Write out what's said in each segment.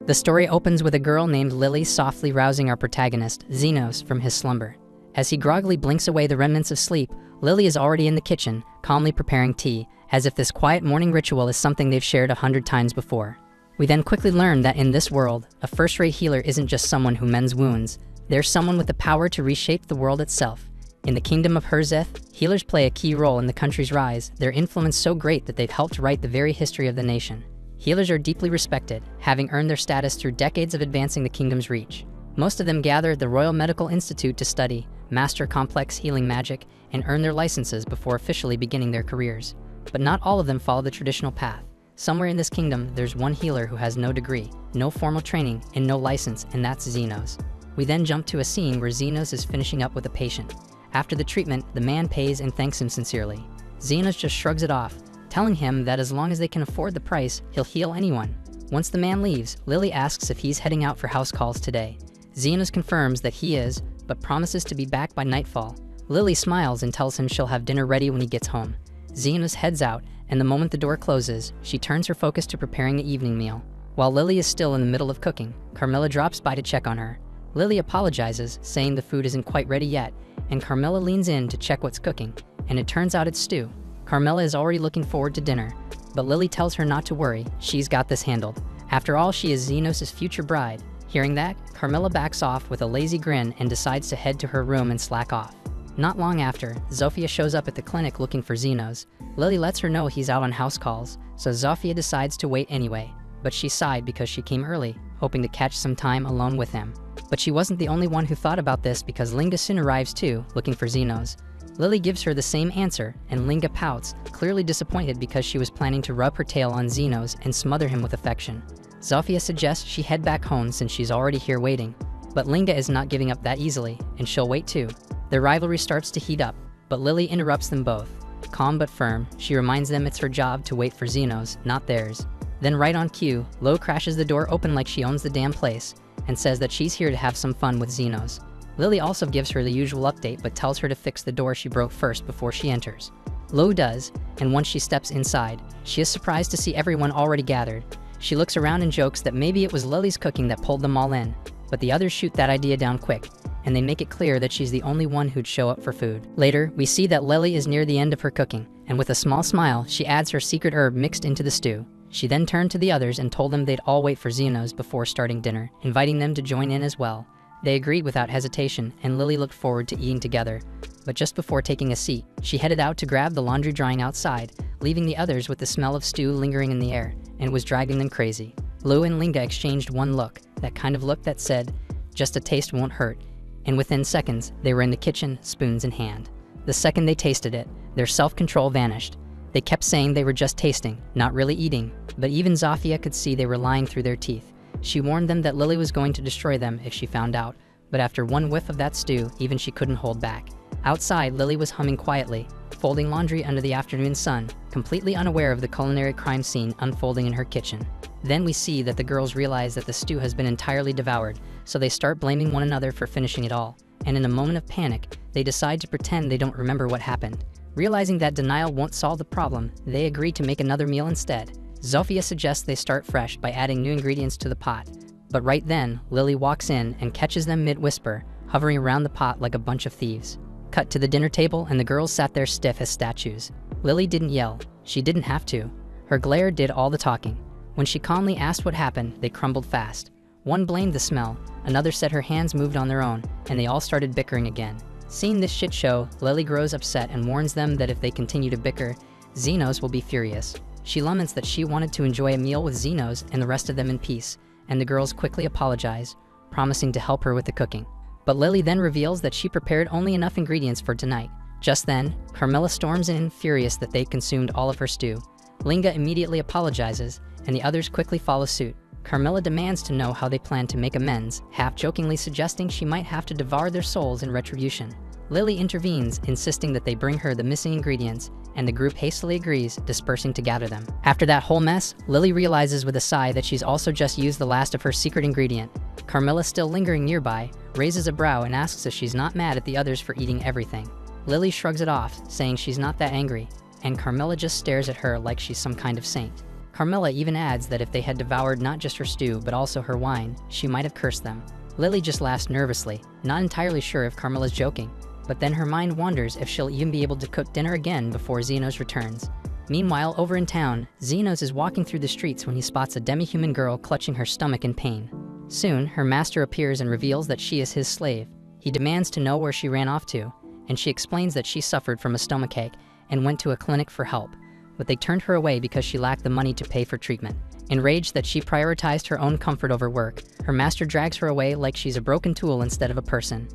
The story opens with a girl named Lily softly rousing our protagonist, Xenos, from his slumber. As he groggily blinks away the remnants of sleep, Lily is already in the kitchen, calmly preparing tea, as if this quiet morning ritual is something they've shared 100 times before. We then quickly learn that in this world, a first-rate healer isn't just someone who mends wounds. They're someone with the power to reshape the world itself. In the kingdom of Herzeth, healers play a key role in the country's rise, their influence so great that they've helped write the very history of the nation. Healers are deeply respected, having earned their status through decades of advancing the kingdom's reach. Most of them gather at the Royal Medical Institute to study, master complex healing magic, and earn their licenses before officially beginning their careers. But not all of them follow the traditional path. Somewhere in this kingdom, there's one healer who has no degree, no formal training, and no license, and that's Xenos. We then jump to a scene where Xenos is finishing up with a patient. After the treatment, the man pays and thanks him sincerely. Xenos just shrugs it off, telling him that as long as they can afford the price, he'll heal anyone. Once the man leaves, Lily asks if he's heading out for house calls today. Xenos confirms that he is, but promises to be back by nightfall. Lily smiles and tells him she'll have dinner ready when he gets home. Xenos heads out, and the moment the door closes, she turns her focus to preparing the evening meal. While Lily is still in the middle of cooking, Carmilla drops by to check on her. Lily apologizes, saying the food isn't quite ready yet, and Carmilla leans in to check what's cooking, and it turns out it's stew. Carmilla is already looking forward to dinner, but Lily tells her not to worry, she's got this handled. After all, she is Xenos' future bride. Hearing that, Carmilla backs off with a lazy grin and decides to head to her room and slack off. Not long after, Zofia shows up at the clinic looking for Xenos. Lily lets her know he's out on house calls, so Zofia decides to wait anyway, but she sighed because she came early, hoping to catch some time alone with him. But she wasn't the only one who thought about this because Linga soon arrives too, looking for Xenos. Lily gives her the same answer, and Linga pouts, clearly disappointed because she was planning to rub her tail on Xenos and smother him with affection. Zofia suggests she head back home since she's already here waiting. But Linga is not giving up that easily, and she'll wait too. Their rivalry starts to heat up, but Lily interrupts them both. Calm but firm, she reminds them it's her job to wait for Xenos, not theirs. Then right on cue, Lo crashes the door open like she owns the damn place, and says that she's here to have some fun with Xenos. Lily also gives her the usual update but tells her to fix the door she broke first before she enters. Lo does, and once she steps inside, she is surprised to see everyone already gathered. She looks around and jokes that maybe it was Lily's cooking that pulled them all in, but the others shoot that idea down quick, and they make it clear that she's the only one who'd show up for food. Later, we see that Lily is near the end of her cooking, and with a small smile, she adds her secret herb mixed into the stew. She then turned to the others and told them they'd all wait for Xenos before starting dinner, inviting them to join in as well. They agreed without hesitation, and Lily looked forward to eating together. But just before taking a seat, she headed out to grab the laundry drying outside, leaving the others with the smell of stew lingering in the air, and it was driving them crazy. Lou and Linga exchanged one look, that kind of look that said, "Just a taste won't hurt," and within seconds, they were in the kitchen, spoons in hand. The second they tasted it, their self-control vanished. They kept saying they were just tasting, not really eating, but even Zofia could see they were lying through their teeth. She warned them that Lily was going to destroy them if she found out, but after one whiff of that stew, even she couldn't hold back. Outside, Lily was humming quietly, folding laundry under the afternoon sun, completely unaware of the culinary crime scene unfolding in her kitchen. Then we see that the girls realize that the stew has been entirely devoured, so they start blaming one another for finishing it all. And in a moment of panic, they decide to pretend they don't remember what happened. Realizing that denial won't solve the problem, they agree to make another meal instead. Zofia suggests they start fresh by adding new ingredients to the pot. But right then, Lily walks in and catches them mid-whisper, hovering around the pot like a bunch of thieves. Cut to the dinner table, and the girls sat there stiff as statues. Lily didn't yell. She didn't have to. Her glare did all the talking. When she calmly asked what happened, they crumbled fast. One blamed the smell, another said her hands moved on their own, and they all started bickering again. Seeing this shit show, Lily grows upset and warns them that if they continue to bicker, Xenos will be furious. She laments that she wanted to enjoy a meal with Xenos and the rest of them in peace, and the girls quickly apologize, promising to help her with the cooking. But Lily then reveals that she prepared only enough ingredients for tonight. Just then, Carmilla storms in, furious that they consumed all of her stew. Linga immediately apologizes, and the others quickly follow suit. Carmilla demands to know how they plan to make amends, half-jokingly suggesting she might have to devour their souls in retribution. Lily intervenes, insisting that they bring her the missing ingredients, and the group hastily agrees, dispersing to gather them. After that whole mess, Lily realizes with a sigh that she's also just used the last of her secret ingredient. Carmilla, still lingering nearby, raises a brow and asks if she's not mad at the others for eating everything. Lily shrugs it off, saying she's not that angry, and Carmilla just stares at her like she's some kind of saint. Carmilla even adds that if they had devoured not just her stew but also her wine, she might have cursed them. Lily just laughs nervously, not entirely sure if Carmilla's joking, but then her mind wonders if she'll even be able to cook dinner again before Xenos returns. Meanwhile, over in town, Xenos is walking through the streets when he spots a demi-human girl clutching her stomach in pain. Soon, her master appears and reveals that she is his slave. He demands to know where she ran off to, and she explains that she suffered from a stomachache and went to a clinic for help, but they turned her away because she lacked the money to pay for treatment. Enraged that she prioritized her own comfort over work, her master drags her away like she's a broken tool instead of a person.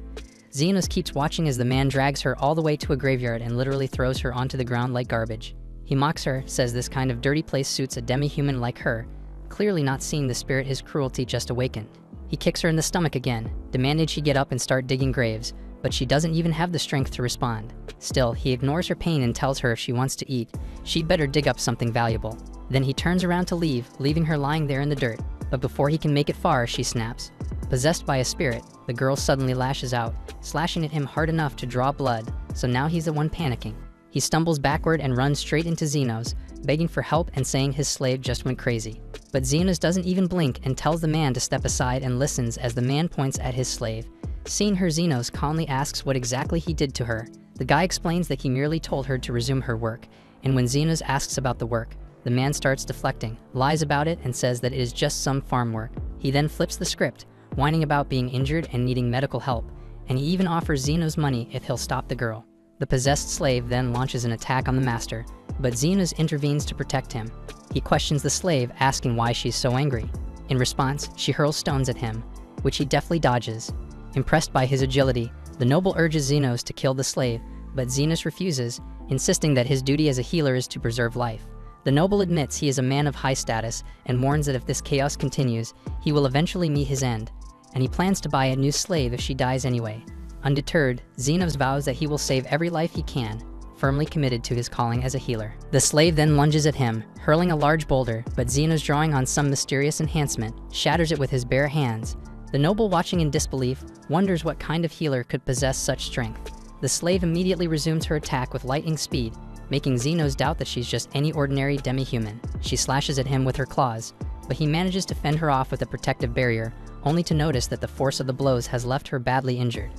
Xenos keeps watching as the man drags her all the way to a graveyard and literally throws her onto the ground like garbage. He mocks her, says this kind of dirty place suits a demi-human like her, clearly not seeing the spirit his cruelty just awakened. He kicks her in the stomach again, demanding she get up and start digging graves, but she doesn't even have the strength to respond. Still, he ignores her pain and tells her if she wants to eat, she'd better dig up something valuable. Then he turns around to leave, leaving her lying there in the dirt. But before he can make it far, she snaps. Possessed by a spirit, the girl suddenly lashes out, slashing at him hard enough to draw blood, so now he's the one panicking. He stumbles backward and runs straight into Xenos, begging for help and saying his slave just went crazy. But Xenos doesn't even blink and tells the man to step aside and listens as the man points at his slave. Seeing her, Xenos calmly asks what exactly he did to her. The guy explains that he merely told her to resume her work, and when Xenos asks about the work, the man starts deflecting, lies about it, and says that it is just some farm work. He then flips the script, whining about being injured and needing medical help, and he even offers Xenos money if he'll stop the girl. The possessed slave then launches an attack on the master, but Xenos intervenes to protect him. He questions the slave, asking why she's so angry. In response, she hurls stones at him, which he deftly dodges. Impressed by his agility, the noble urges Xenos to kill the slave, but Xenos refuses, insisting that his duty as a healer is to preserve life. The noble admits he is a man of high status and warns that if this chaos continues, he will eventually meet his end, and he plans to buy a new slave if she dies anyway. Undeterred, Xenos vows that he will save every life he can, firmly committed to his calling as a healer. The slave then lunges at him, hurling a large boulder, but Xenos, drawing on some mysterious enhancement, shatters it with his bare hands. The noble, watching in disbelief, wonders what kind of healer could possess such strength. The slave immediately resumes her attack with lightning speed, making Xenos doubt that she's just any ordinary demi-human. She slashes at him with her claws, but he manages to fend her off with a protective barrier, only to notice that the force of the blows has left her badly injured.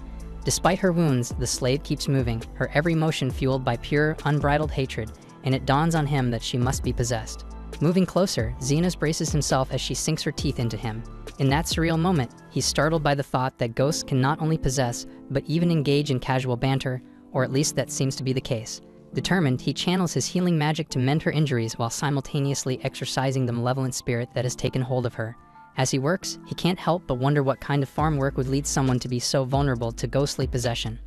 Despite her wounds, the slave keeps moving, her every motion fueled by pure, unbridled hatred, and it dawns on him that she must be possessed. Moving closer, Xenos braces himself as she sinks her teeth into him. In that surreal moment, he's startled by the thought that ghosts can not only possess, but even engage in casual banter, or at least that seems to be the case. Determined, he channels his healing magic to mend her injuries while simultaneously exorcising the malevolent spirit that has taken hold of her. As he works, he can't help but wonder what kind of farm work would lead someone to be so vulnerable to ghostly possession.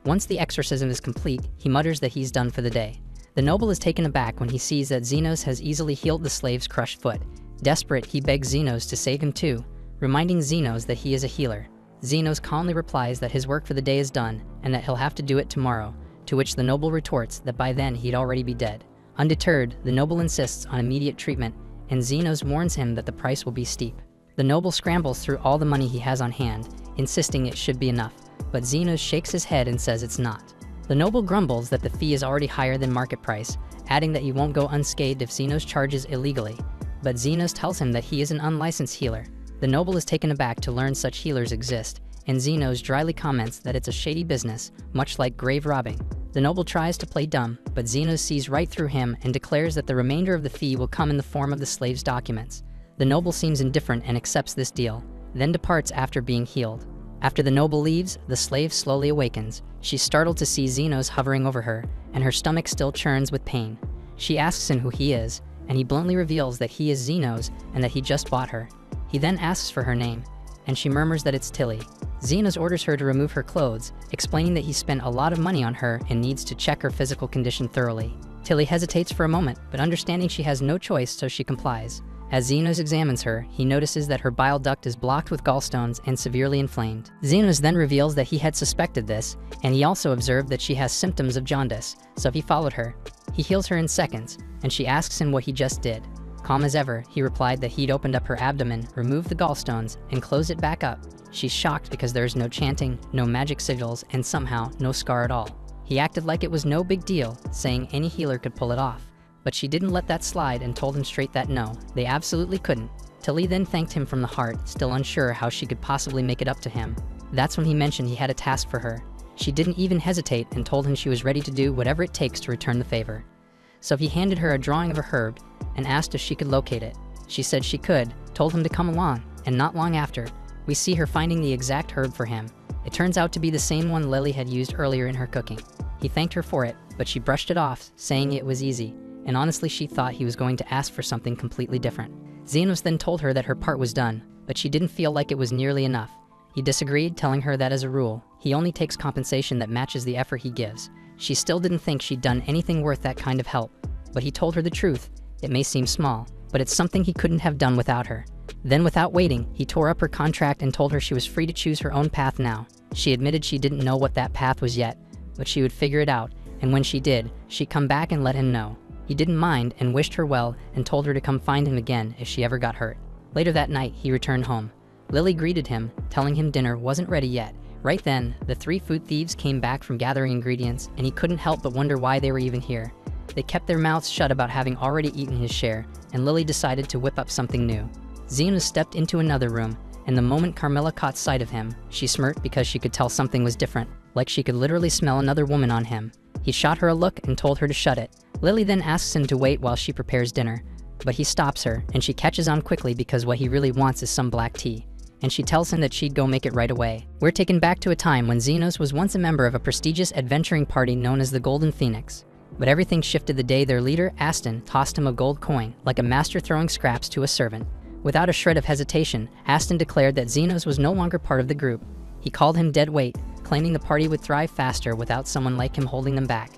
Once the exorcism is complete, he mutters that he's done for the day. The noble is taken aback when he sees that Xenos has easily healed the slave's crushed foot. Desperate, he begs Xenos to save him too, reminding Xenos that he is a healer. Xenos calmly replies that his work for the day is done, and that he'll have to do it tomorrow, to which the noble retorts that by then he'd already be dead. Undeterred, the noble insists on immediate treatment, and Xenos warns him that the price will be steep. The noble scrambles through all the money he has on hand, insisting it should be enough, but Xenos shakes his head and says it's not. The noble grumbles that the fee is already higher than market price, adding that he won't go unscathed if Xenos charges illegally, but Xenos tells him that he is an unlicensed healer. The noble is taken aback to learn such healers exist, and Xenos dryly comments that it's a shady business, much like grave robbing. The noble tries to play dumb, but Xenos sees right through him and declares that the remainder of the fee will come in the form of the slave's documents. The noble seems indifferent and accepts this deal, then departs after being healed. After the noble leaves, the slave slowly awakens. She's startled to see Xenos hovering over her, and her stomach still churns with pain. She asks him who he is, and he bluntly reveals that he is Xenos and that he just bought her. He then asks for her name, and she murmurs that it's Tilly. Xenos orders her to remove her clothes, explaining that he spent a lot of money on her and needs to check her physical condition thoroughly. Tilly hesitates for a moment, but understanding she has no choice, so she complies. As Xenos examines her, he notices that her bile duct is blocked with gallstones and severely inflamed. Xenos then reveals that he had suspected this, and he also observed that she has symptoms of jaundice, so he followed her. He heals her in seconds, and she asks him what he just did. Calm as ever, he replied that he'd opened up her abdomen, removed the gallstones, and closed it back up. She's shocked because there's no chanting, no magic sigils, and somehow no scar at all. He acted like it was no big deal, saying any healer could pull it off. But she didn't let that slide and told him straight that no, they absolutely couldn't. Tilly then thanked him from the heart, still unsure how she could possibly make it up to him. That's when he mentioned he had a task for her. She didn't even hesitate and told him she was ready to do whatever it takes to return the favor. So he handed her a drawing of a herb and asked if she could locate it. She said she could, told him to come along, and not long after, we see her finding the exact herb for him. It turns out to be the same one Lily had used earlier in her cooking. He thanked her for it, but she brushed it off, saying it was easy, and honestly she thought he was going to ask for something completely different. Xenos then told her that her part was done, but she didn't feel like it was nearly enough. He disagreed, telling her that as a rule, he only takes compensation that matches the effort he gives. She still didn't think she'd done anything worth that kind of help, but he told her the truth. It may seem small, but it's something he couldn't have done without her. Then without waiting, he tore up her contract and told her she was free to choose her own path now. She admitted she didn't know what that path was yet, but she would figure it out, and when she did, she'd come back and let him know. He didn't mind and wished her well and told her to come find him again if she ever got hurt. Later that night, he returned home. Lily greeted him, telling him dinner wasn't ready yet. Right then, the 3 food thieves came back from gathering ingredients, and he couldn't help but wonder why they were even here. They kept their mouths shut about having already eaten his share, and Lily decided to whip up something new. Xenos stepped into another room, and the moment Carmilla caught sight of him, she smirked because she could tell something was different, like she could literally smell another woman on him. He shot her a look and told her to shut it. Lily then asks him to wait while she prepares dinner, but he stops her, and she catches on quickly because what he really wants is some black tea. And she tells him that she'd go make it right away. We're taken back to a time when Xenos was once a member of a prestigious adventuring party known as the Golden Phoenix. But everything shifted the day their leader, Aston, tossed him a gold coin, like a master throwing scraps to a servant. Without a shred of hesitation, Aston declared that Xenos was no longer part of the group. He called him dead weight, claiming the party would thrive faster without someone like him holding them back.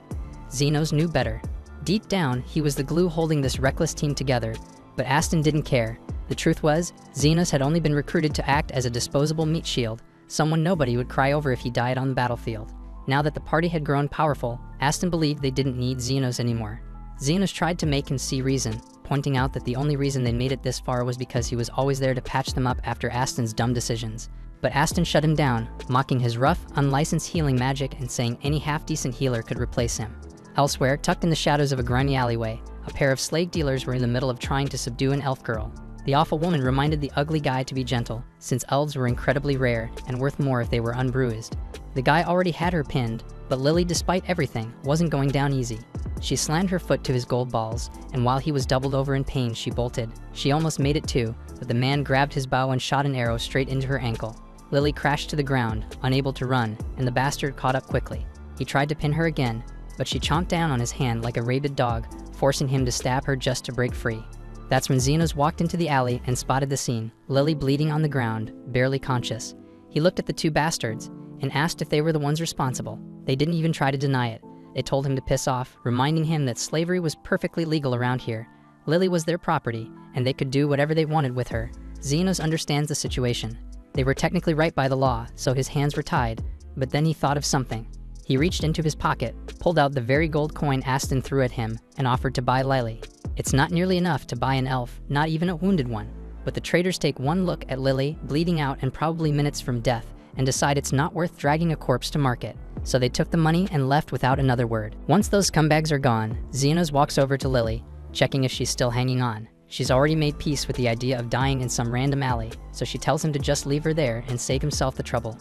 Xenos knew better. Deep down, he was the glue holding this reckless team together, but Aston didn't care. The truth was, Xenos had only been recruited to act as a disposable meat shield, someone nobody would cry over if he died on the battlefield. Now that the party had grown powerful, Aston believed they didn't need Xenos anymore. Xenos tried to make him see reason, pointing out that the only reason they made it this far was because he was always there to patch them up after Aston's dumb decisions. But Aston shut him down, mocking his rough, unlicensed healing magic and saying any half-decent healer could replace him. Elsewhere, tucked in the shadows of a grimy alleyway, a pair of slave dealers were in the middle of trying to subdue an elf girl. The awful woman reminded the ugly guy to be gentle, since elves were incredibly rare and worth more if they were unbruised. The guy already had her pinned, but Lily, despite everything, wasn't going down easy. She slammed her foot to his gold balls, and while he was doubled over in pain, she bolted. She almost made it too, but the man grabbed his bow and shot an arrow straight into her ankle. Lily crashed to the ground, unable to run, and the bastard caught up quickly. He tried to pin her again, but she chomped down on his hand like a rabid dog, forcing him to stab her just to break free. That's when Xenos walked into the alley and spotted the scene, Lily bleeding on the ground, barely conscious. He looked at the 2 bastards and asked if they were the ones responsible. They didn't even try to deny it. They told him to piss off, reminding him that slavery was perfectly legal around here. Lily was their property, and they could do whatever they wanted with her. Xenos understands the situation. They were technically right by the law, so his hands were tied, but then he thought of something. He reached into his pocket, pulled out the very gold coin Aston threw at him, and offered to buy Lily. It's not nearly enough to buy an elf, not even a wounded one. But the traders take one look at Lily, bleeding out and probably minutes from death, and decide it's not worth dragging a corpse to market. So they took the money and left without another word. Once those scumbags are gone, Xenos walks over to Lily, checking if she's still hanging on. She's already made peace with the idea of dying in some random alley, so she tells him to just leave her there and save himself the trouble.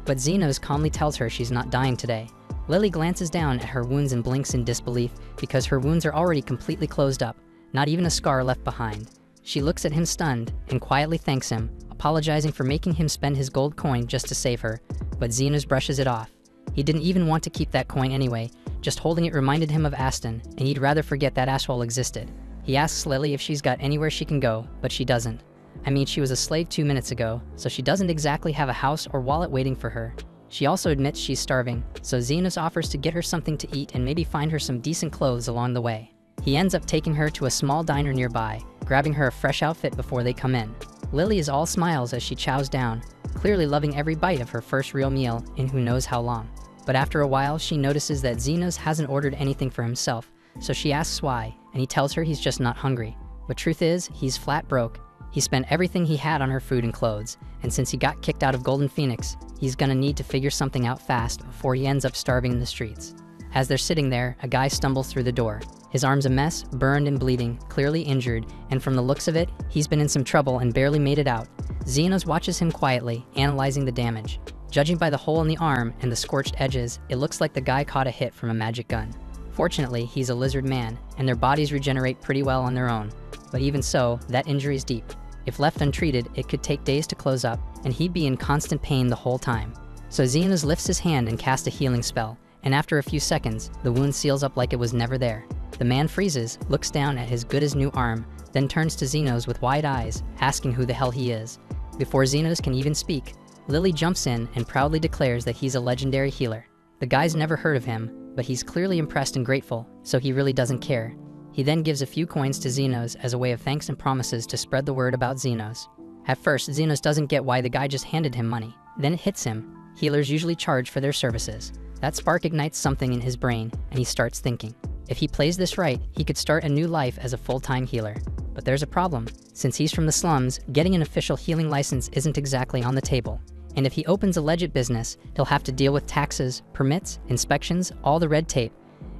But Xenos calmly tells her she's not dying today. Lily glances down at her wounds and blinks in disbelief because her wounds are already completely closed up, not even a scar left behind. She looks at him stunned and quietly thanks him, apologizing for making him spend his gold coin just to save her, but Xenos brushes it off. He didn't even want to keep that coin anyway, just holding it reminded him of Aston, and he'd rather forget that asshole existed. He asks Lily if she's got anywhere she can go, but she doesn't. I mean, she was a slave 2 minutes ago, so she doesn't exactly have a house or wallet waiting for her. She also admits she's starving, so Xenos offers to get her something to eat and maybe find her some decent clothes along the way. He ends up taking her to a small diner nearby, grabbing her a fresh outfit before they come in. Lily is all smiles as she chows down, clearly loving every bite of her first real meal in who knows how long. But after a while, she notices that Xenos hasn't ordered anything for himself, so she asks why, and he tells her he's just not hungry. But truth is, he's flat broke. He spent everything he had on her food and clothes, and since he got kicked out of Golden Phoenix, he's gonna need to figure something out fast before he ends up starving in the streets. As they're sitting there, a guy stumbles through the door. His arm's a mess, burned and bleeding, clearly injured, and from the looks of it, he's been in some trouble and barely made it out. Xenos watches him quietly, analyzing the damage. Judging by the hole in the arm and the scorched edges, it looks like the guy caught a hit from a magic gun. Fortunately, he's a lizard man, and their bodies regenerate pretty well on their own. But even so, that injury's deep. If left untreated, it could take days to close up, and he'd be in constant pain the whole time. So Xenos lifts his hand and casts a healing spell, and after a few seconds, the wound seals up like it was never there. The man freezes, looks down at his good-as-new arm, then turns to Xenos with wide eyes, asking who the hell he is. Before Xenos can even speak, Lily jumps in and proudly declares that he's a legendary healer. The guy's never heard of him, but he's clearly impressed and grateful, so he really doesn't care. He then gives a few coins to Xenos as a way of thanks and promises to spread the word about Xenos. At first, Xenos doesn't get why the guy just handed him money. Then it hits him. Healers usually charge for their services. That spark ignites something in his brain, and he starts thinking. If he plays this right, he could start a new life as a full-time healer. But there's a problem. Since he's from the slums, getting an official healing license isn't exactly on the table. And if he opens a legit business, he'll have to deal with taxes, permits, inspections, all the red tape.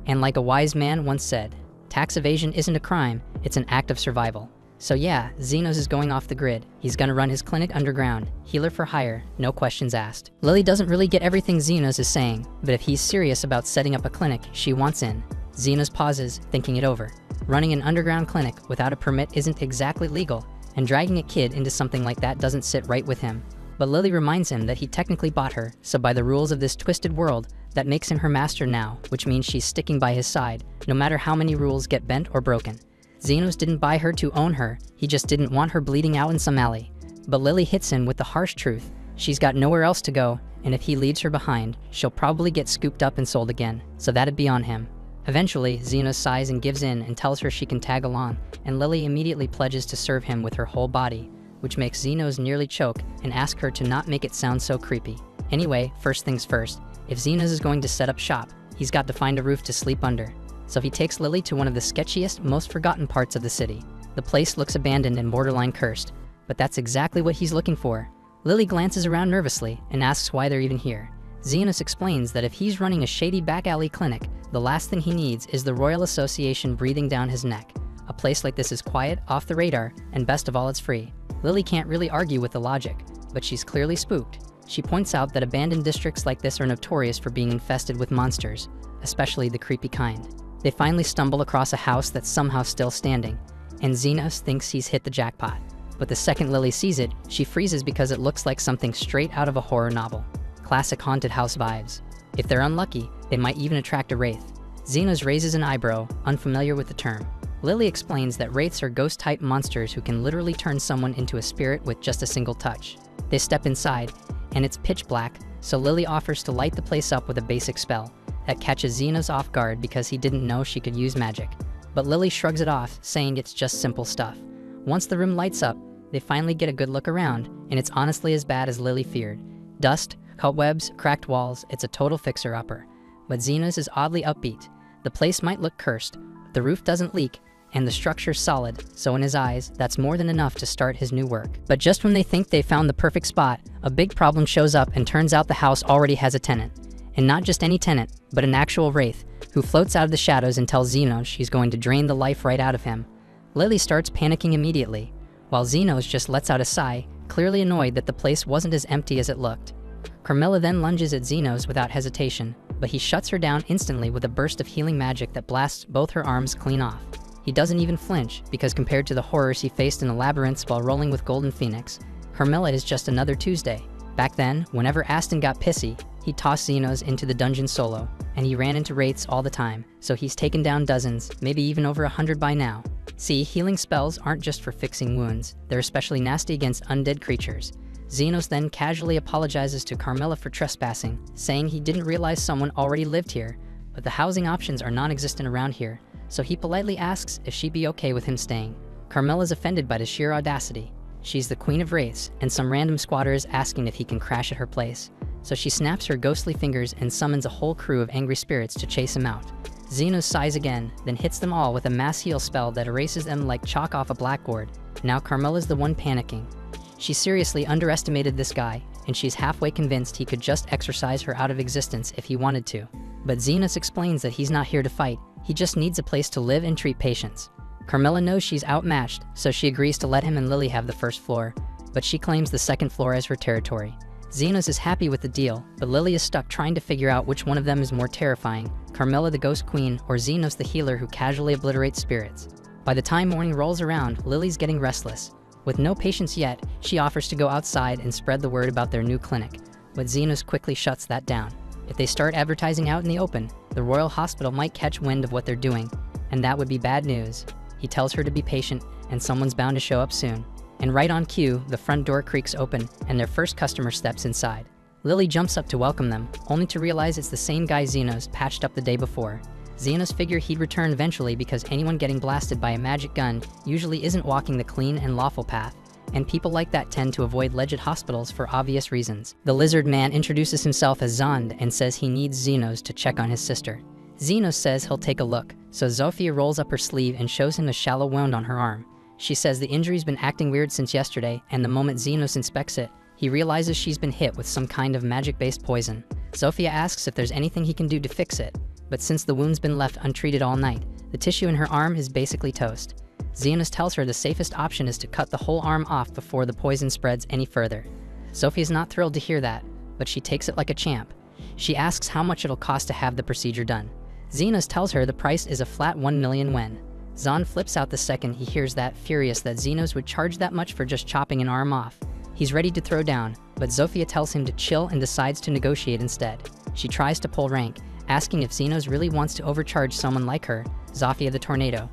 And like a wise man once said, tax evasion isn't a crime, it's an act of survival. So yeah, Xenos is going off the grid. He's gonna run his clinic underground, healer for hire, no questions asked. Lily doesn't really get everything Xenos is saying, but if he's serious about setting up a clinic, she wants in. Xenos pauses, thinking it over. Running an underground clinic without a permit isn't exactly legal, and dragging a kid into something like that doesn't sit right with him. But Lily reminds him that he technically bought her, so by the rules of this twisted world, that makes him her master now, which means she's sticking by his side, no matter how many rules get bent or broken. Xenos didn't buy her to own her, he just didn't want her bleeding out in some alley. But Lily hits him with the harsh truth. She's got nowhere else to go, and if he leaves her behind, she'll probably get scooped up and sold again, so that'd be on him. Eventually, Xenos sighs and gives in and tells her she can tag along, and Lily immediately pledges to serve him with her whole body, which makes Xenos nearly choke and ask her to not make it sound so creepy. Anyway, first things first, if Xenos is going to set up shop, he's got to find a roof to sleep under. So he takes Lily to one of the sketchiest, most forgotten parts of the city. The place looks abandoned and borderline cursed, but that's exactly what he's looking for. Lily glances around nervously and asks why they're even here. Xenos explains that if he's running a shady back alley clinic, the last thing he needs is the Royal Association breathing down his neck. A place like this is quiet, off the radar, and best of all, it's free. Lily can't really argue with the logic, but she's clearly spooked. She points out that abandoned districts like this are notorious for being infested with monsters, especially the creepy kind. They finally stumble across a house that's somehow still standing, and Xenos thinks he's hit the jackpot. But the second Lily sees it, she freezes because it looks like something straight out of a horror novel. Classic haunted house vibes. If they're unlucky, they might even attract a wraith. Xenos raises an eyebrow, unfamiliar with the term. Lily explains that wraiths are ghost-type monsters who can literally turn someone into a spirit with just a single touch. They step inside, and it's pitch black, so Lily offers to light the place up with a basic spell that catches Xenos off guard because he didn't know she could use magic. But Lily shrugs it off, saying it's just simple stuff. Once the room lights up, they finally get a good look around, and it's honestly as bad as Lily feared. Dust, cobwebs, cracked walls, it's a total fixer-upper. But Xenos is oddly upbeat. The place might look cursed, but the roof doesn't leak, and the structure's solid, so in his eyes, that's more than enough to start his new work. But just when they think they found the perfect spot, a big problem shows up and turns out the house already has a tenant. And not just any tenant, but an actual wraith, who floats out of the shadows and tells Xenos she's going to drain the life right out of him. Lily starts panicking immediately, while Xenos just lets out a sigh, clearly annoyed that the place wasn't as empty as it looked. Carmilla then lunges at Xenos without hesitation, but he shuts her down instantly with a burst of healing magic that blasts both her arms clean off. He doesn't even flinch, because compared to the horrors he faced in the labyrinths while rolling with Golden Phoenix, Carmilla is just another Tuesday. Back then, whenever Aston got pissy, he tossed Xenos into the dungeon solo, and he ran into wraiths all the time, so he's taken down dozens, maybe even over 100 by now. See, healing spells aren't just for fixing wounds, they're especially nasty against undead creatures. Xenos then casually apologizes to Carmilla for trespassing, saying he didn't realize someone already lived here, but the housing options are non-existent around here, so he politely asks if she'd be okay with him staying. Carmilla's offended by the sheer audacity. She's the queen of wraiths, and some random squatter is asking if he can crash at her place. So she snaps her ghostly fingers and summons a whole crew of angry spirits to chase him out. Xenos sighs again, then hits them all with a mass heal spell that erases them like chalk off a blackboard. Now Carmilla's the one panicking. She seriously underestimated this guy, and she's halfway convinced he could just exorcise her out of existence if he wanted to. But Xenos explains that he's not here to fight, he just needs a place to live and treat patients. Carmilla knows she's outmatched, so she agrees to let him and Lily have the first floor, but she claims the second floor as her territory. Xenos is happy with the deal, but Lily is stuck trying to figure out which one of them is more terrifying, Carmilla the Ghost Queen or Xenos the healer who casually obliterates spirits. By the time morning rolls around, Lily's getting restless. With no patients yet, she offers to go outside and spread the word about their new clinic, but Xenos quickly shuts that down. If they start advertising out in the open, the Royal Hospital might catch wind of what they're doing, and that would be bad news. He tells her to be patient, and someone's bound to show up soon. And right on cue, the front door creaks open, and their first customer steps inside. Lily jumps up to welcome them, only to realize it's the same guy Xenos patched up the day before. Xenos figured he'd return eventually because anyone getting blasted by a magic gun usually isn't walking the clean and lawful path, and people like that tend to avoid legit hospitals for obvious reasons. The lizard man introduces himself as Zond and says he needs Xenos to check on his sister. Xenos says he'll take a look, so Zofia rolls up her sleeve and shows him a shallow wound on her arm. She says the injury's been acting weird since yesterday, and the moment Xenos inspects it, he realizes she's been hit with some kind of magic-based poison. Zofia asks if there's anything he can do to fix it, but since the wound's been left untreated all night, the tissue in her arm is basically toast. Xenos tells her the safest option is to cut the whole arm off before the poison spreads any further. Sofia's not thrilled to hear that, but she takes it like a champ. She asks how much it'll cost to have the procedure done. Xenos tells her the price is a flat 1 million yen. Zon flips out the second he hears that, furious that Xenos would charge that much for just chopping an arm off. He's ready to throw down, but Zofia tells him to chill and decides to negotiate instead. She tries to pull rank, asking if Xenos really wants to overcharge someone like her, Zofia the Tornado.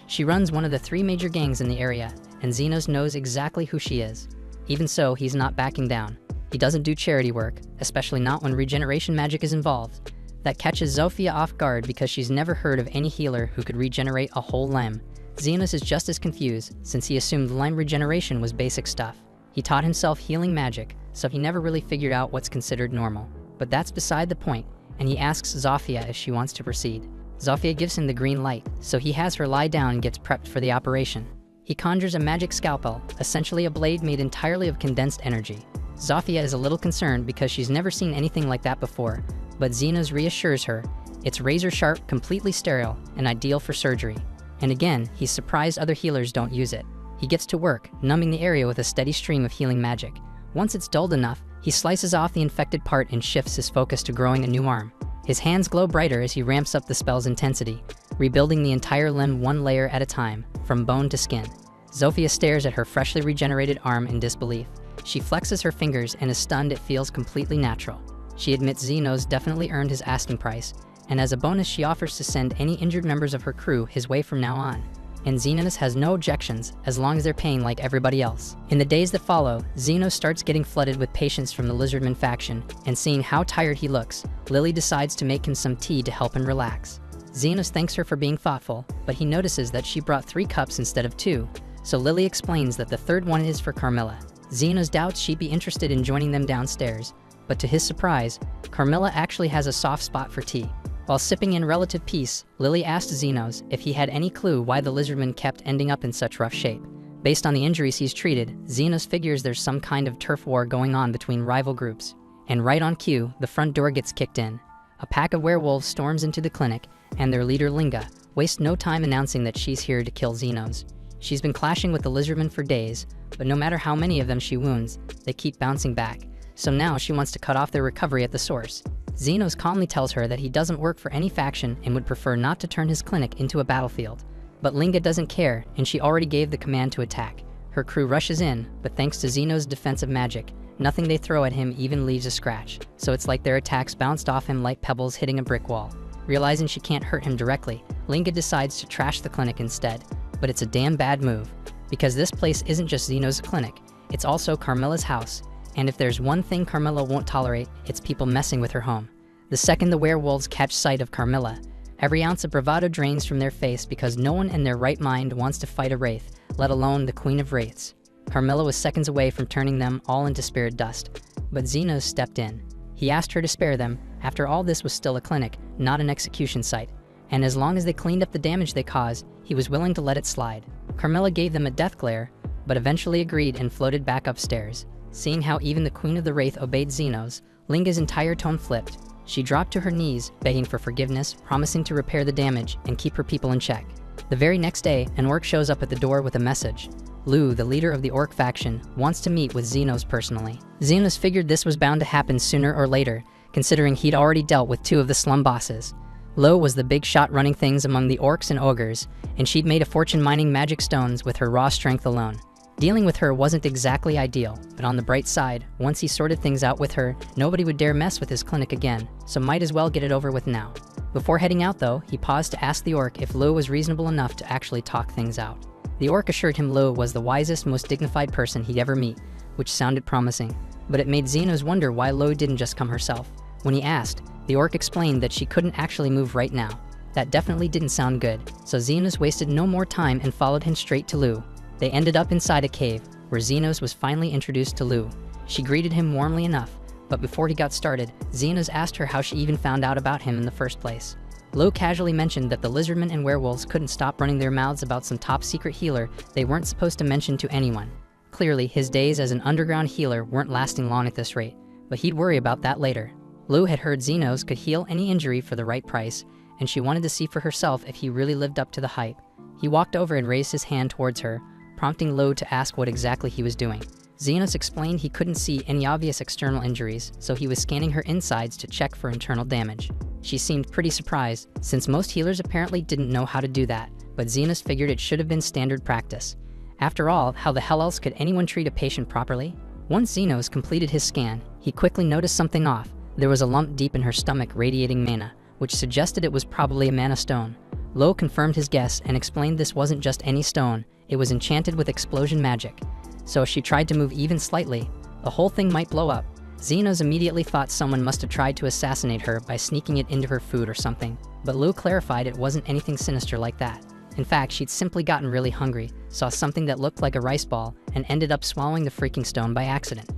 She runs one of the 3 major gangs in the area, and Xenos knows exactly who she is. Even so, he's not backing down. He doesn't do charity work, especially not when regeneration magic is involved. That catches Zofia off guard because she's never heard of any healer who could regenerate a whole limb. Xenos is just as confused, since he assumed limb regeneration was basic stuff. He taught himself healing magic, so he never really figured out what's considered normal. But that's beside the point, and he asks Zofia if she wants to proceed. Zofia gives him the green light, so he has her lie down and gets prepped for the operation. He conjures a magic scalpel, essentially a blade made entirely of condensed energy. Zofia is a little concerned because she's never seen anything like that before, but Xenos reassures her it's razor-sharp, completely sterile, and ideal for surgery. And again, he's surprised other healers don't use it. He gets to work, numbing the area with a steady stream of healing magic. Once it's dulled enough, he slices off the infected part and shifts his focus to growing a new arm. His hands glow brighter as he ramps up the spell's intensity, rebuilding the entire limb one layer at a time, from bone to skin. Zofia stares at her freshly regenerated arm in disbelief. She flexes her fingers and is stunned it feels completely natural. She admits Xenos definitely earned his asking price, and as a bonus she offers to send any injured members of her crew his way from now on. And Xenos has no objections, as long as they're paying like everybody else. In the days that follow, Xenos starts getting flooded with patients from the Lizardman faction, and seeing how tired he looks, Lily decides to make him some tea to help him relax. Xenos thanks her for being thoughtful, but he notices that she brought 3 cups instead of 2, so Lily explains that the third one is for Carmilla. Xenos doubts she'd be interested in joining them downstairs, but to his surprise, Carmilla actually has a soft spot for tea. While sipping in relative peace, Lily asked Xenos if he had any clue why the Lizardman kept ending up in such rough shape. Based on the injuries he's treated, Xenos figures there's some kind of turf war going on between rival groups. And right on cue, the front door gets kicked in. A pack of werewolves storms into the clinic, and their leader Linga wastes no time announcing that she's here to kill Xenos. She's been clashing with the Lizardmen for days, but no matter how many of them she wounds, they keep bouncing back. So now she wants to cut off their recovery at the source. Xenos calmly tells her that he doesn't work for any faction and would prefer not to turn his clinic into a battlefield. But Linga doesn't care, and she already gave the command to attack. Her crew rushes in, but thanks to Xenos' defensive magic, nothing they throw at him even leaves a scratch, so it's like their attacks bounced off him like pebbles hitting a brick wall. Realizing she can't hurt him directly, Linga decides to trash the clinic instead. But it's a damn bad move, because this place isn't just Xenos' clinic, it's also Carmilla's house. And if there's one thing Carmilla won't tolerate, it's people messing with her home. The second the werewolves catch sight of Carmilla, every ounce of bravado drains from their face because no one in their right mind wants to fight a wraith, let alone the Queen of Wraiths. Carmilla was seconds away from turning them all into spirit dust, but Xenos stepped in. He asked her to spare them. After all, this was still a clinic, not an execution site. And as long as they cleaned up the damage they caused, he was willing to let it slide. Carmilla gave them a death glare, but eventually agreed and floated back upstairs. Seeing how even the Queen of the Wraith obeyed Xenos, Linga's entire tone flipped. She dropped to her knees, begging for forgiveness, promising to repair the damage and keep her people in check. The very next day, an orc shows up at the door with a message. Lu, the leader of the orc faction, wants to meet with Xenos personally. Xenos figured this was bound to happen sooner or later, considering he'd already dealt with 2 of the slum bosses. Lo was the big shot running things among the orcs and ogres, and she'd made a fortune mining magic stones with her raw strength alone. Dealing with her wasn't exactly ideal, but on the bright side, once he sorted things out with her, nobody would dare mess with his clinic again, so might as well get it over with now. Before heading out though, he paused to ask the orc if Lo was reasonable enough to actually talk things out. The orc assured him Lo was the wisest, most dignified person he'd ever meet, which sounded promising, but it made Xenos wonder why Lo didn't just come herself. When he asked, the orc explained that she couldn't actually move right now. That definitely didn't sound good, so Xenos wasted no more time and followed him straight to Lu. They ended up inside a cave, where Xenos was finally introduced to Lu. She greeted him warmly enough, but before he got started, Xenos asked her how she even found out about him in the first place. Lu casually mentioned that the lizardmen and werewolves couldn't stop running their mouths about some top-secret healer they weren't supposed to mention to anyone. Clearly, his days as an underground healer weren't lasting long at this rate, but he'd worry about that later. Lu had heard Xenos could heal any injury for the right price, and she wanted to see for herself if he really lived up to the hype. He walked over and raised his hand towards her, prompting Lu to ask what exactly he was doing. Xenos explained he couldn't see any obvious external injuries, so he was scanning her insides to check for internal damage. She seemed pretty surprised, since most healers apparently didn't know how to do that, but Xenos figured it should have been standard practice. After all, how the hell else could anyone treat a patient properly? Once Xenos completed his scan, he quickly noticed something off. There was a lump deep in her stomach radiating mana, which suggested it was probably a mana stone. Lo confirmed his guess and explained this wasn't just any stone, it was enchanted with explosion magic. So if she tried to move even slightly, the whole thing might blow up. Xenos immediately thought someone must have tried to assassinate her by sneaking it into her food or something, but Lu clarified it wasn't anything sinister like that. In fact, she'd simply gotten really hungry, saw something that looked like a rice ball, and ended up swallowing the freaking stone by accident.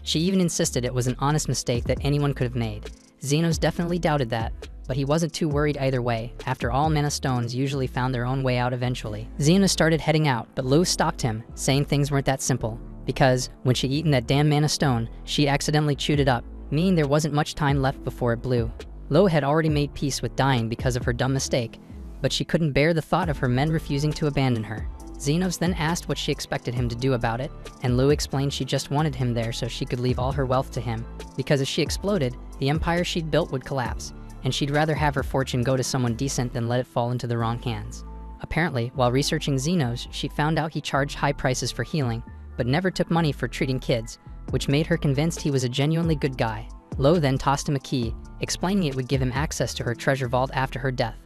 She even insisted it was an honest mistake that anyone could have made. Xenos definitely doubted that, but he wasn't too worried either way. After all, mana stones usually found their own way out eventually. Xenos started heading out, but Lu stopped him, saying things weren't that simple, because when she'd eaten that damn mana stone, she'd accidentally chewed it up, meaning there wasn't much time left before it blew. Lu had already made peace with dying because of her dumb mistake, but she couldn't bear the thought of her men refusing to abandon her. Xenos then asked what she expected him to do about it, and Lu explained she just wanted him there so she could leave all her wealth to him, because if she exploded, the empire she'd built would collapse, and she'd rather have her fortune go to someone decent than let it fall into the wrong hands. Apparently, while researching Xenos, she found out he charged high prices for healing, but never took money for treating kids, which made her convinced he was a genuinely good guy. Lo then tossed him a key, explaining it would give him access to her treasure vault after her death.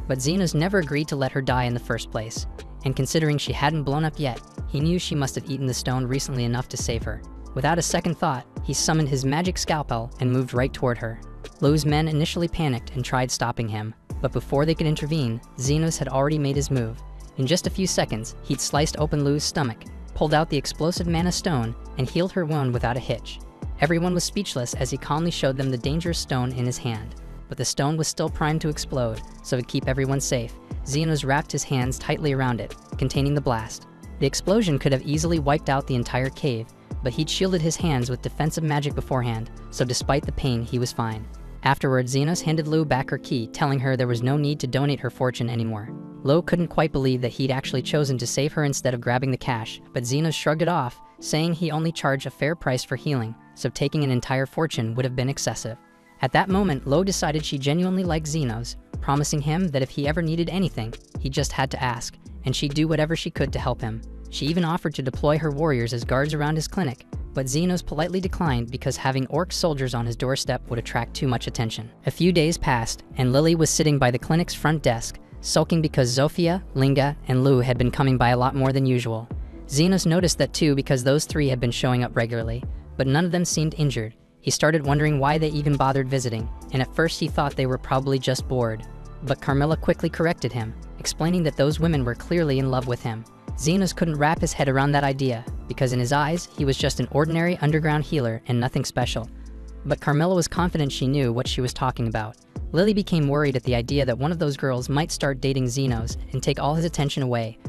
But Xenos never agreed to let her die in the first place, and considering she hadn't blown up yet, he knew she must have eaten the stone recently enough to save her. Without a second thought, he summoned his magic scalpel and moved right toward her. Lu's men initially panicked and tried stopping him, but before they could intervene, Xenos had already made his move. In just a few seconds, he'd sliced open Lu's stomach, pulled out the explosive mana stone, and healed her wound without a hitch. Everyone was speechless as he calmly showed them the dangerous stone in his hand. But the stone was still primed to explode, so to keep everyone safe, Xenos wrapped his hands tightly around it, containing the blast. The explosion could have easily wiped out the entire cave, but he'd shielded his hands with defensive magic beforehand, so despite the pain, he was fine. Afterward, Xenos handed Lu back her key, telling her there was no need to donate her fortune anymore. Lu couldn't quite believe that he'd actually chosen to save her instead of grabbing the cash, but Xenos shrugged it off, saying he only charged a fair price for healing, so taking an entire fortune would have been excessive. At that moment, Lo decided she genuinely liked Xenos, promising him that if he ever needed anything, he just had to ask, and she'd do whatever she could to help him. She even offered to deploy her warriors as guards around his clinic, but Xenos politely declined because having orc soldiers on his doorstep would attract too much attention. A few days passed, and Lily was sitting by the clinic's front desk, sulking because Zofia, Linga, and Lu had been coming by a lot more than usual. Xenos noticed that too because those three had been showing up regularly, but none of them seemed injured. He started wondering why they even bothered visiting, and at first he thought they were probably just bored. But Carmilla quickly corrected him, explaining that those women were clearly in love with him. Xenos couldn't wrap his head around that idea, because in his eyes, he was just an ordinary underground healer and nothing special. But Carmilla was confident she knew what she was talking about. Lily became worried at the idea that one of those girls might start dating Xenos and take all his attention away.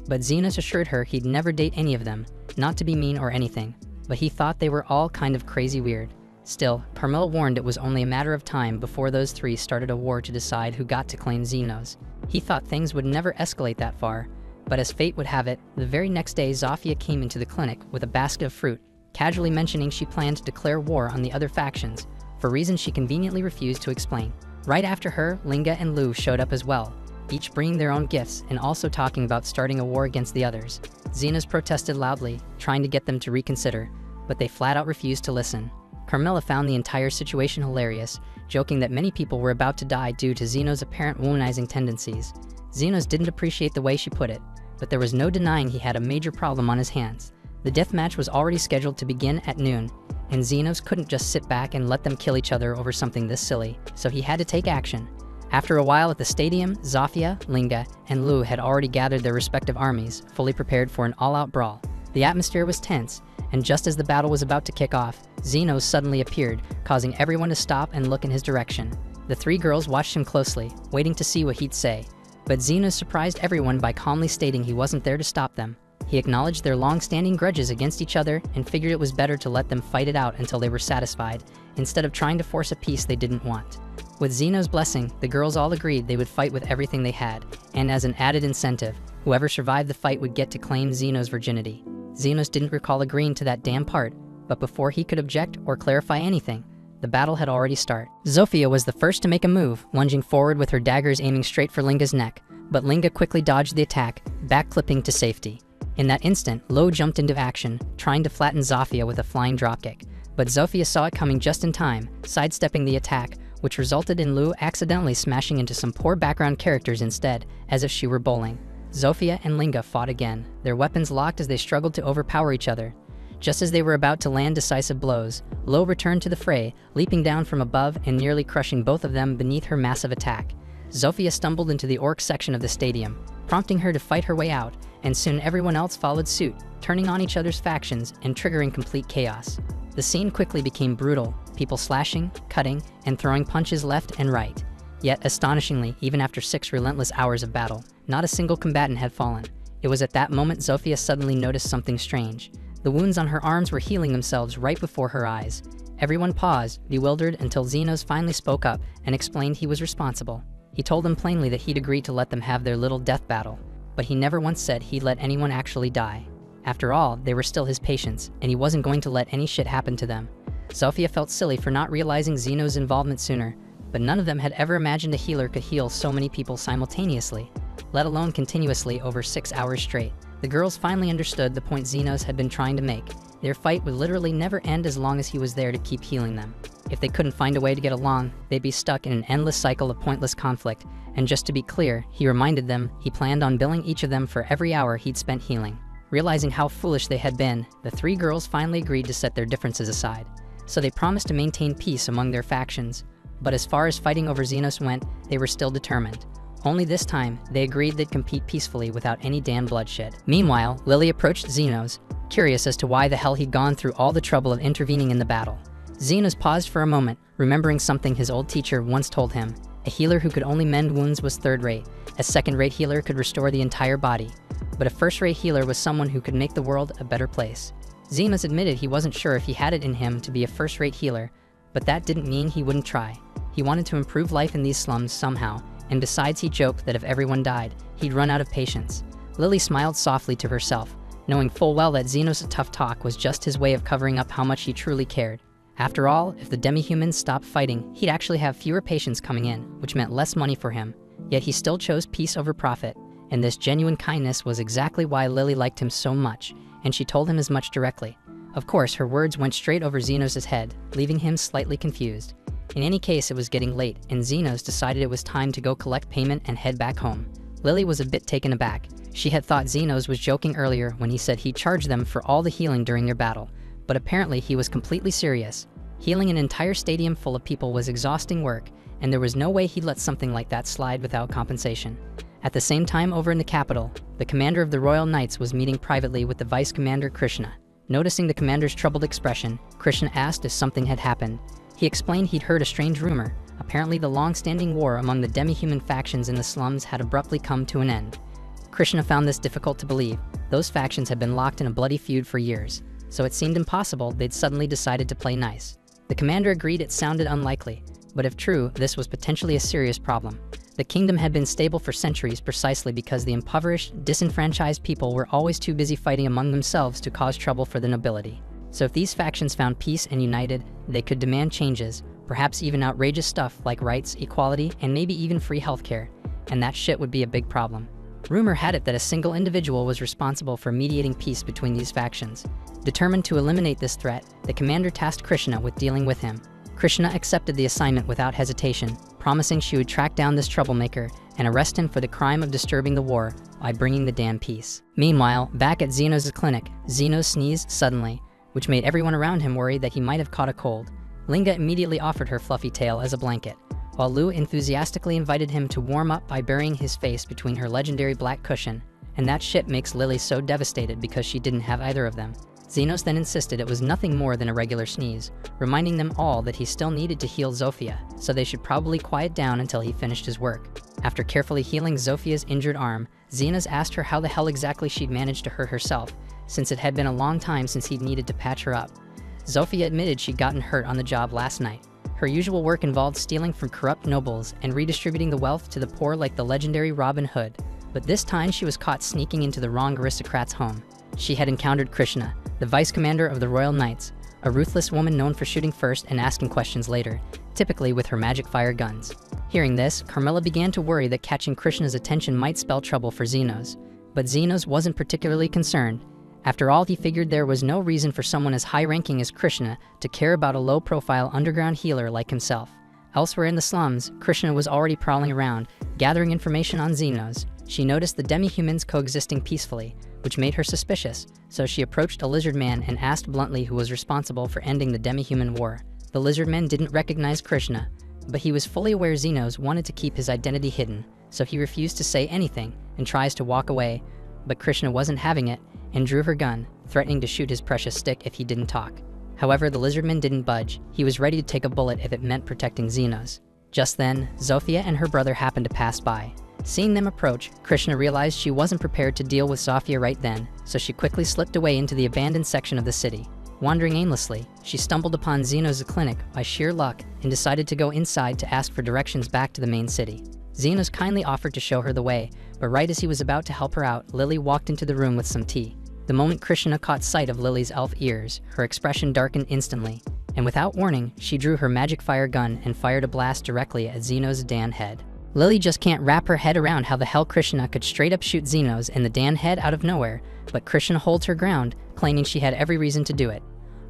But Xenos assured her he'd never date any of them, not to be mean or anything, but he thought they were all kind of crazy weird. Still, Carmilla warned it was only a matter of time before those three started a war to decide who got to claim Xenos. He thought things would never escalate that far, but as fate would have it, the very next day Zofia came into the clinic with a basket of fruit, casually mentioning she planned to declare war on the other factions, for reasons she conveniently refused to explain. Right after her, Linga and Lu showed up as well, each bringing their own gifts and also talking about starting a war against the others. Xenos protested loudly, trying to get them to reconsider, but they flat out refused to listen. Carmilla found the entire situation hilarious, joking that many people were about to die due to Xenos' apparent womanizing tendencies. Xenos didn't appreciate the way she put it, but there was no denying he had a major problem on his hands. The deathmatch was already scheduled to begin at noon, and Xenos couldn't just sit back and let them kill each other over something this silly, so he had to take action. After a while at the stadium, Zofia, Linga, and Lu had already gathered their respective armies, fully prepared for an all-out brawl. The atmosphere was tense, and just as the battle was about to kick off, Xenos suddenly appeared, causing everyone to stop and look in his direction. The three girls watched him closely, waiting to see what he'd say, but Xenos surprised everyone by calmly stating he wasn't there to stop them. He acknowledged their long-standing grudges against each other and figured it was better to let them fight it out until they were satisfied, instead of trying to force a peace they didn't want. With Xenos' blessing, the girls all agreed they would fight with everything they had, and as an added incentive, whoever survived the fight would get to claim Xenos' virginity. Xenos didn't recall agreeing to that damn part, but before he could object or clarify anything, the battle had already started. Zofia was the first to make a move, lunging forward with her daggers aiming straight for Linga's neck, but Linga quickly dodged the attack, back-clipping to safety. In that instant, Lo jumped into action, trying to flatten Zofia with a flying dropkick, but Zofia saw it coming just in time, sidestepping the attack, which resulted in Lu accidentally smashing into some poor background characters instead, as if she were bowling. Zofia and Linga fought again, their weapons locked as they struggled to overpower each other. Just as they were about to land decisive blows, Lo returned to the fray, leaping down from above and nearly crushing both of them beneath her massive attack. Zofia stumbled into the orc section of the stadium, prompting her to fight her way out, and soon everyone else followed suit, turning on each other's factions and triggering complete chaos. The scene quickly became brutal, people slashing, cutting, and throwing punches left and right. Yet, astonishingly, even after 6 relentless hours of battle, not a single combatant had fallen. It was at that moment Zofia suddenly noticed something strange. The wounds on her arms were healing themselves right before her eyes. Everyone paused, bewildered, until Xenos finally spoke up and explained he was responsible. He told them plainly that he'd agreed to let them have their little death battle, but he never once said he'd let anyone actually die. After all, they were still his patients, and he wasn't going to let any shit happen to them. Zofia felt silly for not realizing Xenos' involvement sooner, but none of them had ever imagined a healer could heal so many people simultaneously, let alone continuously over 6 hours straight. The girls finally understood the point Xenos had been trying to make. Their fight would literally never end as long as he was there to keep healing them. If they couldn't find a way to get along, they'd be stuck in an endless cycle of pointless conflict, and just to be clear, he reminded them he planned on billing each of them for every hour he'd spent healing. Realizing how foolish they had been, the three girls finally agreed to set their differences aside, so they promised to maintain peace among their factions. But as far as fighting over Xenos went, they were still determined. Only this time, they agreed they'd compete peacefully without any damn bloodshed. Meanwhile, Lily approached Xenos, curious as to why the hell he'd gone through all the trouble of intervening in the battle. Xenos paused for a moment, remembering something his old teacher once told him. A healer who could only mend wounds was third-rate. A second-rate healer could restore the entire body. But a first-rate healer was someone who could make the world a better place. Xenos admitted he wasn't sure if he had it in him to be a first-rate healer, but that didn't mean he wouldn't try. He wanted to improve life in these slums somehow, and besides he joked that if everyone died, he'd run out of patience. Lily smiled softly to herself, knowing full well that Xenos' tough talk was just his way of covering up how much he truly cared. After all, if the demi-humans stopped fighting, he'd actually have fewer patients coming in, which meant less money for him. Yet he still chose peace over profit, and this genuine kindness was exactly why Lily liked him so much, and she told him as much directly. Of course, her words went straight over Xenos' head, leaving him slightly confused. In any case, it was getting late, and Xenos decided it was time to go collect payment and head back home. Lily was a bit taken aback. She had thought Xenos was joking earlier when he said he'd charge them for all the healing during their battle, but apparently he was completely serious. Healing an entire stadium full of people was exhausting work, and there was no way he'd let something like that slide without compensation. At the same time over in the capital, the commander of the Royal Knights was meeting privately with the vice commander Krishna. Noticing the commander's troubled expression, Krishna asked if something had happened. He explained he'd heard a strange rumor. Apparently the long-standing war among the demi-human factions in the slums had abruptly come to an end. Krishna found this difficult to believe. Those factions had been locked in a bloody feud for years, so it seemed impossible they'd suddenly decided to play nice. The commander agreed it sounded unlikely, but if true, this was potentially a serious problem. The kingdom had been stable for centuries precisely because the impoverished, disenfranchised people were always too busy fighting among themselves to cause trouble for the nobility. So if these factions found peace and united, they could demand changes, perhaps even outrageous stuff like rights, equality, and maybe even free healthcare, and that shit would be a big problem. Rumor had it that a single individual was responsible for mediating peace between these factions. Determined to eliminate this threat, the commander tasked Krishna with dealing with him. Krishna accepted the assignment without hesitation, promising she would track down this troublemaker and arrest him for the crime of disturbing the war by bringing the damn peace. Meanwhile, back at Zenos' clinic, Zenos sneezed suddenly, which made everyone around him worry that he might have caught a cold. Linga immediately offered her fluffy tail as a blanket, while Lu enthusiastically invited him to warm up by burying his face between her legendary black cushion, and that shit makes Lily so devastated because she didn't have either of them. Zenos then insisted it was nothing more than a regular sneeze, reminding them all that he still needed to heal Zofia, so they should probably quiet down until he finished his work. After carefully healing Zofia's injured arm, Zenos asked her how the hell exactly she'd managed to hurt herself, since it had been a long time since he'd needed to patch her up. Zofia admitted she'd gotten hurt on the job last night. Her usual work involved stealing from corrupt nobles and redistributing the wealth to the poor like the legendary Robin Hood, but this time she was caught sneaking into the wrong aristocrat's home. She had encountered Krishna, the vice commander of the Royal Knights, a ruthless woman known for shooting first and asking questions later, typically with her magic fire guns. Hearing this, Carmilla began to worry that catching Krishna's attention might spell trouble for Zenos, but Zenos wasn't particularly concerned. After all, he figured there was no reason for someone as high-ranking as Krishna to care about a low-profile underground healer like himself. Elsewhere in the slums, Krishna was already prowling around, gathering information on Zenos. She noticed the demi-humans coexisting peacefully, which made her suspicious, so she approached a lizard man and asked bluntly who was responsible for ending the demi-human war. The lizard man didn't recognize Krishna, but he was fully aware Zenos wanted to keep his identity hidden, so he refused to say anything and tries to walk away, but Krishna wasn't having it and drew her gun, threatening to shoot his precious stick if he didn't talk. However, the lizardman didn't budge. He was ready to take a bullet if it meant protecting Zenos. Just then, Zofia and her brother happened to pass by. Seeing them approach, Krishna realized she wasn't prepared to deal with Zofia right then, so she quickly slipped away into the abandoned section of the city. Wandering aimlessly, she stumbled upon Zenos' clinic by sheer luck and decided to go inside to ask for directions back to the main city. Zenos kindly offered to show her the way, but right as he was about to help her out, Lily walked into the room with some tea. The moment Krishna caught sight of Lily's elf ears, her expression darkened instantly, and without warning, she drew her magic fire gun and fired a blast directly at Zenos' Dan head. Lily just can't wrap her head around how the hell Krishna could straight up shoot Zenos in the Dan head out of nowhere, but Krishna holds her ground, claiming she had every reason to do it.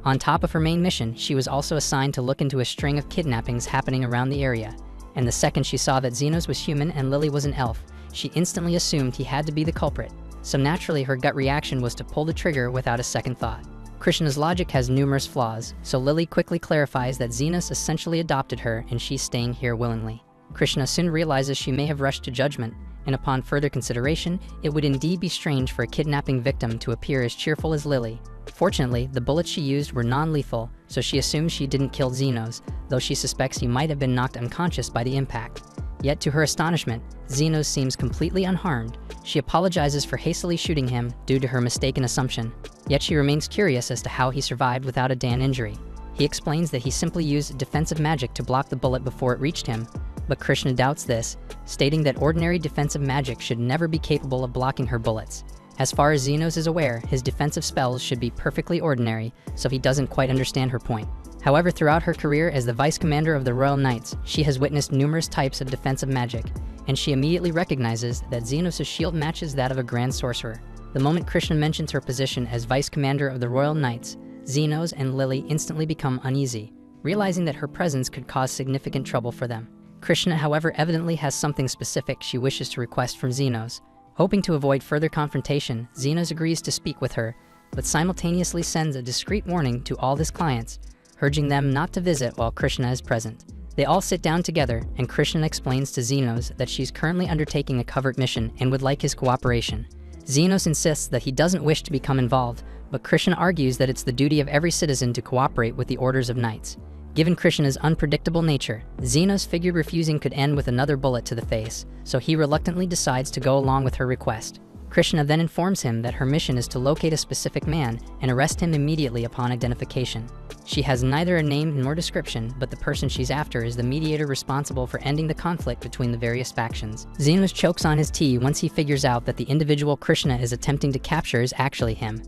On top of her main mission, she was also assigned to look into a string of kidnappings happening around the area, and the second she saw that Zenos was human and Lily was an elf, she instantly assumed he had to be the culprit, so naturally her gut reaction was to pull the trigger without a second thought. Krishna's logic has numerous flaws, so Lily quickly clarifies that Zenos essentially adopted her and she's staying here willingly. Krishna soon realizes she may have rushed to judgment, and upon further consideration, it would indeed be strange for a kidnapping victim to appear as cheerful as Lily. Fortunately, the bullets she used were non-lethal, so she assumes she didn't kill Zenos, though she suspects he might have been knocked unconscious by the impact. Yet to her astonishment, Zenos seems completely unharmed. She apologizes for hastily shooting him due to her mistaken assumption, yet she remains curious as to how he survived without a Dan injury. He explains that he simply used defensive magic to block the bullet before it reached him, but Krishna doubts this, stating that ordinary defensive magic should never be capable of blocking her bullets. As far as Zenos is aware, his defensive spells should be perfectly ordinary, so he doesn't quite understand her point. However, throughout her career as the vice commander of the Royal Knights, she has witnessed numerous types of defensive magic, and she immediately recognizes that Zenos' shield matches that of a grand sorcerer. The moment Krishna mentions her position as vice commander of the Royal Knights, Zenos and Lily instantly become uneasy, realizing that her presence could cause significant trouble for them. Krishna, however, evidently has something specific she wishes to request from Zenos. Hoping to avoid further confrontation, Zenos agrees to speak with her, but simultaneously sends a discreet warning to all his clients, urging them not to visit while Krishna is present. They all sit down together, and Krishna explains to Zenos that she's currently undertaking a covert mission and would like his cooperation. Zenos insists that he doesn't wish to become involved, but Krishna argues that it's the duty of every citizen to cooperate with the orders of knights. Given Krishna's unpredictable nature, Zenos figured refusing could end with another bullet to the face, so he reluctantly decides to go along with her request. Krishna then informs him that her mission is to locate a specific man and arrest him immediately upon identification. She has neither a name nor description, but the person she's after is the mediator responsible for ending the conflict between the various factions. Xenos chokes on his tea once he figures out that the individual Krishna is attempting to capture is actually him.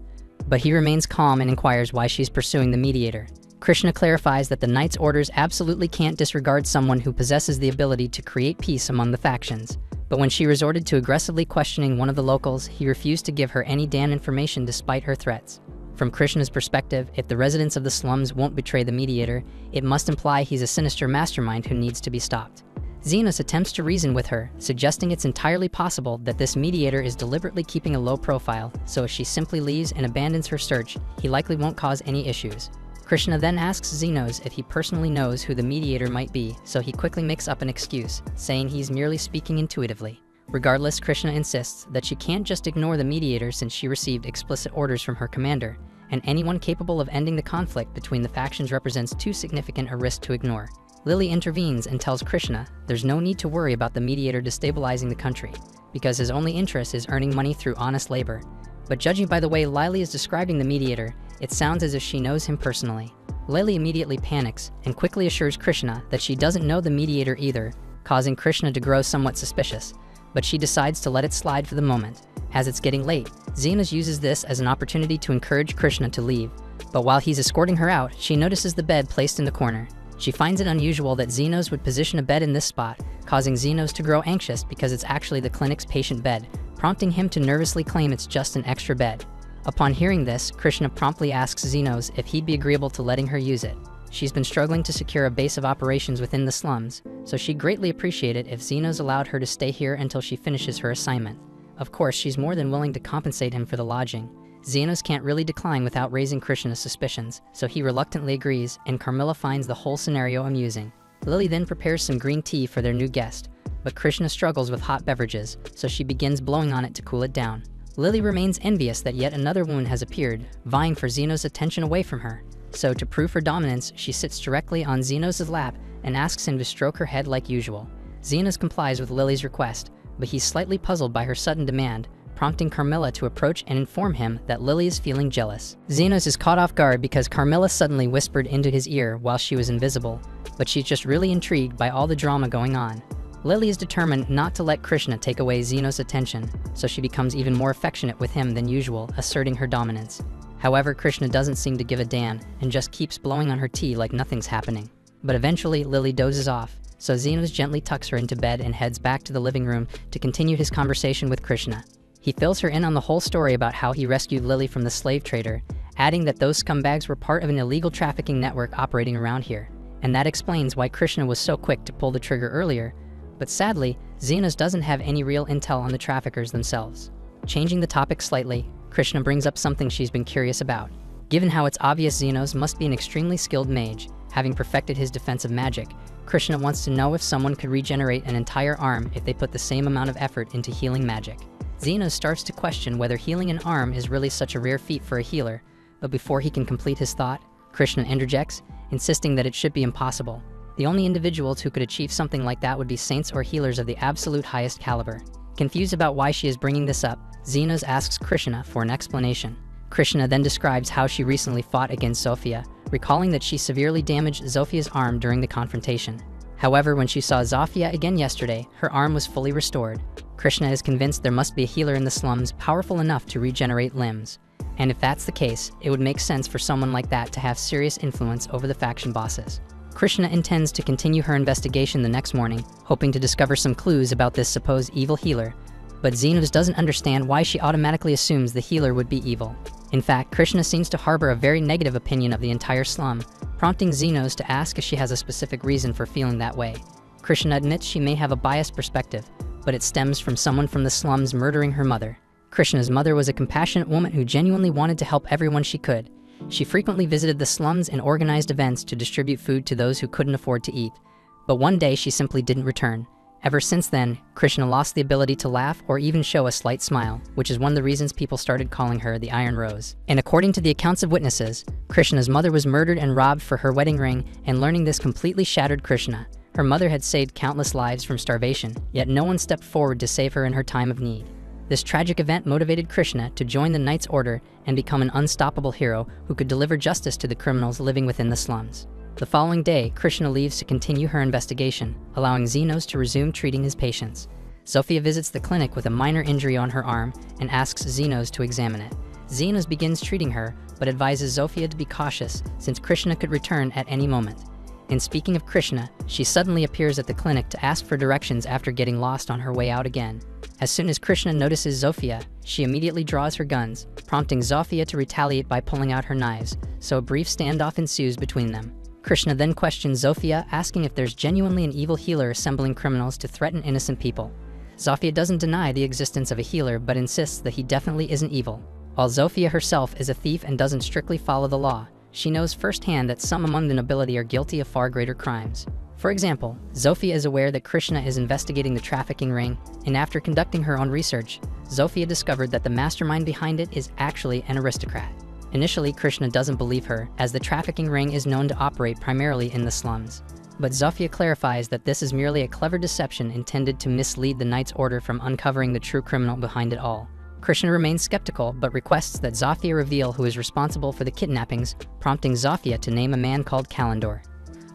But he remains calm and inquires why she's pursuing the mediator. Krishna clarifies that the knight's orders absolutely can't disregard someone who possesses the ability to create peace among the factions. But when she resorted to aggressively questioning one of the locals, he refused to give her any damn information despite her threats. From Krishna's perspective, if the residents of the slums won't betray the mediator, it must imply he's a sinister mastermind who needs to be stopped. Xenos attempts to reason with her, suggesting it's entirely possible that this mediator is deliberately keeping a low profile, so if she simply leaves and abandons her search, he likely won't cause any issues. Krishna then asks Xenos if he personally knows who the mediator might be, so he quickly makes up an excuse, saying he's merely speaking intuitively. Regardless, Krishna insists that she can't just ignore the mediator since she received explicit orders from her commander, and anyone capable of ending the conflict between the factions represents too significant a risk to ignore. Lily intervenes and tells Krishna there's no need to worry about the mediator destabilizing the country, because his only interest is earning money through honest labor. But judging by the way Lily is describing the mediator, it sounds as if she knows him personally. Lily immediately panics and quickly assures Krishna that she doesn't know the mediator either, causing Krishna to grow somewhat suspicious. But she decides to let it slide for the moment. As it's getting late, Xenos uses this as an opportunity to encourage Krishna to leave. But while he's escorting her out, she notices the bed placed in the corner. She finds it unusual that Xenos would position a bed in this spot, causing Xenos to grow anxious because it's actually the clinic's patient bed, prompting him to nervously claim it's just an extra bed. Upon hearing this, Krishna promptly asks Xenos if he'd be agreeable to letting her use it. She's been struggling to secure a base of operations within the slums, so she'd greatly appreciate it if Xenos allowed her to stay here until she finishes her assignment. Of course, she's more than willing to compensate him for the lodging. Xenos can't really decline without raising Krishna's suspicions, so he reluctantly agrees, and Carmilla finds the whole scenario amusing. Lily then prepares some green tea for their new guest, but Krishna struggles with hot beverages, so she begins blowing on it to cool it down. Lily remains envious that yet another woman has appeared, vying for Xenos' attention away from her. So to prove her dominance, she sits directly on Xenos' lap and asks him to stroke her head like usual. Xenos complies with Lily's request, but he's slightly puzzled by her sudden demand, prompting Carmilla to approach and inform him that Lily is feeling jealous. Xenos is caught off guard because Carmilla suddenly whispered into his ear while she was invisible, but she's just really intrigued by all the drama going on. Lily is determined not to let Krishna take away Xenos' attention, so she becomes even more affectionate with him than usual, asserting her dominance. However, Krishna doesn't seem to give a damn and just keeps blowing on her tea like nothing's happening. But eventually, Lily dozes off, so Xenos gently tucks her into bed and heads back to the living room to continue his conversation with Krishna. He fills her in on the whole story about how he rescued Lily from the slave trader, adding that those scumbags were part of an illegal trafficking network operating around here. And that explains why Krishna was so quick to pull the trigger earlier. But sadly, Xenos doesn't have any real intel on the traffickers themselves. Changing the topic slightly, Krishna brings up something she's been curious about. Given how it's obvious Xenos must be an extremely skilled mage, having perfected his defensive magic, Krishna wants to know if someone could regenerate an entire arm if they put the same amount of effort into healing magic. Xenos starts to question whether healing an arm is really such a rare feat for a healer, but before he can complete his thought, Krishna interjects, insisting that it should be impossible. The only individuals who could achieve something like that would be saints or healers of the absolute highest caliber. Confused about why she is bringing this up, Xenos asks Krishna for an explanation. Krishna then describes how she recently fought against Zofia, recalling that she severely damaged Zofia's arm during the confrontation. However, when she saw Zofia again yesterday, her arm was fully restored. Krishna is convinced there must be a healer in the slums powerful enough to regenerate limbs. And if that's the case, it would make sense for someone like that to have serious influence over the faction bosses. Krishna intends to continue her investigation the next morning, hoping to discover some clues about this supposed evil healer, but Xenos doesn't understand why she automatically assumes the healer would be evil. In fact, Krishna seems to harbor a very negative opinion of the entire slum, prompting Xenos to ask if she has a specific reason for feeling that way. Krishna admits she may have a biased perspective, but it stems from someone from the slums murdering her mother. Krishna's mother was a compassionate woman who genuinely wanted to help everyone she could. She frequently visited the slums and organized events to distribute food to those who couldn't afford to eat. But one day she simply didn't return. Ever since then, Krishna lost the ability to laugh or even show a slight smile, which is one of the reasons people started calling her the Iron Rose. And according to the accounts of witnesses, Krishna's mother was murdered and robbed for her wedding ring, and learning this completely shattered Krishna. Her mother had saved countless lives from starvation, yet no one stepped forward to save her in her time of need. This tragic event motivated Krishna to join the Knights Order and become an unstoppable hero who could deliver justice to the criminals living within the slums. The following day, Krishna leaves to continue her investigation, allowing Xenos to resume treating his patients. Zofia visits the clinic with a minor injury on her arm and asks Xenos to examine it. Xenos begins treating her, but advises Zofia to be cautious since Krishna could return at any moment. And speaking of Krishna, she suddenly appears at the clinic to ask for directions after getting lost on her way out again. As soon as Krishna notices Zofia, she immediately draws her guns, prompting Zofia to retaliate by pulling out her knives, so a brief standoff ensues between them. Krishna then questions Zofia, asking if there's genuinely an evil healer assembling criminals to threaten innocent people. Zofia doesn't deny the existence of a healer, but insists that he definitely isn't evil. While Zofia herself is a thief and doesn't strictly follow the law, she knows firsthand that some among the nobility are guilty of far greater crimes. For example, Zofia is aware that Krishna is investigating the trafficking ring, and after conducting her own research, Zofia discovered that the mastermind behind it is actually an aristocrat. Initially, Krishna doesn't believe her, as the trafficking ring is known to operate primarily in the slums. But Zofia clarifies that this is merely a clever deception intended to mislead the Knights Order from uncovering the true criminal behind it all. Krishna remains skeptical, but requests that Zofia reveal who is responsible for the kidnappings, prompting Zofia to name a man called Kalendor.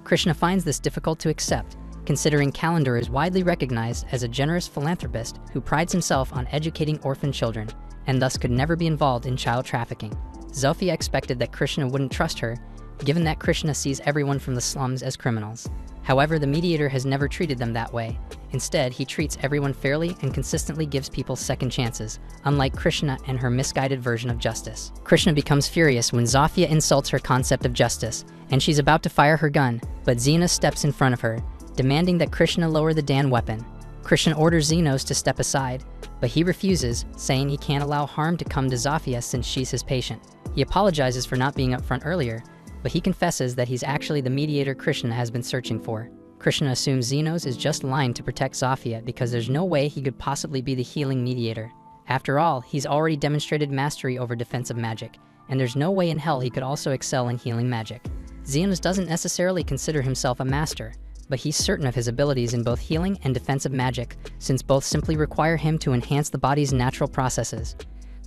Krishna finds this difficult to accept, considering Kalendor is widely recognized as a generous philanthropist who prides himself on educating orphan children, and thus could never be involved in child trafficking. Zofia expected that Krishna wouldn't trust her, given that Krishna sees everyone from the slums as criminals. However, the mediator has never treated them that way. Instead, he treats everyone fairly and consistently gives people second chances, unlike Krishna and her misguided version of justice. Krishna becomes furious when Zofia insults her concept of justice, and she's about to fire her gun, but Xenos steps in front of her, demanding that Krishna lower the Dan weapon. Krishna orders Xenos to step aside, but he refuses, saying he can't allow harm to come to Zofia since she's his patient. He apologizes for not being upfront earlier, but he confesses that he's actually the mediator Krishna has been searching for. Krishna assumes Xenos is just lying to protect Zofia because there's no way he could possibly be the healing mediator. After all, he's already demonstrated mastery over defensive magic, and there's no way in hell he could also excel in healing magic. Xenos doesn't necessarily consider himself a master, but he's certain of his abilities in both healing and defensive magic, since both simply require him to enhance the body's natural processes.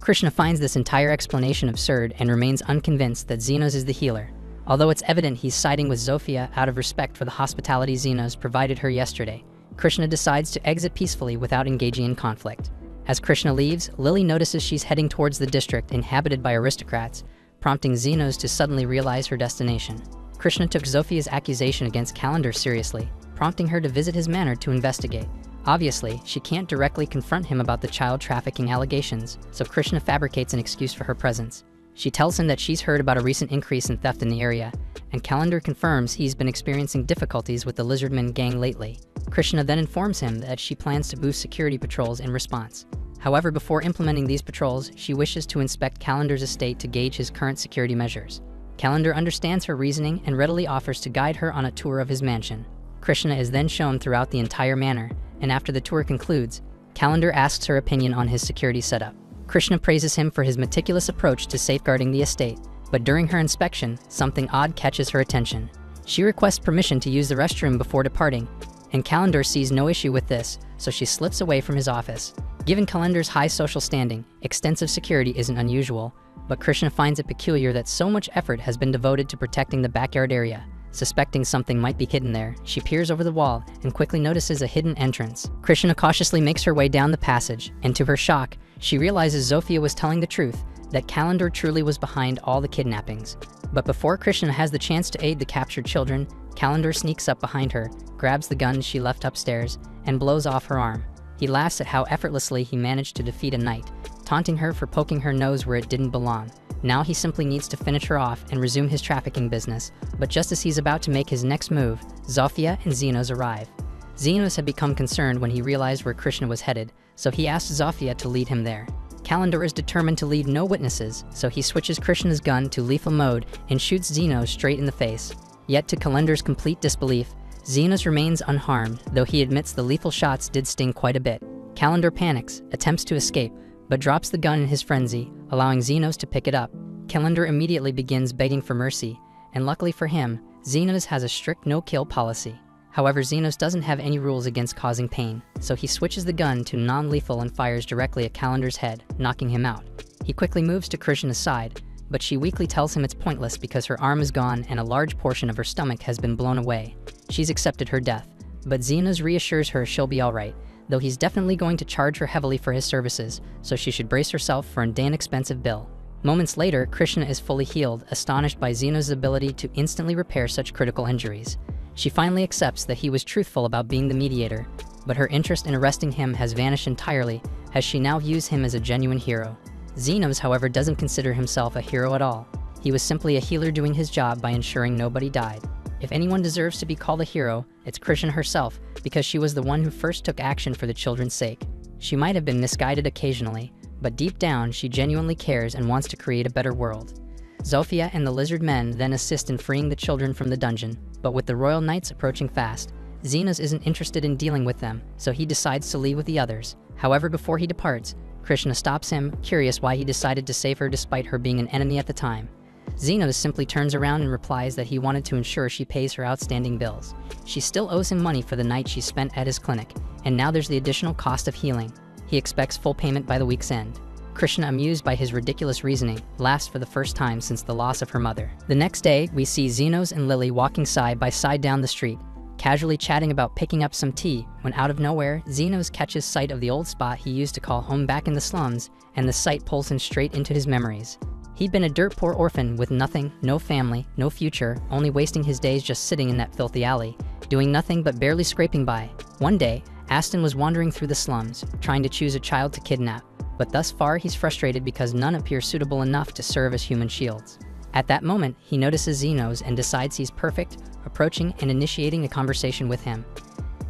Krishna finds this entire explanation absurd and remains unconvinced that Xenos is the healer. Although it's evident he's siding with Zofia out of respect for the hospitality Xenos provided her yesterday, Krishna decides to exit peacefully without engaging in conflict. As Krishna leaves, Lily notices she's heading towards the district inhabited by aristocrats, prompting Xenos to suddenly realize her destination. Krishna took Zofia's accusation against Kalendor seriously, prompting her to visit his manor to investigate. Obviously, she can't directly confront him about the child trafficking allegations, so Krishna fabricates an excuse for her presence. She tells him that she's heard about a recent increase in theft in the area, and Kalendor confirms he's been experiencing difficulties with the Lizardman gang lately. Krishna then informs him that she plans to boost security patrols in response. However, before implementing these patrols, she wishes to inspect Kalendor's estate to gauge his current security measures. Kalendor understands her reasoning and readily offers to guide her on a tour of his mansion. Krishna is then shown throughout the entire manor, and after the tour concludes, Kalendor asks her opinion on his security setup. Krishna praises him for his meticulous approach to safeguarding the estate, but during her inspection, something odd catches her attention. She requests permission to use the restroom before departing, and Kalendor sees no issue with this, so she slips away from his office. Given Kalendor's high social standing, extensive security isn't unusual, but Krishna finds it peculiar that so much effort has been devoted to protecting the backyard area. Suspecting something might be hidden there, she peers over the wall and quickly notices a hidden entrance. Krishna cautiously makes her way down the passage, and to her shock, she realizes Zofia was telling the truth, that Kalendor truly was behind all the kidnappings. But before Krishna has the chance to aid the captured children, Kalendor sneaks up behind her, grabs the gun she left upstairs, and blows off her arm. He laughs at how effortlessly he managed to defeat a knight, taunting her for poking her nose where it didn't belong. Now he simply needs to finish her off and resume his trafficking business, but just as he's about to make his next move, Zofia and Xenos arrive. Xenos had become concerned when he realized where Krishna was headed, so he asks Zofia to lead him there. Kalendor is determined to leave no witnesses, so he switches Krishna's gun to lethal mode and shoots Xenos straight in the face. Yet to Kalendor's complete disbelief, Xenos remains unharmed, though he admits the lethal shots did sting quite a bit. Kalendor panics, attempts to escape, but drops the gun in his frenzy, allowing Xenos to pick it up. Kalendor immediately begins begging for mercy, and luckily for him, Xenos has a strict no-kill policy. However, Xenos doesn't have any rules against causing pain, so he switches the gun to non-lethal and fires directly at Calendar's head, knocking him out. He quickly moves to Krishna's side, but she weakly tells him it's pointless because her arm is gone and a large portion of her stomach has been blown away. She's accepted her death, but Xenos reassures her she'll be alright, though he's definitely going to charge her heavily for his services, so she should brace herself for a damn expensive bill. Moments later, Krishna is fully healed, astonished by Xenos' ability to instantly repair such critical injuries. She finally accepts that he was truthful about being the mediator, but her interest in arresting him has vanished entirely, as she now views him as a genuine hero. Xenos, however, doesn't consider himself a hero at all. He was simply a healer doing his job by ensuring nobody died. If anyone deserves to be called a hero, it's Krishna herself, because she was the one who first took action for the children's sake. She might have been misguided occasionally, but deep down, she genuinely cares and wants to create a better world. Zofia and the lizard men then assist in freeing the children from the dungeon, but with the royal knights approaching fast, Xenos isn't interested in dealing with them, so he decides to leave with the others. However, before he departs, Krishna stops him, curious why he decided to save her despite her being an enemy at the time. Xenos simply turns around and replies that he wanted to ensure she pays her outstanding bills. She still owes him money for the night she spent at his clinic, and now there's the additional cost of healing. He expects full payment by the week's end. Krishna, amused by his ridiculous reasoning, laughs for the first time since the loss of her mother. The next day, we see Xenos and Lily walking side by side down the street, casually chatting about picking up some tea, when out of nowhere, Xenos catches sight of the old spot he used to call home back in the slums, and the sight pulls him straight into his memories. He'd been a dirt-poor orphan with nothing, no family, no future, only wasting his days just sitting in that filthy alley, doing nothing but barely scraping by. One day, Aston was wandering through the slums, trying to choose a child to kidnap, but thus far he's frustrated because none appear suitable enough to serve as human shields. At that moment, he notices Xenos and decides he's perfect, approaching and initiating a conversation with him.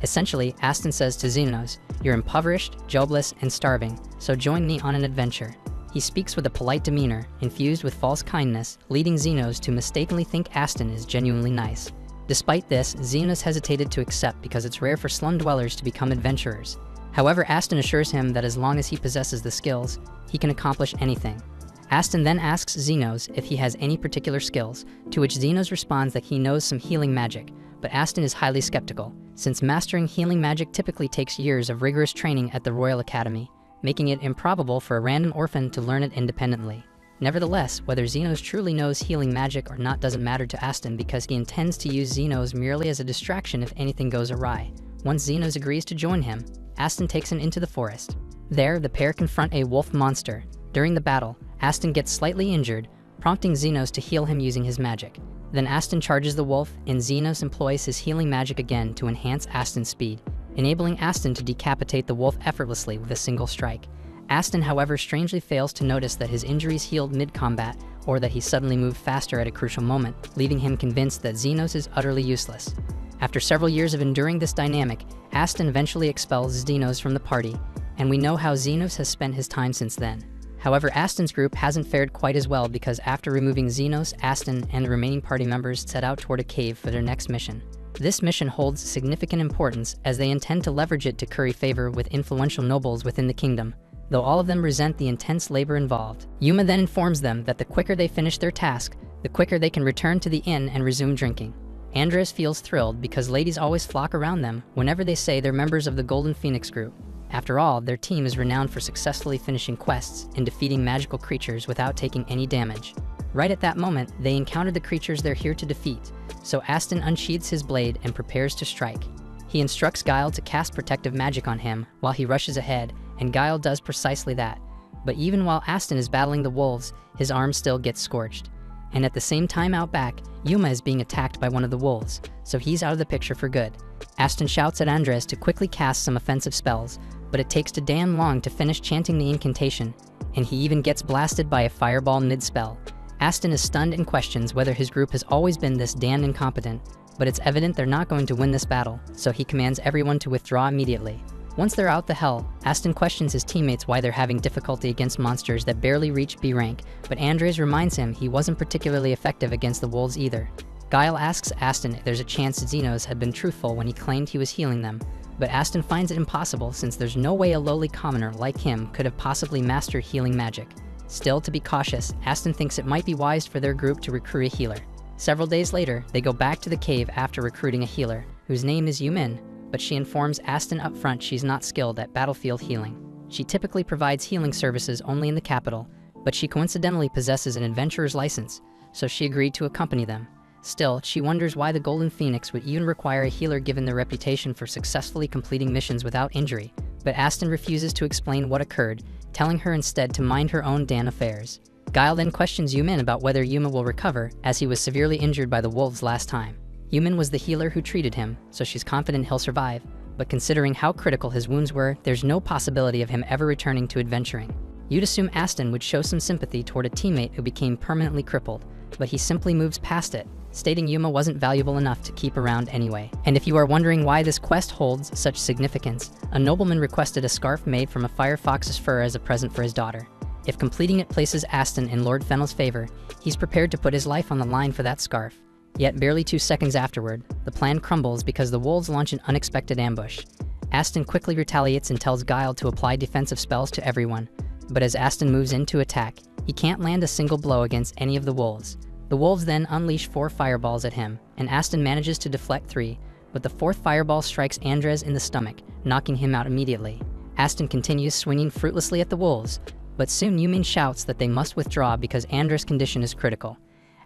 Essentially, Aston says to Xenos, "You're impoverished, jobless, and starving, so join me on an adventure." He speaks with a polite demeanor, infused with false kindness, leading Xenos to mistakenly think Aston is genuinely nice. Despite this, Xenos hesitated to accept because it's rare for slum dwellers to become adventurers. However, Aston assures him that as long as he possesses the skills, he can accomplish anything. Aston then asks Xenos if he has any particular skills, to which Xenos responds that he knows some healing magic, but Aston is highly skeptical, since mastering healing magic typically takes years of rigorous training at the Royal Academy, making it improbable for a random orphan to learn it independently. Nevertheless, whether Xenos truly knows healing magic or not doesn't matter to Aston because he intends to use Xenos merely as a distraction if anything goes awry. Once Xenos agrees to join him, Aston takes him into the forest. There, the pair confront a wolf monster. During the battle, Aston gets slightly injured, prompting Xenos to heal him using his magic. Then Aston charges the wolf, and Xenos employs his healing magic again to enhance Aston's speed, enabling Aston to decapitate the wolf effortlessly with a single strike. Aston, however, strangely fails to notice that his injuries healed mid-combat, or that he suddenly moved faster at a crucial moment, leaving him convinced that Xenos is utterly useless. After several years of enduring this dynamic, Aston eventually expels Xenos from the party, and we know how Xenos has spent his time since then. However, Aston's group hasn't fared quite as well because after removing Xenos, Aston and the remaining party members set out toward a cave for their next mission. This mission holds significant importance as they intend to leverage it to curry favor with influential nobles within the kingdom, though all of them resent the intense labor involved. Yuma then informs them that the quicker they finish their task, the quicker they can return to the inn and resume drinking. Andres feels thrilled because ladies always flock around them whenever they say they're members of the Golden Phoenix group. After all, their team is renowned for successfully finishing quests and defeating magical creatures without taking any damage. Right at that moment, they encounter the creatures they're here to defeat, so Aston unsheathes his blade and prepares to strike. He instructs Guile to cast protective magic on him while he rushes ahead, and Guile does precisely that. But even while Aston is battling the wolves, his arm still gets scorched. And at the same time out back, Yuma is being attacked by one of the wolves, so he's out of the picture for good. Aston shouts at Andres to quickly cast some offensive spells, but it takes too damn long to finish chanting the incantation, and he even gets blasted by a fireball mid-spell. Aston is stunned and questions whether his group has always been this damn incompetent, but it's evident they're not going to win this battle, so he commands everyone to withdraw immediately. Once they're out the hell, Aston questions his teammates why they're having difficulty against monsters that barely reach B rank, but Andres reminds him he wasn't particularly effective against the wolves either. Guile asks Aston if there's a chance Xenos had been truthful when he claimed he was healing them, but Aston finds it impossible since there's no way a lowly commoner like him could have possibly mastered healing magic. Still, to be cautious, Aston thinks it might be wise for their group to recruit a healer. Several days later, they go back to the cave after recruiting a healer, whose name is Yumin, but she informs Aston up front she's not skilled at battlefield healing. She typically provides healing services only in the capital, but she coincidentally possesses an adventurer's license, so she agreed to accompany them. Still, she wonders why the Golden Phoenix would even require a healer given their reputation for successfully completing missions without injury, but Aston refuses to explain what occurred, telling her instead to mind her own damn affairs. Guile then questions Yumin about whether Yuma will recover, as he was severely injured by the wolves last time. Yumin was the healer who treated him, so she's confident he'll survive, but considering how critical his wounds were, there's no possibility of him ever returning to adventuring. You'd assume Aston would show some sympathy toward a teammate who became permanently crippled, but he simply moves past it, stating Yuma wasn't valuable enough to keep around anyway. And if you are wondering why this quest holds such significance, a nobleman requested a scarf made from a firefox's fur as a present for his daughter. If completing it places Aston in Lord Fennel's favor, he's prepared to put his life on the line for that scarf. Yet barely 2 seconds afterward, the plan crumbles because the wolves launch an unexpected ambush. Aston quickly retaliates and tells Guile to apply defensive spells to everyone, but as Aston moves in to attack, he can't land a single blow against any of the wolves. The wolves then unleash 4 fireballs at him, and Aston manages to deflect 3, but the 4th fireball strikes Andres in the stomach, knocking him out immediately. Aston continues swinging fruitlessly at the wolves, but soon Yumin shouts that they must withdraw because Andres' condition is critical.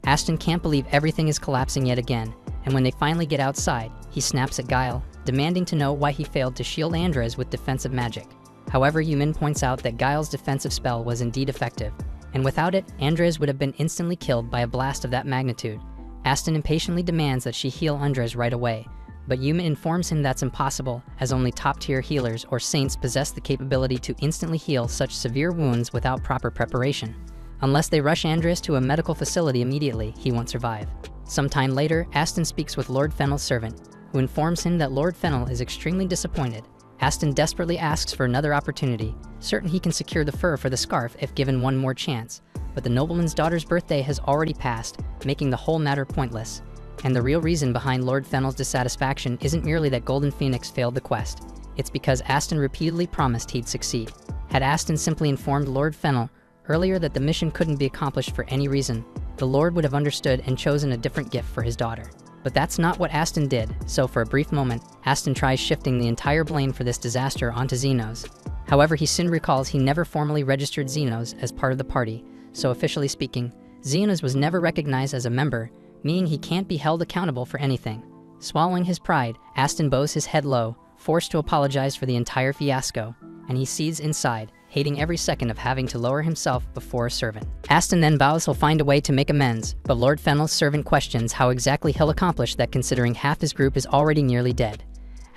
Aston can't believe everything is collapsing yet again, and when they finally get outside, he snaps at Guile, demanding to know why he failed to shield Andres with defensive magic. However, Yumin points out that Guile's defensive spell was indeed effective, and without it, Andres would have been instantly killed by a blast of that magnitude. Aston impatiently demands that she heal Andres right away, but Yumin informs him that's impossible, as only top-tier healers or saints possess the capability to instantly heal such severe wounds without proper preparation. Unless they rush Andres to a medical facility immediately, he won't survive. Sometime later, Aston speaks with Lord Fennel's servant, who informs him that Lord Fennel is extremely disappointed. Aston desperately asks for another opportunity, certain he can secure the fur for the scarf if given one more chance, but the nobleman's daughter's birthday has already passed, making the whole matter pointless. And the real reason behind Lord Fennel's dissatisfaction isn't merely that Golden Phoenix failed the quest, it's because Aston repeatedly promised he'd succeed. Had Aston simply informed Lord Fennel earlier that the mission couldn't be accomplished for any reason, the Lord would have understood and chosen a different gift for his daughter. But that's not what Aston did, so for a brief moment, Aston tries shifting the entire blame for this disaster onto Xenos. However, he soon recalls he never formally registered Xenos as part of the party, so officially speaking, Xenos was never recognized as a member, meaning he can't be held accountable for anything. Swallowing his pride, Aston bows his head low, forced to apologize for the entire fiasco, and he seethes inside, hating every second of having to lower himself before a servant. Aston then vows he'll find a way to make amends, but Lord Fennel's servant questions how exactly he'll accomplish that considering half his group is already nearly dead.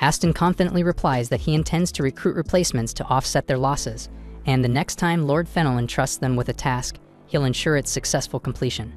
Aston confidently replies that he intends to recruit replacements to offset their losses, and the next time Lord Fennel entrusts them with a task, he'll ensure its successful completion.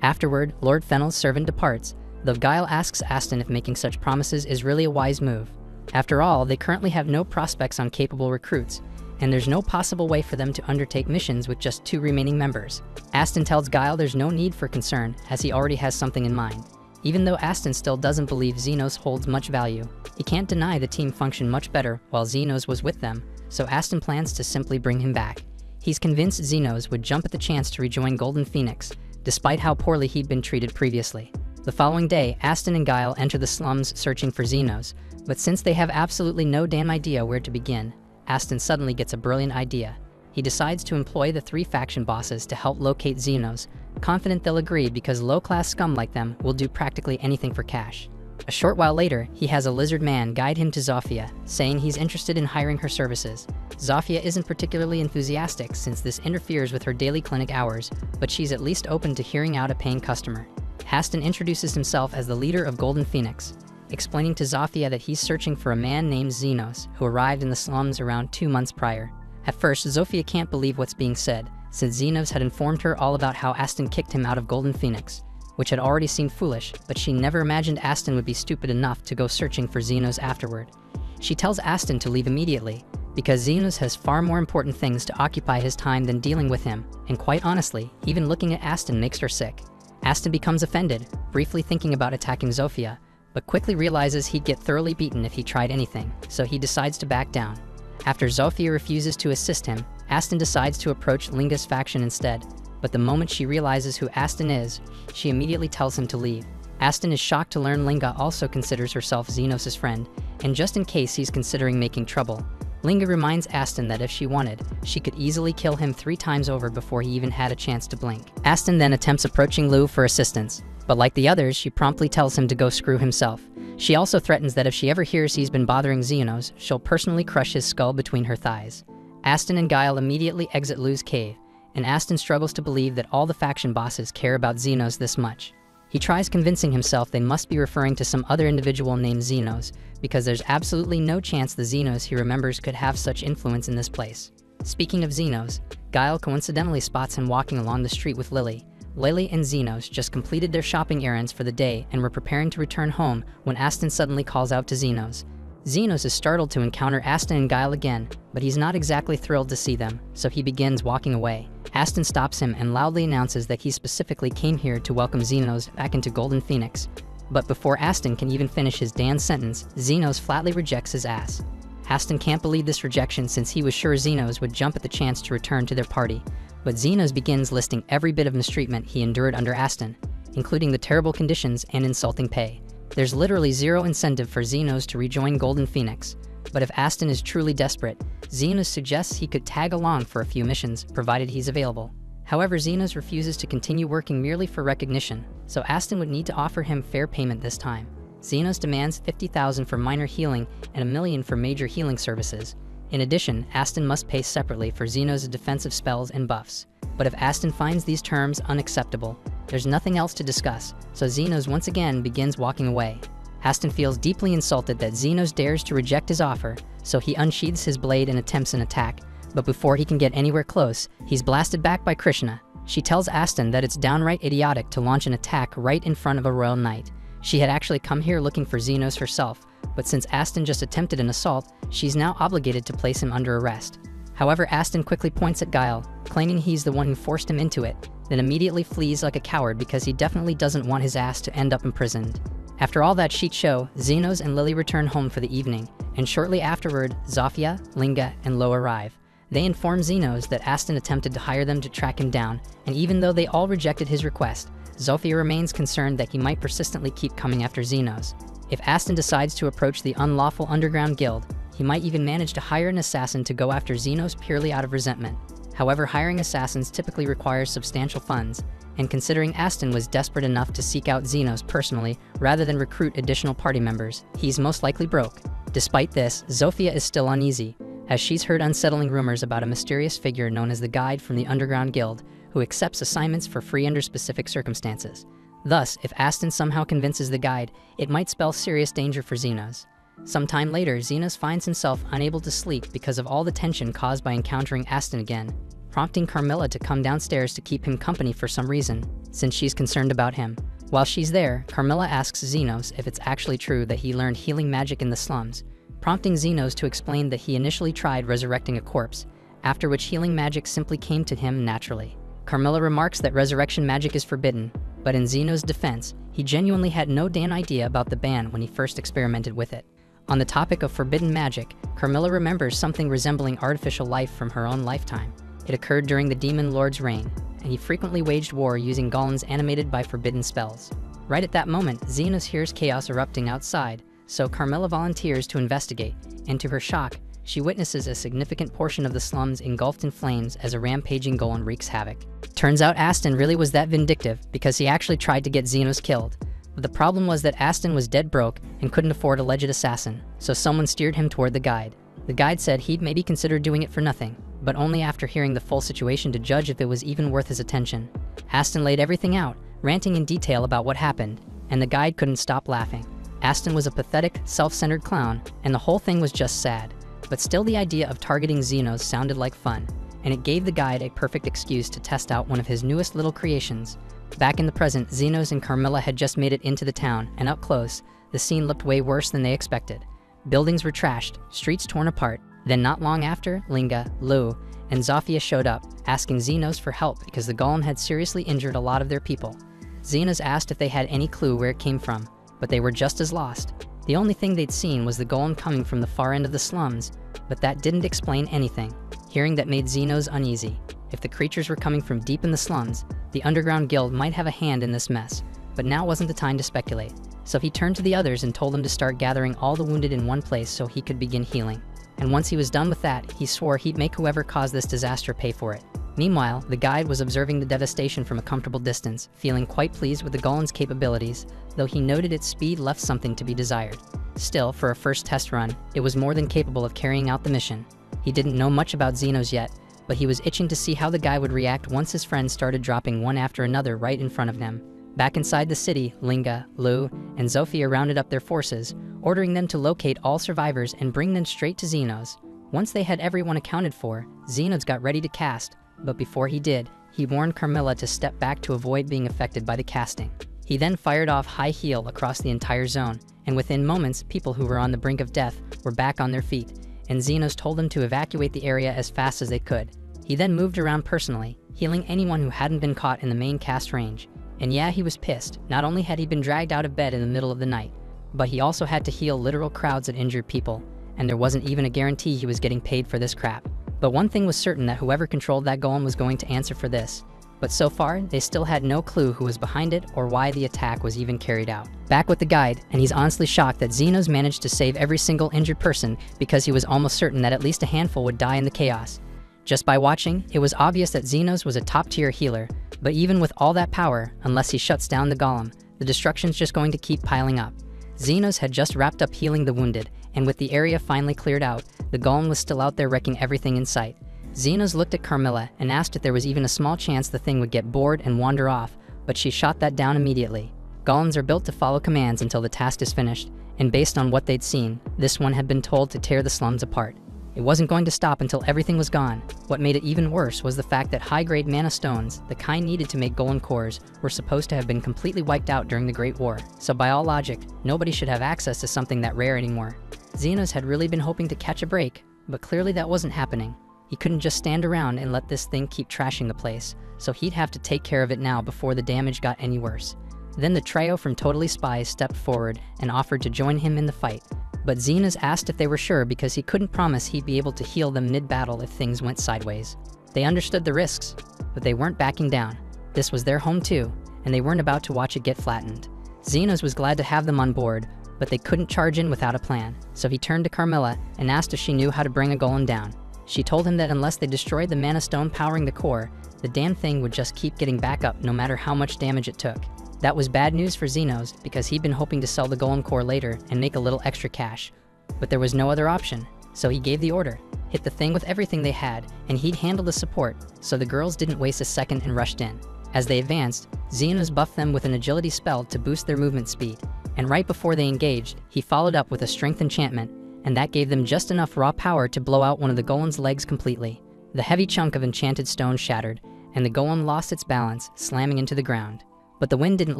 Afterward, Lord Fennel's servant departs, though Guile asks Aston if making such promises is really a wise move. After all, they currently have no prospects on capable recruits, and there's no possible way for them to undertake missions with just 2 remaining members. Aston tells Guile there's no need for concern, as he already has something in mind. Even though Aston still doesn't believe Xenos holds much value, he can't deny the team functioned much better while Xenos was with them, so Aston plans to simply bring him back. He's convinced Xenos would jump at the chance to rejoin Golden Phoenix, despite how poorly he'd been treated previously. The following day, Aston and Guile enter the slums searching for Xenos, but since they have absolutely no damn idea where to begin, Aston suddenly gets a brilliant idea. He decides to employ the 3 faction bosses to help locate Xenos, confident they'll agree because low-class scum like them will do practically anything for cash. A short while later, he has a lizard man guide him to Zofia, saying he's interested in hiring her services. Zofia isn't particularly enthusiastic since this interferes with her daily clinic hours, but she's at least open to hearing out a paying customer. Aston introduces himself as the leader of Golden Phoenix, explaining to Zofia that he's searching for a man named Xenos, who arrived in the slums around 2 months prior. At first, Zofia can't believe what's being said, since Xenos had informed her all about how Aston kicked him out of Golden Phoenix, which had already seemed foolish, but she never imagined Aston would be stupid enough to go searching for Xenos afterward. She tells Aston to leave immediately, because Xenos has far more important things to occupy his time than dealing with him, and quite honestly, even looking at Aston makes her sick. Aston becomes offended, briefly thinking about attacking Zofia, but quickly realizes he'd get thoroughly beaten if he tried anything, so he decides to back down. After Zofia refuses to assist him, Aston decides to approach Linga's faction instead, but the moment she realizes who Aston is, she immediately tells him to leave. Aston is shocked to learn Linga also considers herself Xenos' friend, and just in case he's considering making trouble, Linga reminds Aston that if she wanted, she could easily kill him 3 times over before he even had a chance to blink. Aston then attempts approaching Lou for assistance, but like the others, she promptly tells him to go screw himself. She also threatens that if she ever hears he's been bothering Xenos, she'll personally crush his skull between her thighs. Aston and Guile immediately exit Lou's cave, and Aston struggles to believe that all the faction bosses care about Xenos this much. He tries convincing himself they must be referring to some other individual named Xenos, because there's absolutely no chance the Xenos he remembers could have such influence in this place. Speaking of Xenos, Guile coincidentally spots him walking along the street with Lily. Lily and Xenos just completed their shopping errands for the day and were preparing to return home when Aston suddenly calls out to Xenos. Xenos is startled to encounter Aston and Guile again, but he's not exactly thrilled to see them, so he begins walking away. Aston stops him and loudly announces that he specifically came here to welcome Xenos back into Golden Phoenix. But before Aston can even finish his damn sentence, Xenos flatly rejects his ass. Aston can't believe this rejection since he was sure Xenos would jump at the chance to return to their party. But Xenos begins listing every bit of mistreatment he endured under Aston, including the terrible conditions and insulting pay. There's literally zero incentive for Xenos to rejoin Golden Phoenix, but if Aston is truly desperate, Xenos suggests he could tag along for a few missions, provided he's available. However, Xenos refuses to continue working merely for recognition, so Aston would need to offer him fair payment this time. Xenos demands $50,000 for minor healing and $1 million for major healing services. In addition, Aston must pay separately for Xenos' defensive spells and buffs. But if Aston finds these terms unacceptable, there's nothing else to discuss, so Xenos once again begins walking away. Aston feels deeply insulted that Xenos dares to reject his offer, so he unsheathes his blade and attempts an attack. But before he can get anywhere close, he's blasted back by Krishna. She tells Aston that it's downright idiotic to launch an attack right in front of a royal knight. She had actually come here looking for Xenos herself, but since Aston just attempted an assault, she's now obligated to place him under arrest. However, Aston quickly points at Guile, claiming he's the one who forced him into it, then immediately flees like a coward because he definitely doesn't want his ass to end up imprisoned. After all that shit show, Xenos and Lily return home for the evening, and shortly afterward, Zofia, Linga, and Lo arrive. They inform Xenos that Aston attempted to hire them to track him down, and even though they all rejected his request, Zofia remains concerned that he might persistently keep coming after Xenos. If Aston decides to approach the unlawful underground guild, he might even manage to hire an assassin to go after Xenos purely out of resentment. However, hiring assassins typically requires substantial funds, and considering Aston was desperate enough to seek out Xenos personally rather than recruit additional party members, he's most likely broke. Despite this, Zofia is still uneasy, as she's heard unsettling rumors about a mysterious figure known as the Guide from the Underground Guild, who accepts assignments for free under specific circumstances. Thus, if Aston somehow convinces the Guide, it might spell serious danger for Xenos. Sometime later, Xenos finds himself unable to sleep because of all the tension caused by encountering Aston again, prompting Carmilla to come downstairs to keep him company for some reason, since she's concerned about him. While she's there, Carmilla asks Xenos if it's actually true that he learned healing magic in the slums, prompting Xenos to explain that he initially tried resurrecting a corpse, after which healing magic simply came to him naturally. Carmilla remarks that resurrection magic is forbidden, but in Xenos' defense, he genuinely had no damn idea about the ban when he first experimented with it. On the topic of forbidden magic, Carmilla remembers something resembling artificial life from her own lifetime. It occurred during the Demon Lord's reign, and he frequently waged war using golems animated by forbidden spells. Right at that moment, Xenos hears chaos erupting outside, so Carmilla volunteers to investigate, and to her shock, she witnesses a significant portion of the slums engulfed in flames as a rampaging golem wreaks havoc. Turns out Aston really was that vindictive because he actually tried to get Xenos killed. But the problem was that Aston was dead broke and couldn't afford a legit assassin, so someone steered him toward the Guide. The Guide said he'd maybe consider doing it for nothing, but only after hearing the full situation to judge if it was even worth his attention. Aston laid everything out, ranting in detail about what happened, and the Guide couldn't stop laughing. Aston was a pathetic, self-centered clown, and the whole thing was just sad. But still, the idea of targeting Xenos sounded like fun, and it gave the Guide a perfect excuse to test out one of his newest little creations. Back in the present, Xenos and Carmilla had just made it into the town, and up close, the scene looked way worse than they expected. Buildings were trashed, streets torn apart. Then not long after, Linga, Lou, and Zofia showed up, asking Xenos for help because the golem had seriously injured a lot of their people. Xenos asked if they had any clue where it came from, but they were just as lost. The only thing they'd seen was the golem coming from the far end of the slums, but that didn't explain anything. Hearing that made Xenos uneasy. If the creatures were coming from deep in the slums, the Underground Guild might have a hand in this mess. but now wasn't the time to speculate. So he turned to the others and told them to start gathering all the wounded in one place so he could begin healing. And once he was done with that, he swore he'd make whoever caused this disaster pay for it. Meanwhile, the guide was observing the devastation from a comfortable distance, feeling quite pleased with the golem's capabilities, though he noted its speed left something to be desired. Still, for a first test run, it was more than capable of carrying out the mission. He didn't know much about Xenos yet, but he was itching to see how the guy would react once his friends started dropping one after another right in front of him. Back inside the city, Linga, Lu, and Zofia rounded up their forces, ordering them to locate all survivors and bring them straight to Xenos. Once they had everyone accounted for, Xenos got ready to cast, but before he did, he warned Carmilla to step back to avoid being affected by the casting. He then fired off high heal across the entire zone, and within moments, people who were on the brink of death were back on their feet, and Xenos told them to evacuate the area as fast as they could. He then moved around personally, healing anyone who hadn't been caught in the main cast range. And yeah, he was pissed. Not only had he been dragged out of bed in the middle of the night, but he also had to heal literal crowds of injured people, and there wasn't even a guarantee he was getting paid for this crap. But one thing was certain, that whoever controlled that golem was going to answer for this. But so far, they still had no clue who was behind it or why the attack was even carried out. Back with the guide, and he's honestly shocked that Xenos managed to save every single injured person, because he was almost certain that at least a handful would die in the chaos. Just by watching, it was obvious that Xenos was a top-tier healer, but even with all that power, unless he shuts down the golem, the destruction's just going to keep piling up. Xenos had just wrapped up healing the wounded, and with the area finally cleared out, the golem was still out there wrecking everything in sight. Xenos looked at Carmilla and asked if there was even a small chance the thing would get bored and wander off, but she shot that down immediately. Golems are built to follow commands until the task is finished, and based on what they'd seen, this one had been told to tear the slums apart. It wasn't going to stop until everything was gone. What made it even worse was the fact that high-grade mana stones, the kind needed to make golem cores, were supposed to have been completely wiped out during the Great War. So by all logic, nobody should have access to something that rare anymore. Xenos had really been hoping to catch a break, but clearly that wasn't happening. He couldn't just stand around and let this thing keep trashing the place, so he'd have to take care of it now before the damage got any worse. Then the trio from Totally Spies stepped forward and offered to join him in the fight. But Xenos asked if they were sure, because he couldn't promise he'd be able to heal them mid-battle if things went sideways. They understood the risks, but they weren't backing down. This was their home too, and they weren't about to watch it get flattened. Xenos was glad to have them on board, but they couldn't charge in without a plan, so he turned to Carmilla and asked if she knew how to bring a golem down. She told him that unless they destroyed the mana stone powering the core, the damn thing would just keep getting back up no matter how much damage it took. That was bad news for Xenos, because he'd been hoping to sell the golem core later and make a little extra cash. But there was no other option, so he gave the order. Hit the thing with everything they had, and he'd handle the support, so the girls didn't waste a second and rushed in. As they advanced, Xenos buffed them with an agility spell to boost their movement speed, and right before they engaged, he followed up with a strength enchantment, and that gave them just enough raw power to blow out one of the golem's legs completely. The heavy chunk of enchanted stone shattered, and the golem lost its balance, slamming into the ground. But the wind didn't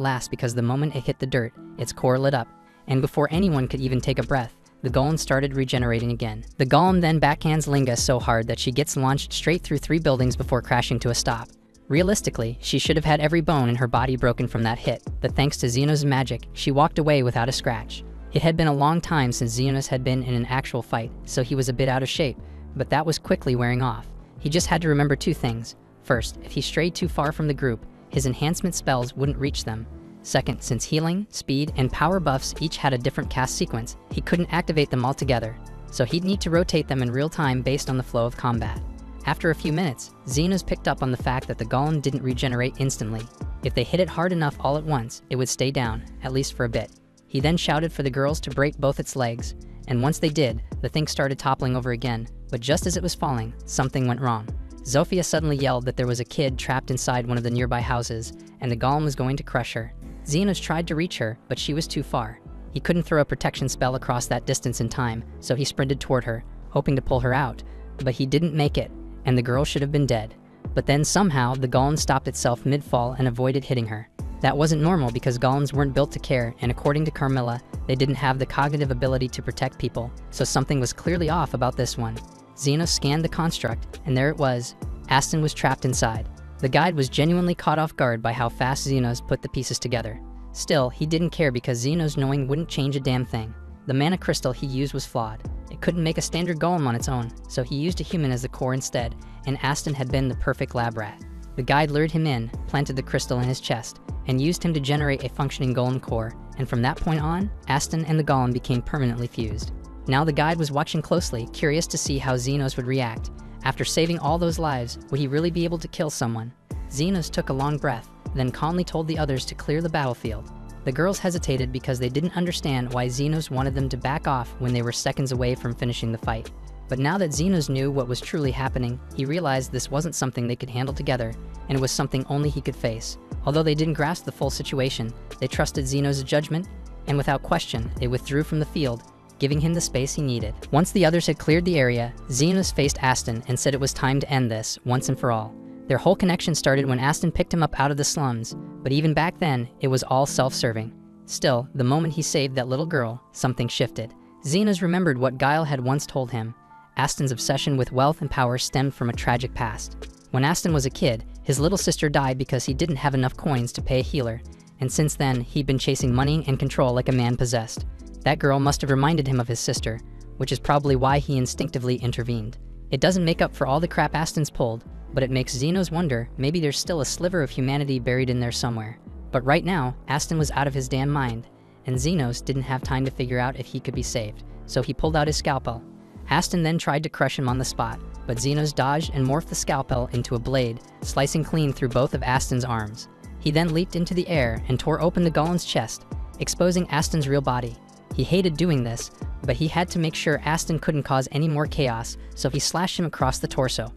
last, because the moment it hit the dirt, its core lit up, and before anyone could even take a breath, the golem started regenerating again. The golem then backhands Linga so hard that she gets launched straight through 3 buildings before crashing to a stop. Realistically, she should have had every bone in her body broken from that hit, but thanks to Xenos' magic, she walked away without a scratch. It had been a long time since Xenos had been in an actual fight, so he was a bit out of shape, but that was quickly wearing off. He just had to remember 2 things. First, if he strayed too far from the group, his enhancement spells wouldn't reach them. Second, since healing, speed, and power buffs each had a different cast sequence, he couldn't activate them all together, so he'd need to rotate them in real time based on the flow of combat. After a few minutes, Xenos picked up on the fact that the golem didn't regenerate instantly. If they hit it hard enough all at once, it would stay down, at least for a bit. He then shouted for the girls to break both its legs, and once they did, the thing started toppling over again, but just as it was falling, something went wrong. Zofia suddenly yelled that there was a kid trapped inside one of the nearby houses, and the golem was going to crush her. Xenos tried to reach her, but she was too far. He couldn't throw a protection spell across that distance in time, so he sprinted toward her, hoping to pull her out, but he didn't make it, and the girl should have been dead. But then somehow, the golem stopped itself mid-fall and avoided hitting her. That wasn't normal, because golems weren't built to care, and according to Carmilla, they didn't have the cognitive ability to protect people, so something was clearly off about this one. Xenos scanned the construct, and there it was. Aston was trapped inside. The guide was genuinely caught off guard by how fast Xenos put the pieces together. Still, he didn't care, because Xenos knowing wouldn't change a damn thing. The mana crystal he used was flawed. It couldn't make a standard golem on its own, so he used a human as the core instead, and Aston had been the perfect lab rat. The guide lured him in, planted the crystal in his chest, and used him to generate a functioning golem core, and from that point on, Aston and the golem became permanently fused. Now the guide was watching closely, curious to see how Xenos would react. After saving all those lives, would he really be able to kill someone? Xenos took a long breath, then calmly told the others to clear the battlefield. The girls hesitated because they didn't understand why Xenos wanted them to back off when they were seconds away from finishing the fight. But now that Xenos knew what was truly happening, he realized this wasn't something they could handle together, and it was something only he could face. Although they didn't grasp the full situation, they trusted Xenos' judgment, and without question, they withdrew from the field, giving him the space he needed. Once the others had cleared the area, Xenos faced Aston and said it was time to end this, once and for all. Their whole connection started when Aston picked him up out of the slums, but even back then, it was all self-serving. Still, the moment he saved that little girl, something shifted. Xenos remembered what Guile had once told him. Aston's obsession with wealth and power stemmed from a tragic past. When Aston was a kid, his little sister died because he didn't have enough coins to pay a healer, and since then, he'd been chasing money and control like a man possessed. That girl must have reminded him of his sister, which is probably why he instinctively intervened. It doesn't make up for all the crap Aston's pulled, but it makes Xenos wonder maybe there's still a sliver of humanity buried in there somewhere. But right now, Aston was out of his damn mind, and Xenos didn't have time to figure out if he could be saved, so he pulled out his scalpel. Aston then tried to crush him on the spot, but Xenos dodged and morphed the scalpel into a blade, slicing clean through both of Aston's arms. He then leaped into the air and tore open the golem's chest, exposing Aston's real body. He hated doing this, but he had to make sure Aston couldn't cause any more chaos, so he slashed him across the torso.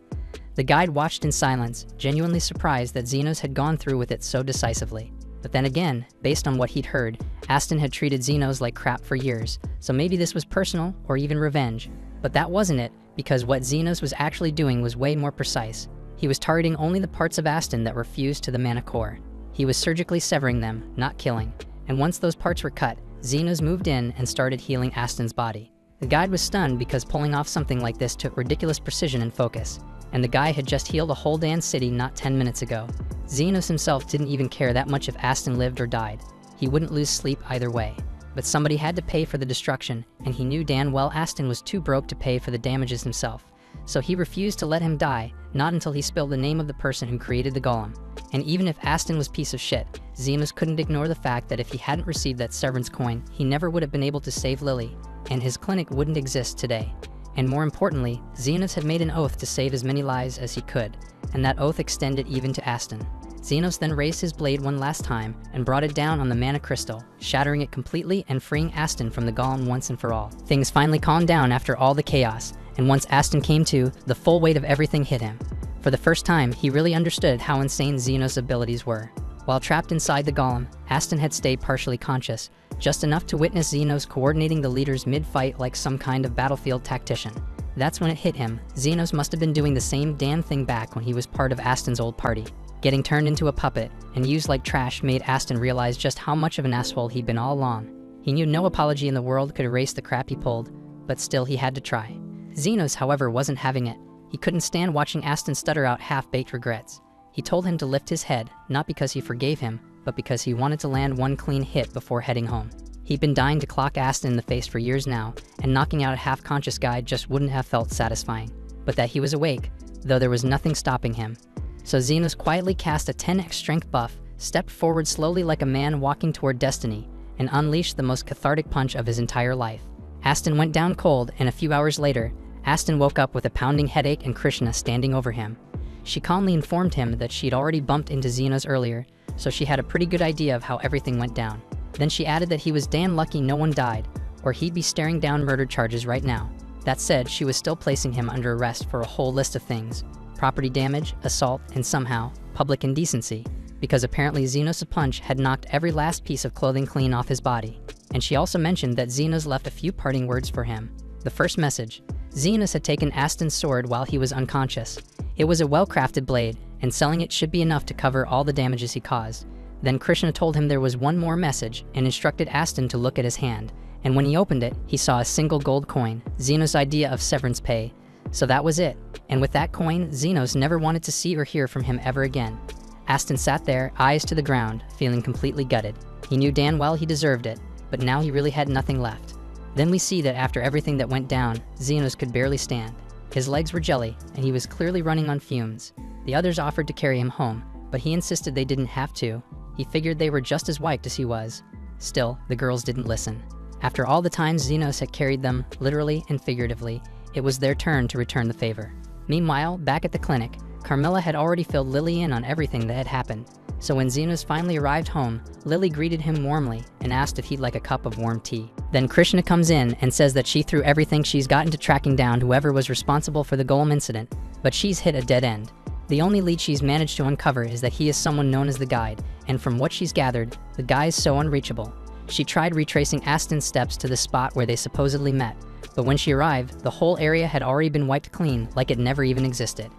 The guide watched in silence, genuinely surprised that Xenos had gone through with it so decisively. But then again, based on what he'd heard, Aston had treated Xenos like crap for years, so maybe this was personal or even revenge. But that wasn't it, because what Xenos was actually doing was way more precise. He was targeting only the parts of Aston that were fused to the mana core. He was surgically severing them, not killing. And once those parts were cut, Xenos moved in and started healing Aston's body. The guide was stunned because pulling off something like this took ridiculous precision and focus. And the guy had just healed a whole damn city not 10 minutes ago. Xenos himself didn't even care that much if Aston lived or died. He wouldn't lose sleep either way. But somebody had to pay for the destruction, and he knew damn well Aston was too broke to pay for the damages himself. So he refused to let him die, not until he spilled the name of the person who created the golem. And even if Aston was piece of shit, Xenos couldn't ignore the fact that if he hadn't received that severance coin, he never would have been able to save Lily, and his clinic wouldn't exist today. And more importantly, Xenos had made an oath to save as many lives as he could, and that oath extended even to Aston. Xenos then raised his blade one last time and brought it down on the mana crystal, shattering it completely and freeing Aston from the golem once and for all. Things finally calmed down after all the chaos, and once Aston came to, the full weight of everything hit him. For the first time, he really understood how insane Xenos' abilities were. While trapped inside the golem, Aston had stayed partially conscious, just enough to witness Xenos coordinating the leaders mid-fight like some kind of battlefield tactician. That's when it hit him. Xenos must have been doing the same damn thing back when he was part of Aston's old party. Getting turned into a puppet and used like trash made Aston realize just how much of an asshole he'd been all along. He knew no apology in the world could erase the crap he pulled, but still he had to try. Xenos, however, wasn't having it. He couldn't stand watching Aston stutter out half-baked regrets. He told him to lift his head, not because he forgave him, but because he wanted to land one clean hit before heading home. He'd been dying to clock Aston in the face for years now, and knocking out a half-conscious guy just wouldn't have felt satisfying. But that he was awake, though there was nothing stopping him. So Xenos quietly cast a 10x strength buff, stepped forward slowly like a man walking toward destiny, and unleashed the most cathartic punch of his entire life. Aston went down cold, and a few hours later, Aston woke up with a pounding headache and Krishna standing over him. She calmly informed him that she'd already bumped into Xenos earlier, so she had a pretty good idea of how everything went down. Then she added that he was damn lucky no one died, or he'd be staring down murder charges right now. That said, she was still placing him under arrest for a whole list of things: property damage, assault, and somehow, public indecency, because apparently Xenos' punch had knocked every last piece of clothing clean off his body. And she also mentioned that Xenos left a few parting words for him. The first message: Xenos had taken Aston's sword while he was unconscious. It was a well-crafted blade, and selling it should be enough to cover all the damages he caused. Then Krishna told him there was one more message and instructed Aston to look at his hand, and when he opened it, he saw a single gold coin, Xenos' idea of severance pay. So that was it, and with that coin, Xenos never wanted to see or hear from him ever again. Aston sat there, eyes to the ground, feeling completely gutted. He knew damn well he deserved it, but now he really had nothing left. Then we see that after everything that went down, Xenos could barely stand. His legs were jelly, and he was clearly running on fumes. The others offered to carry him home, but he insisted they didn't have to. He figured they were just as wiped as he was. Still, the girls didn't listen. After all the times Xenos had carried them, literally and figuratively, it was their turn to return the favor. Meanwhile, back at the clinic, Carmilla had already filled Lily in on everything that had happened. So when Xenos finally arrived home, Lily greeted him warmly and asked if he'd like a cup of warm tea. Then Krishna comes in and says that she threw everything she's got into tracking down whoever was responsible for the Golem incident, but she's hit a dead end. The only lead she's managed to uncover is that he is someone known as the Guide, and from what she's gathered, the guy's so unreachable. She tried retracing Aston's steps to the spot where they supposedly met, but when she arrived, the whole area had already been wiped clean like it never even existed.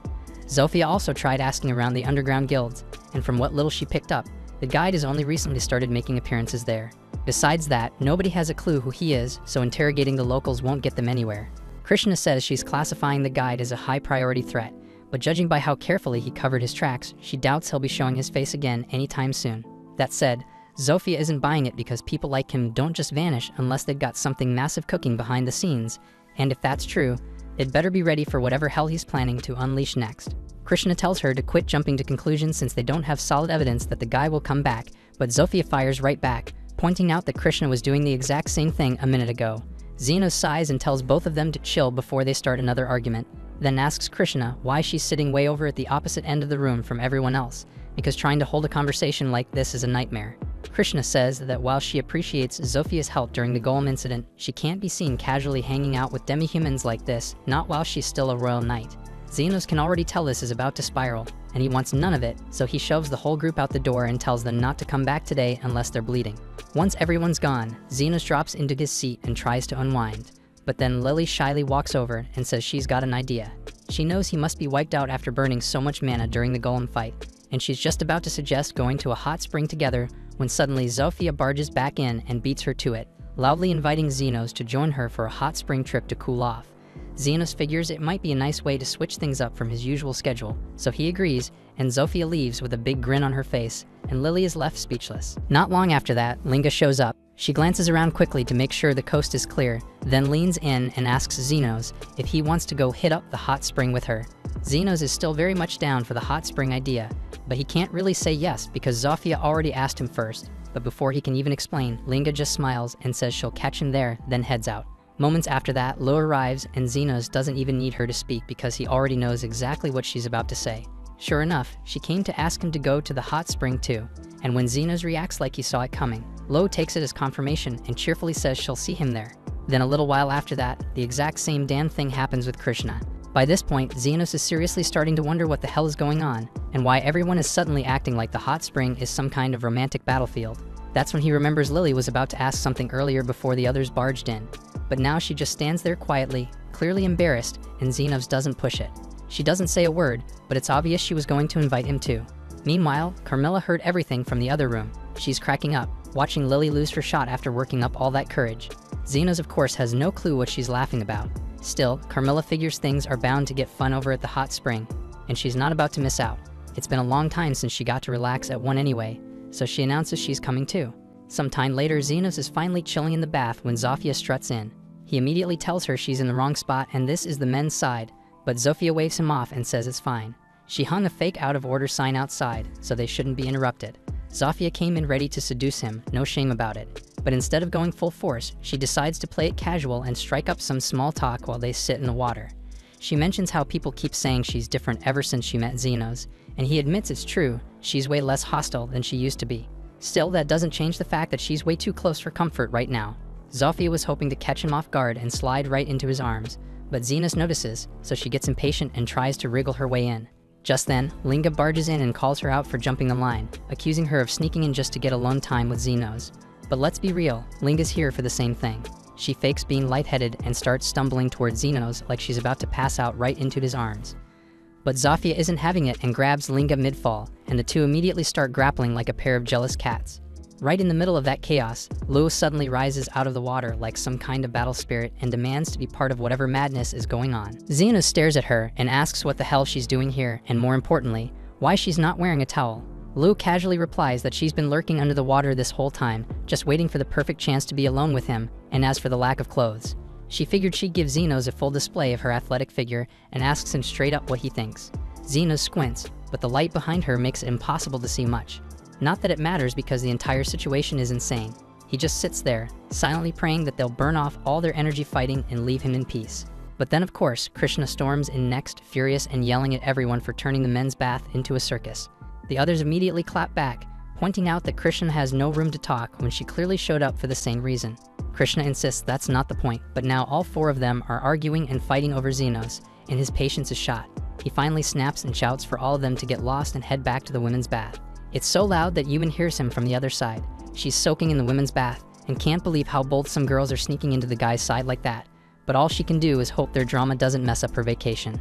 Zofia also tried asking around the underground guilds, and from what little she picked up, the Guide has only recently started making appearances there. Besides that, nobody has a clue who he is, so interrogating the locals won't get them anywhere. Krishna says she's classifying the Guide as a high-priority threat, but judging by how carefully he covered his tracks, she doubts he'll be showing his face again anytime soon. That said, Zofia isn't buying it because people like him don't just vanish unless they've got something massive cooking behind the scenes, and if that's true, they'd better be ready for whatever hell he's planning to unleash next. Krishna tells her to quit jumping to conclusions since they don't have solid evidence that the guy will come back, but Zofia fires right back, pointing out that Krishna was doing the exact same thing a minute ago. Xenos sighs and tells both of them to chill before they start another argument, then asks Krishna why she's sitting way over at the opposite end of the room from everyone else, because trying to hold a conversation like this is a nightmare. Krishna says that while she appreciates Zofia's help during the Golem incident, she can't be seen casually hanging out with demi-humans like this, not while she's still a royal knight. Xenos can already tell this is about to spiral, and he wants none of it, so he shoves the whole group out the door and tells them not to come back today unless they're bleeding. Once everyone's gone, Xenos drops into his seat and tries to unwind, but then Lily shyly walks over and says she's got an idea. She knows he must be wiped out after burning so much mana during the Golem fight, and she's just about to suggest going to a hot spring together when suddenly Zofia barges back in and beats her to it, loudly inviting Xenos to join her for a hot spring trip to cool off. Xenos figures it might be a nice way to switch things up from his usual schedule, so he agrees, and Zofia leaves with a big grin on her face, and Lily is left speechless. Not long after that, Linga shows up. She glances around quickly to make sure the coast is clear, then leans in and asks Xenos if he wants to go hit up the hot spring with her. Xenos is still very much down for the hot spring idea, but he can't really say yes because Zofia already asked him first, but before he can even explain, Linga just smiles and says she'll catch him there, then heads out. Moments after that, Lo arrives and Xenos doesn't even need her to speak because he already knows exactly what she's about to say. Sure enough, she came to ask him to go to the hot spring too, and when Xenos reacts like he saw it coming, Lo takes it as confirmation and cheerfully says she'll see him there. Then a little while after that, the exact same damn thing happens with Krishna. By this point, Xenos is seriously starting to wonder what the hell is going on, and why everyone is suddenly acting like the hot spring is some kind of romantic battlefield. That's when he remembers Lily was about to ask something earlier before the others barged in. But now she just stands there quietly, clearly embarrassed, and Xenos doesn't push it. She doesn't say a word, but it's obvious she was going to invite him too. Meanwhile, Carmilla heard everything from the other room. She's cracking up, watching Lily lose her shot after working up all that courage. Xenos of course has no clue what she's laughing about. Still, Carmilla figures things are bound to get fun over at the hot spring, and she's not about to miss out. It's been a long time since she got to relax at one anyway, so she announces she's coming too. Some time later, Xenos is finally chilling in the bath when Zofia struts in. He immediately tells her she's in the wrong spot and this is the men's side, but Zofia waves him off and says it's fine. She hung a fake out of order sign outside, so they shouldn't be interrupted. Zofia came in ready to seduce him, no shame about it. But instead of going full force, she decides to play it casual and strike up some small talk while they sit in the water. She mentions how people keep saying she's different ever since she met Xenos, and he admits it's true, she's way less hostile than she used to be. Still, that doesn't change the fact that she's way too close for comfort right now. Zofia was hoping to catch him off guard and slide right into his arms, but Xenos notices, so she gets impatient and tries to wriggle her way in. Just then, Linga barges in and calls her out for jumping the line, accusing her of sneaking in just to get alone time with Xenos. But let's be real, Linga's here for the same thing. She fakes being lightheaded and starts stumbling towards Xenos like she's about to pass out right into his arms. But Zofia isn't having it and grabs Linga mid-fall, and the two immediately start grappling like a pair of jealous cats. Right in the middle of that chaos, Lu suddenly rises out of the water like some kind of battle spirit and demands to be part of whatever madness is going on. Xenos stares at her and asks what the hell she's doing here, and more importantly, why she's not wearing a towel. Lu casually replies that she's been lurking under the water this whole time, just waiting for the perfect chance to be alone with him, and as for the lack of clothes, she figured she'd give Xenos a full display of her athletic figure and asks him straight up what he thinks. Xenos squints, but the light behind her makes it impossible to see much. Not that it matters because the entire situation is insane. He just sits there, silently praying that they'll burn off all their energy fighting and leave him in peace. But then of course, Krishna storms in next, furious and yelling at everyone for turning the men's bath into a circus. The others immediately clap back, pointing out that Krishna has no room to talk when she clearly showed up for the same reason. Krishna insists that's not the point, but now all four of them are arguing and fighting over Xenos, and his patience is shot. He finally snaps and shouts for all of them to get lost and head back to the women's bath. It's so loud that Yumin hears him from the other side. She's soaking in the women's bath and can't believe how bold some girls are sneaking into the guy's side like that. But all she can do is hope their drama doesn't mess up her vacation.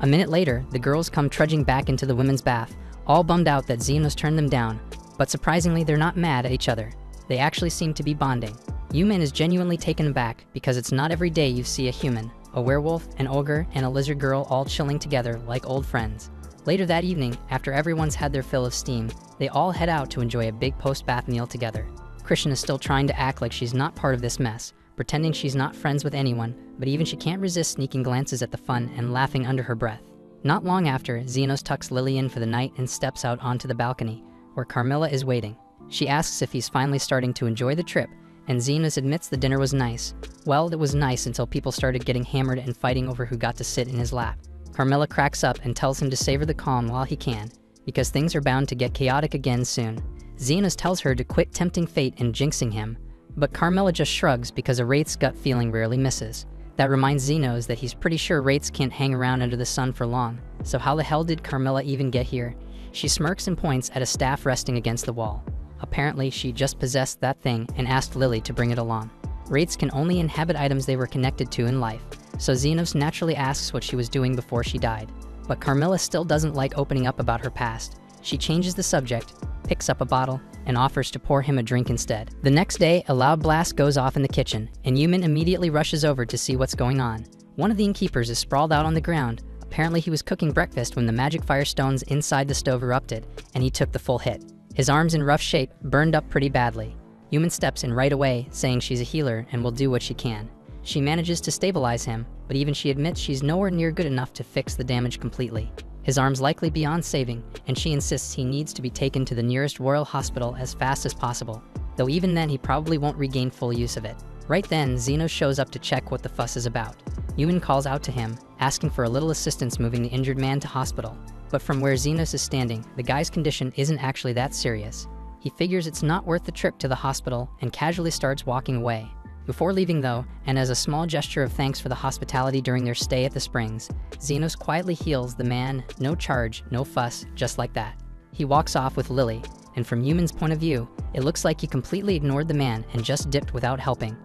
A minute later, the girls come trudging back into the women's bath, all bummed out that Xenos turned them down, but surprisingly they're not mad at each other. They actually seem to be bonding. Yumin is genuinely taken aback because it's not every day you see a human, a werewolf, an ogre, and a lizard girl all chilling together like old friends. Later that evening, after everyone's had their fill of steam, they all head out to enjoy a big post-bath meal together. Krishna is still trying to act like she's not part of this mess, pretending she's not friends with anyone, but even she can't resist sneaking glances at the fun and laughing under her breath. Not long after, Xenos tucks Lily in for the night and steps out onto the balcony, where Carmilla is waiting. She asks if he's finally starting to enjoy the trip, and Xenos admits the dinner was nice. Well, it was nice until people started getting hammered and fighting over who got to sit in his lap. Carmilla cracks up and tells him to savor the calm while he can, because things are bound to get chaotic again soon. Xenos tells her to quit tempting fate and jinxing him, but Carmilla just shrugs because a Wraith's gut feeling rarely misses. That reminds Xenos that he's pretty sure Wraiths can't hang around under the sun for long, so how the hell did Carmilla even get here? She smirks and points at a staff resting against the wall. Apparently, she just possessed that thing and asked Lily to bring it along. Wraiths can only inhabit items they were connected to in life, so Xenos naturally asks what she was doing before she died. But Carmilla still doesn't like opening up about her past. She changes the subject, picks up a bottle, and offers to pour him a drink instead. The next day, a loud blast goes off in the kitchen, and Yumin immediately rushes over to see what's going on. One of the innkeepers is sprawled out on the ground. Apparently he was cooking breakfast when the magic firestones inside the stove erupted, and he took the full hit. His arm's in rough shape, burned up pretty badly. Yumin steps in right away, saying she's a healer and will do what she can. She manages to stabilize him, but even she admits she's nowhere near good enough to fix the damage completely. His arm's likely beyond saving, and she insists he needs to be taken to the nearest royal hospital as fast as possible, though even then he probably won't regain full use of it. Right then, Xenos shows up to check what the fuss is about. Yumin calls out to him, asking for a little assistance moving the injured man to hospital. But from where Xenos is standing, the guy's condition isn't actually that serious. He figures it's not worth the trip to the hospital and casually starts walking away. Before leaving though, and as a small gesture of thanks for the hospitality during their stay at the springs, Xenos quietly heals the man, no charge, no fuss, just like that. He walks off with Lily, and from Yumin's point of view, it looks like he completely ignored the man and just dipped without helping.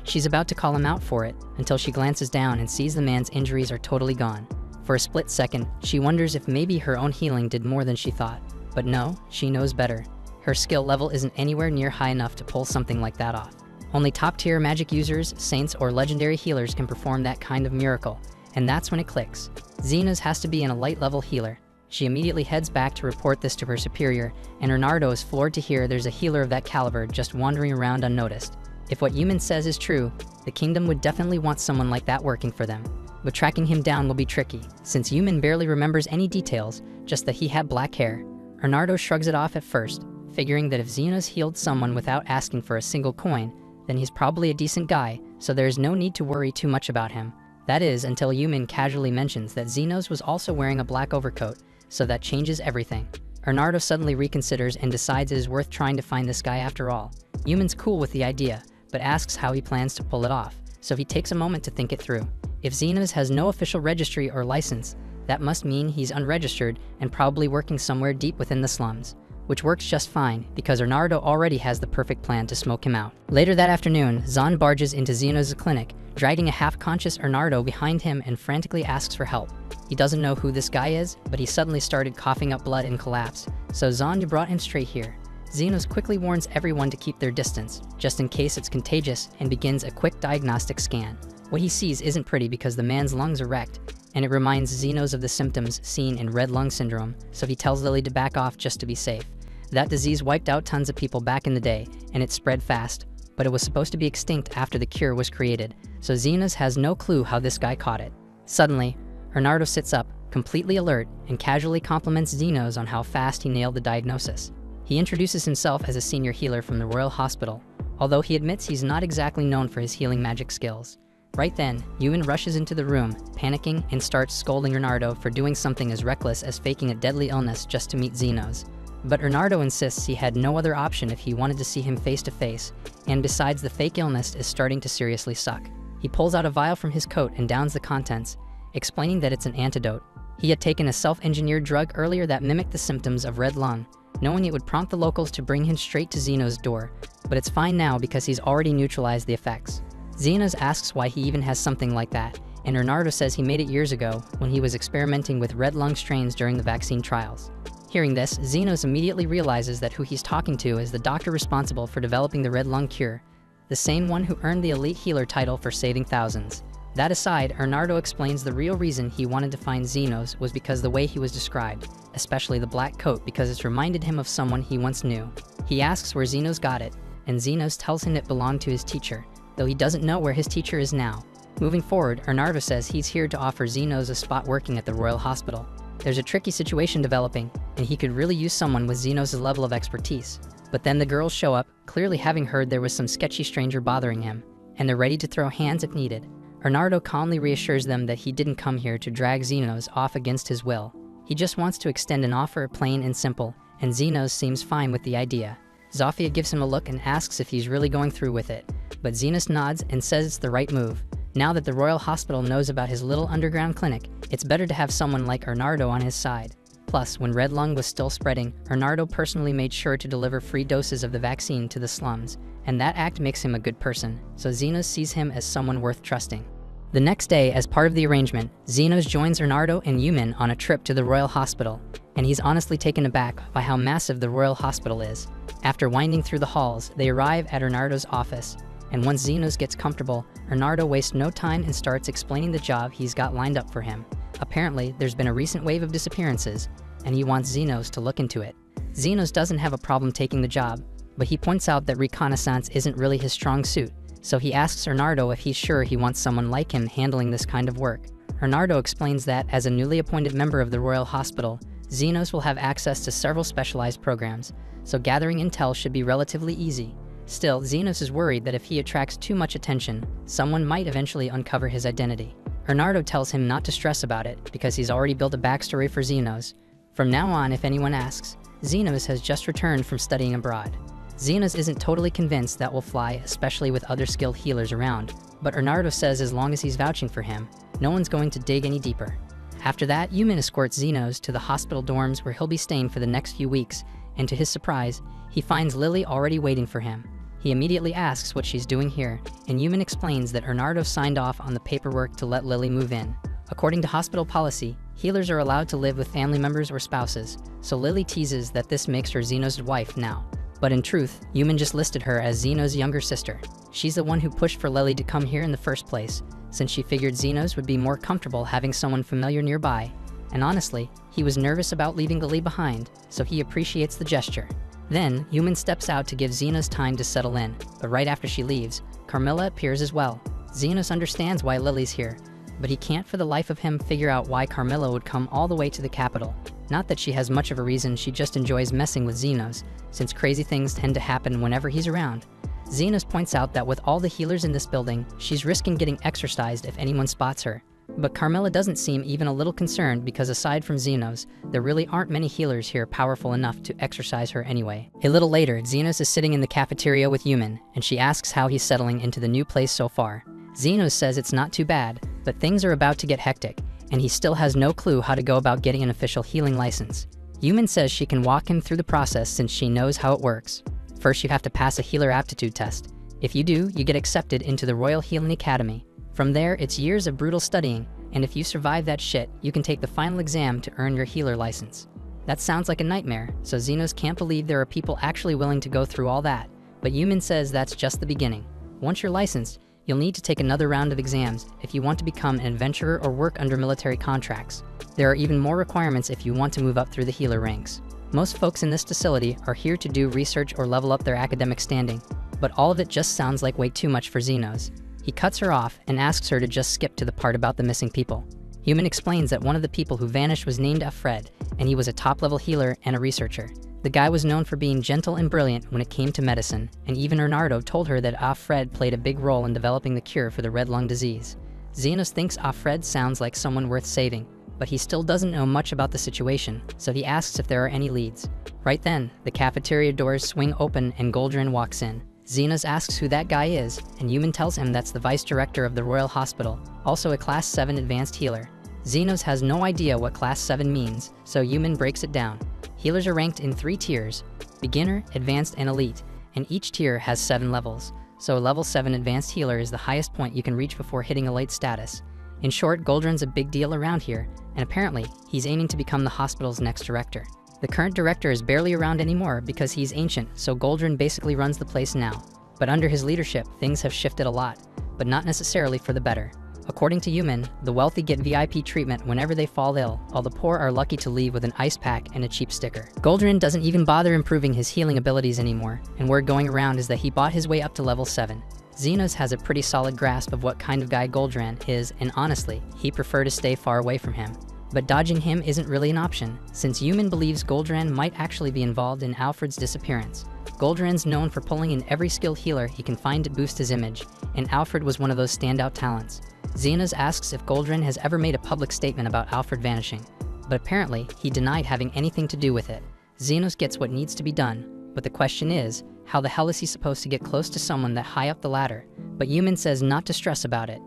She's about to call him out for it, until she glances down and sees the man's injuries are totally gone. For a split second, she wonders if maybe her own healing did more than she thought. But no, she knows better. Her skill level isn't anywhere near high enough to pull something like that off. Only top-tier magic users, saints, or legendary healers can perform that kind of miracle, and that's when it clicks. Xenos has to be a light-level healer. She immediately heads back to report this to her superior, and Renardo is floored to hear there's a healer of that caliber just wandering around unnoticed. If what Yumin says is true, the kingdom would definitely want someone like that working for them. But tracking him down will be tricky, since Yumin barely remembers any details, just that he had black hair. Renardo shrugs it off at first, figuring that if Xenos healed someone without asking for a single coin, then he's probably a decent guy, so there's no need to worry too much about him. That is, until Yumin casually mentions that Xenos was also wearing a black overcoat, so that changes everything. Renardo suddenly reconsiders and decides it is worth trying to find this guy after all. Yumin's cool with the idea, but asks how he plans to pull it off, so he takes a moment to think it through. If Xenos has no official registry or license, that must mean he's unregistered and probably working somewhere deep within the slums. Which works just fine, because Renardo already has the perfect plan to smoke him out. Later that afternoon, Zahn barges into Xenos' clinic, dragging a half-conscious Renardo behind him and frantically asks for help. He doesn't know who this guy is, but he suddenly started coughing up blood and collapsed, so Zahn brought him straight here. Xenos quickly warns everyone to keep their distance, just in case it's contagious, and begins a quick diagnostic scan. What he sees isn't pretty because the man's lungs are wrecked, and it reminds Xenos of the symptoms seen in red lung syndrome, so he tells Lily to back off just to be safe. That disease wiped out tons of people back in the day, and it spread fast, but it was supposed to be extinct after the cure was created, so Xenos has no clue how this guy caught it. Suddenly, Renardo sits up, completely alert, and casually compliments Xenos on how fast he nailed the diagnosis. He introduces himself as a senior healer from the Royal Hospital, although he admits he's not exactly known for his healing magic skills. Right then, Yumin rushes into the room, panicking, and starts scolding Bernardo for doing something as reckless as faking a deadly illness just to meet Xenos. But Bernardo insists he had no other option if he wanted to see him face to face, and besides, the fake illness is starting to seriously suck. He pulls out a vial from his coat and downs the contents, explaining that it's an antidote. He had taken a self-engineered drug earlier that mimicked the symptoms of red lung, knowing it would prompt the locals to bring him straight to Xeno's door, but it's fine now because he's already neutralized the effects. Xenos asks why he even has something like that, and Bernardo says he made it years ago when he was experimenting with red lung strains during the vaccine trials. Hearing this, Xenos immediately realizes that who he's talking to is the doctor responsible for developing the red lung cure, the same one who earned the elite healer title for saving thousands. That aside, Bernardo explains the real reason he wanted to find Xenos was because the way he was described, especially the black coat, because it's reminded him of someone he once knew. He asks where Xenos got it, and Xenos tells him it belonged to his teacher, though he doesn't know where his teacher is now. Moving forward, Bernardo says he's here to offer Xenos a spot working at the Royal Hospital. There's a tricky situation developing, and he could really use someone with Xenos' level of expertise. But then the girls show up, clearly having heard there was some sketchy stranger bothering him, and they're ready to throw hands if needed. Bernardo calmly reassures them that he didn't come here to drag Xenos off against his will. He just wants to extend an offer, plain and simple, and Xenos seems fine with the idea. Zofia gives him a look and asks if he's really going through with it, but Xenos nods and says it's the right move. Now that the Royal Hospital knows about his little underground clinic, it's better to have someone like Bernardo on his side. Plus, when red lung was still spreading, Bernardo personally made sure to deliver free doses of the vaccine to the slums, and that act makes him a good person, so Xenos sees him as someone worth trusting. The next day, as part of the arrangement, Xenos joins Bernardo and Yumin on a trip to the Royal Hospital, and he's honestly taken aback by how massive the Royal Hospital is. After winding through the halls, they arrive at Bernardo's office, and once Xenos gets comfortable, Bernardo wastes no time and starts explaining the job he's got lined up for him. Apparently, there's been a recent wave of disappearances, and he wants Xenos to look into it. Xenos doesn't have a problem taking the job, but he points out that reconnaissance isn't really his strong suit, so he asks Bernardo if he's sure he wants someone like him handling this kind of work. Bernardo explains that, as a newly appointed member of the Royal Hospital, Xenos will have access to several specialized programs, so gathering intel should be relatively easy. Still, Xenos is worried that if he attracts too much attention, someone might eventually uncover his identity. Bernardo tells him not to stress about it because he's already built a backstory for Xenos. From now on, if anyone asks, Xenos has just returned from studying abroad. Xenos isn't totally convinced that will fly, especially with other skilled healers around, but Bernardo says as long as he's vouching for him, no one's going to dig any deeper. After that, Yumin escorts Xenos to the hospital dorms where he'll be staying for the next few weeks, and to his surprise, he finds Lily already waiting for him. He immediately asks what she's doing here, and Yumin explains that Bernardo signed off on the paperwork to let Lily move in. According to hospital policy, healers are allowed to live with family members or spouses, so Lily teases that this makes her Xenos' wife now. But in truth, Yumin just listed her as Xenos' younger sister. She's the one who pushed for Lily to come here in the first place, since she figured Xenos would be more comfortable having someone familiar nearby. And honestly, he was nervous about leaving Lily behind, so he appreciates the gesture. Then, Yumin steps out to give Xenos time to settle in, but right after she leaves, Carmilla appears as well. Xenos understands why Lily's here, but he can't for the life of him figure out why Carmilla would come all the way to the capital. Not that she has much of a reason, she just enjoys messing with Xenos, since crazy things tend to happen whenever he's around. Xenos points out that with all the healers in this building, she's risking getting exorcised if anyone spots her. But Carmilla doesn't seem even a little concerned because aside from Xenos, there really aren't many healers here powerful enough to exorcise her anyway. A little later, Xenos is sitting in the cafeteria with Yumin, and she asks how he's settling into the new place so far. Xenos says it's not too bad, but things are about to get hectic, and he still has no clue how to go about getting an official healing license. Yumin says she can walk him through the process since she knows how it works. First, you have to pass a healer aptitude test. If you do, you get accepted into the Royal Healing Academy. From there, it's years of brutal studying, and if you survive that shit, you can take the final exam to earn your healer license. That sounds like a nightmare, so Xenos can't believe there are people actually willing to go through all that, but Yumin says that's just the beginning. Once you're licensed, you'll need to take another round of exams if you want to become an adventurer or work under military contracts. There are even more requirements if you want to move up through the healer ranks. Most folks in this facility are here to do research or level up their academic standing, but all of it just sounds like way too much for Xenos. He cuts her off and asks her to just skip to the part about the missing people. Yumin explains that one of the people who vanished was named Alfred, and he was a top-level healer and a researcher. The guy was known for being gentle and brilliant when it came to medicine, and even Bernardo told her that Alfred played a big role in developing the cure for the red lung disease. Xenos thinks Alfred sounds like someone worth saving, but he still doesn't know much about the situation, so he asks if there are any leads. Right then, the cafeteria doors swing open and Goldrin walks in. Xenos asks who that guy is, and Yuman tells him that's the vice director of the Royal Hospital, also a Class 7 advanced healer. Xenos has no idea what Class 7 means, so Yuman breaks it down. Healers are ranked in 3 tiers: beginner, advanced, and elite, and each tier has 7 levels, so a level 7 advanced healer is the highest point you can reach before hitting elite status. In short, Goldrin's a big deal around here, and apparently, he's aiming to become the hospital's next director. The current director is barely around anymore because he's ancient, so Goldrin basically runs the place now. But under his leadership, things have shifted a lot, but not necessarily for the better. According to Yuman, the wealthy get VIP treatment whenever they fall ill, while the poor are lucky to leave with an ice pack and a cheap sticker. Goldrin doesn't even bother improving his healing abilities anymore, and word going around is that he bought his way up to level 7. Xenos has a pretty solid grasp of what kind of guy Goldrin is, and honestly, he'd prefer to stay far away from him. But dodging him isn't really an option, since Yuman believes Goldrin might actually be involved in Alfred's disappearance. Goldrin's known for pulling in every skilled healer he can find to boost his image, and Alfred was one of those standout talents. Xenos asks if Goldrin has ever made a public statement about Alfred vanishing, but apparently he denied having anything to do with it. Xenos gets what needs to be done, but the question is, how the hell is he supposed to get close to someone that high up the ladder? But Yuman says not to stress about it.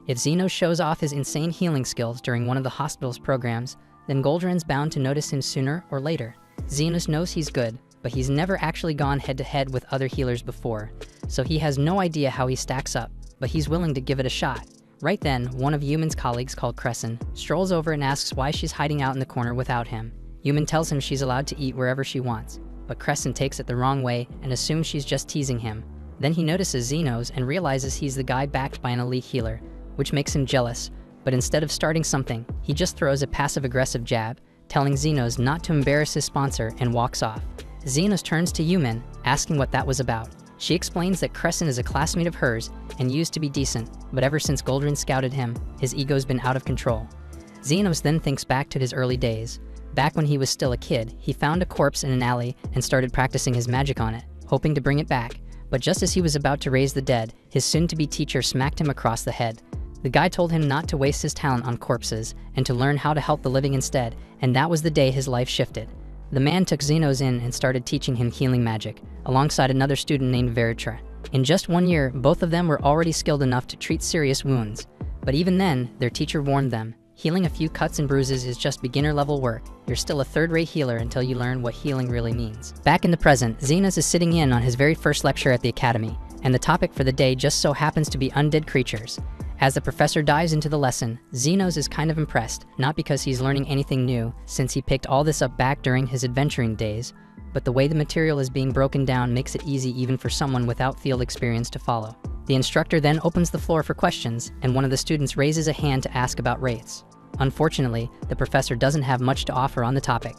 If Xenos shows off his insane healing skills during one of the hospital's programs, then Goldrin's bound to notice him sooner or later. Xenos knows he's good, but he's never actually gone head-to-head with other healers before, so he has no idea how he stacks up, but he's willing to give it a shot. Right then, one of Yuman's colleagues called Crescent strolls over and asks why she's hiding out in the corner without him. Yuman tells him she's allowed to eat wherever she wants, but Crescent takes it the wrong way and assumes she's just teasing him. Then he notices Xenos and realizes he's the guy backed by an elite healer, which makes him jealous, but instead of starting something, he just throws a passive-aggressive jab, telling Xenos not to embarrass his sponsor and walks off. Xenos turns to Yuman, asking what that was about. She explains that Crescent is a classmate of hers and used to be decent, but ever since Goldrin scouted him, his ego's been out of control. Xenos then thinks back to his early days. Back when he was still a kid, he found a corpse in an alley and started practicing his magic on it, hoping to bring it back. But just as he was about to raise the dead, his soon-to-be teacher smacked him across the head. The guy told him not to waste his talent on corpses and to learn how to help the living instead, and that was the day his life shifted. The man took Xenos in and started teaching him healing magic, alongside another student named Veritra. In just 1 year, both of them were already skilled enough to treat serious wounds. But even then, their teacher warned them, healing a few cuts and bruises is just beginner-level work. You're still a third-rate healer until you learn what healing really means. Back in the present, Xenos is sitting in on his very first lecture at the academy, and the topic for the day just so happens to be undead creatures. As the professor dives into the lesson, Xenos is kind of impressed, not because he's learning anything new, since he picked all this up back during his adventuring days, but the way the material is being broken down makes it easy even for someone without field experience to follow. The instructor then opens the floor for questions, and one of the students raises a hand to ask about wraiths. Unfortunately, the professor doesn't have much to offer on the topic.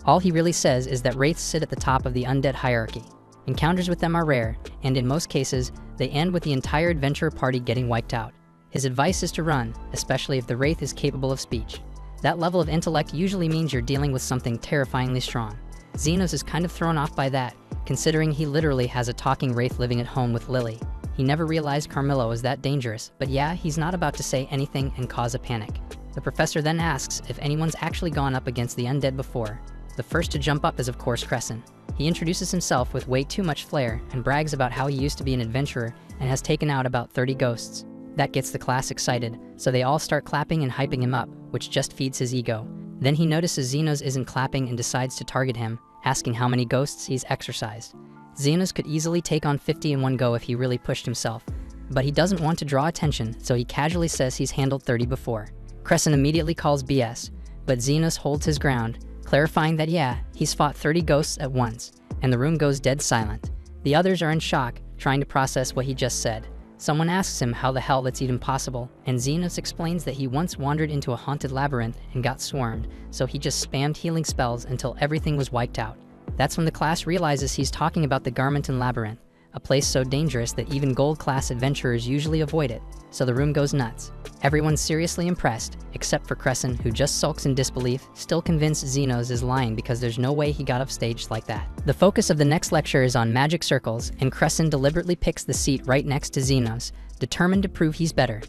All he really says is that wraiths sit at the top of the undead hierarchy. Encounters with them are rare, and in most cases, they end with the entire adventurer party getting wiped out. His advice is to run, especially if the wraith is capable of speech. That level of intellect usually means you're dealing with something terrifyingly strong. Xenos is kind of thrown off by that, considering he literally has a talking wraith living at home with Lily. He never realized Carmilla was that dangerous, but yeah, he's not about to say anything and cause a panic. The professor then asks if anyone's actually gone up against the undead before. The first to jump up is of course Crescent. He introduces himself with way too much flair and brags about how he used to be an adventurer and has taken out about 30 ghosts. That gets the class excited, so they all start clapping and hyping him up, which just feeds his ego. Then he notices Xenos isn't clapping and decides to target him, asking how many ghosts he's exorcised. Xenos could easily take on 50 in one go if he really pushed himself, but he doesn't want to draw attention, so he casually says he's handled 30 before. Crescent immediately calls BS, but Xenos holds his ground, clarifying that yeah, he's fought 30 ghosts at once, and the room goes dead silent. The others are in shock, trying to process what he just said. Someone asks him how the hell that's even possible, and Xenos explains that he once wandered into a haunted labyrinth and got swarmed, so he just spammed healing spells until everything was wiped out. That's when the class realizes he's talking about the Garmenton Labyrinth, a place so dangerous that even gold-class adventurers usually avoid it, so the room goes nuts. Everyone's seriously impressed, except for Crescent, who just sulks in disbelief, still convinced Xenos is lying because there's no way he got off stage like that. The focus of the next lecture is on magic circles, and Crescent deliberately picks the seat right next to Xenos, determined to prove he's better.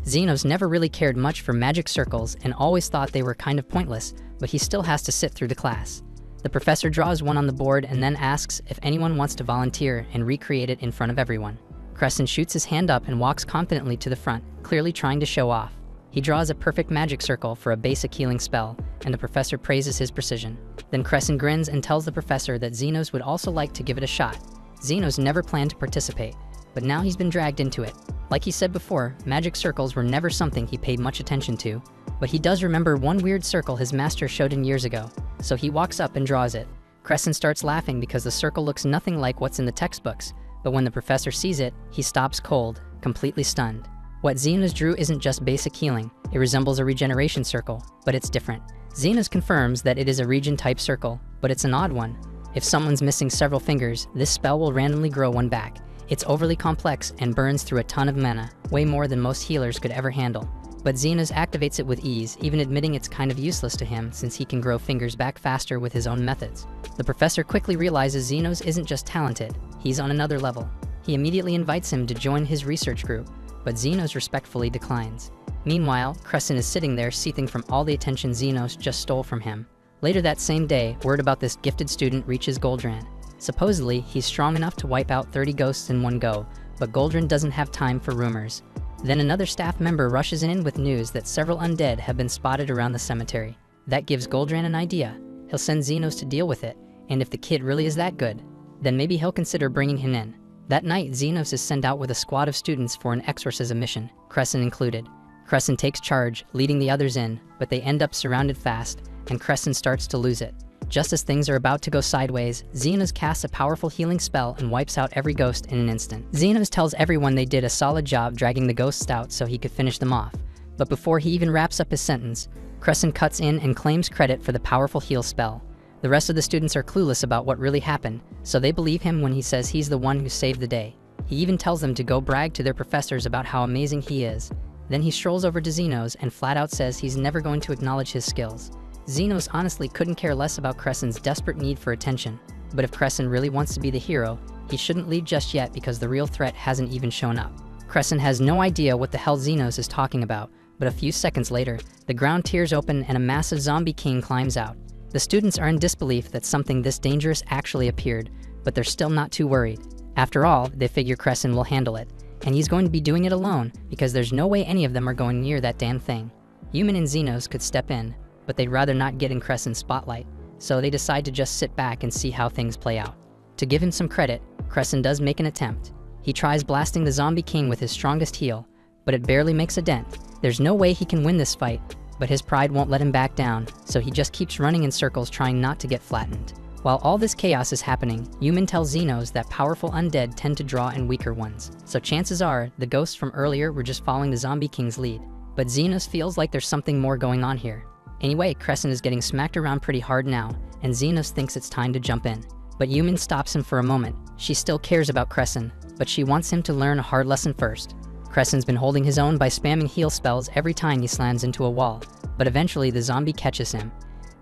Xenos never really cared much for magic circles and always thought they were kind of pointless, but he still has to sit through the class. The professor draws one on the board and then asks if anyone wants to volunteer and recreate it in front of everyone. Crescent shoots his hand up and walks confidently to the front, clearly trying to show off. He draws a perfect magic circle for a basic healing spell, and the professor praises his precision. Then Crescent grins and tells the professor that Xenos would also like to give it a shot. Xenos never planned to participate, but now he's been dragged into it. Like he said before, magic circles were never something he paid much attention to, but he does remember one weird circle his master showed him years ago, so he walks up and draws it. Crescent starts laughing because the circle looks nothing like what's in the textbooks, but when the professor sees it, he stops cold, completely stunned. What Xenos drew isn't just basic healing, it resembles a regeneration circle, but it's different. Xenos confirms that it is a regen-type circle, but it's an odd one. If someone's missing several fingers, this spell will randomly grow one back. It's overly complex and burns through a ton of mana, way more than most healers could ever handle. But Xenos activates it with ease, even admitting it's kind of useless to him since he can grow fingers back faster with his own methods. The professor quickly realizes Xenos isn't just talented, he's on another level. He immediately invites him to join his research group, but Xenos respectfully declines. Meanwhile, Crescent is sitting there seething from all the attention Xenos just stole from him. Later that same day, word about this gifted student reaches Goldran. Supposedly, he's strong enough to wipe out 30 ghosts in one go, but Goldran doesn't have time for rumors. Then another staff member rushes in with news that several undead have been spotted around the cemetery. That gives Goldran an idea. He'll send Xenos to deal with it, and if the kid really is that good, then maybe he'll consider bringing him in. That night, Xenos is sent out with a squad of students for an exorcism mission, Crescent included. Crescent takes charge, leading the others in, but they end up surrounded fast, and Crescent starts to lose it. Just as things are about to go sideways, Xenos casts a powerful healing spell and wipes out every ghost in an instant. Xenos tells everyone they did a solid job dragging the ghosts out so he could finish them off. But before he even wraps up his sentence, Crescent cuts in and claims credit for the powerful heal spell. The rest of the students are clueless about what really happened, so they believe him when he says he's the one who saved the day. He even tells them to go brag to their professors about how amazing he is. Then he strolls over to Xenos and flat out says he's never going to acknowledge his skills. Xenos honestly couldn't care less about Crescent's desperate need for attention, but if Crescent really wants to be the hero, he shouldn't leave just yet because the real threat hasn't even shown up. Crescent has no idea what the hell Xenos is talking about, but a few seconds later, the ground tears open and a massive zombie king climbs out. The students are in disbelief that something this dangerous actually appeared, but they're still not too worried. After all, they figure Crescent will handle it, and he's going to be doing it alone because there's no way any of them are going near that damn thing. Human and Xenos could step in, but they'd rather not get in Crescent's spotlight, so they decide to just sit back and see how things play out. To give him some credit, Crescent does make an attempt. He tries blasting the zombie king with his strongest heal, but it barely makes a dent. There's no way he can win this fight, but his pride won't let him back down, so he just keeps running in circles trying not to get flattened. While all this chaos is happening, Human tells Xenos that powerful undead tend to draw in weaker ones, so chances are the ghosts from earlier were just following the zombie king's lead. But Xenos feels like there's something more going on here. Anyway, Crescent is getting smacked around pretty hard now, and Xenos thinks it's time to jump in. But Human stops him for a moment. She still cares about Crescent, but she wants him to learn a hard lesson first. Crescent's been holding his own by spamming heal spells every time he slams into a wall, but eventually the zombie catches him.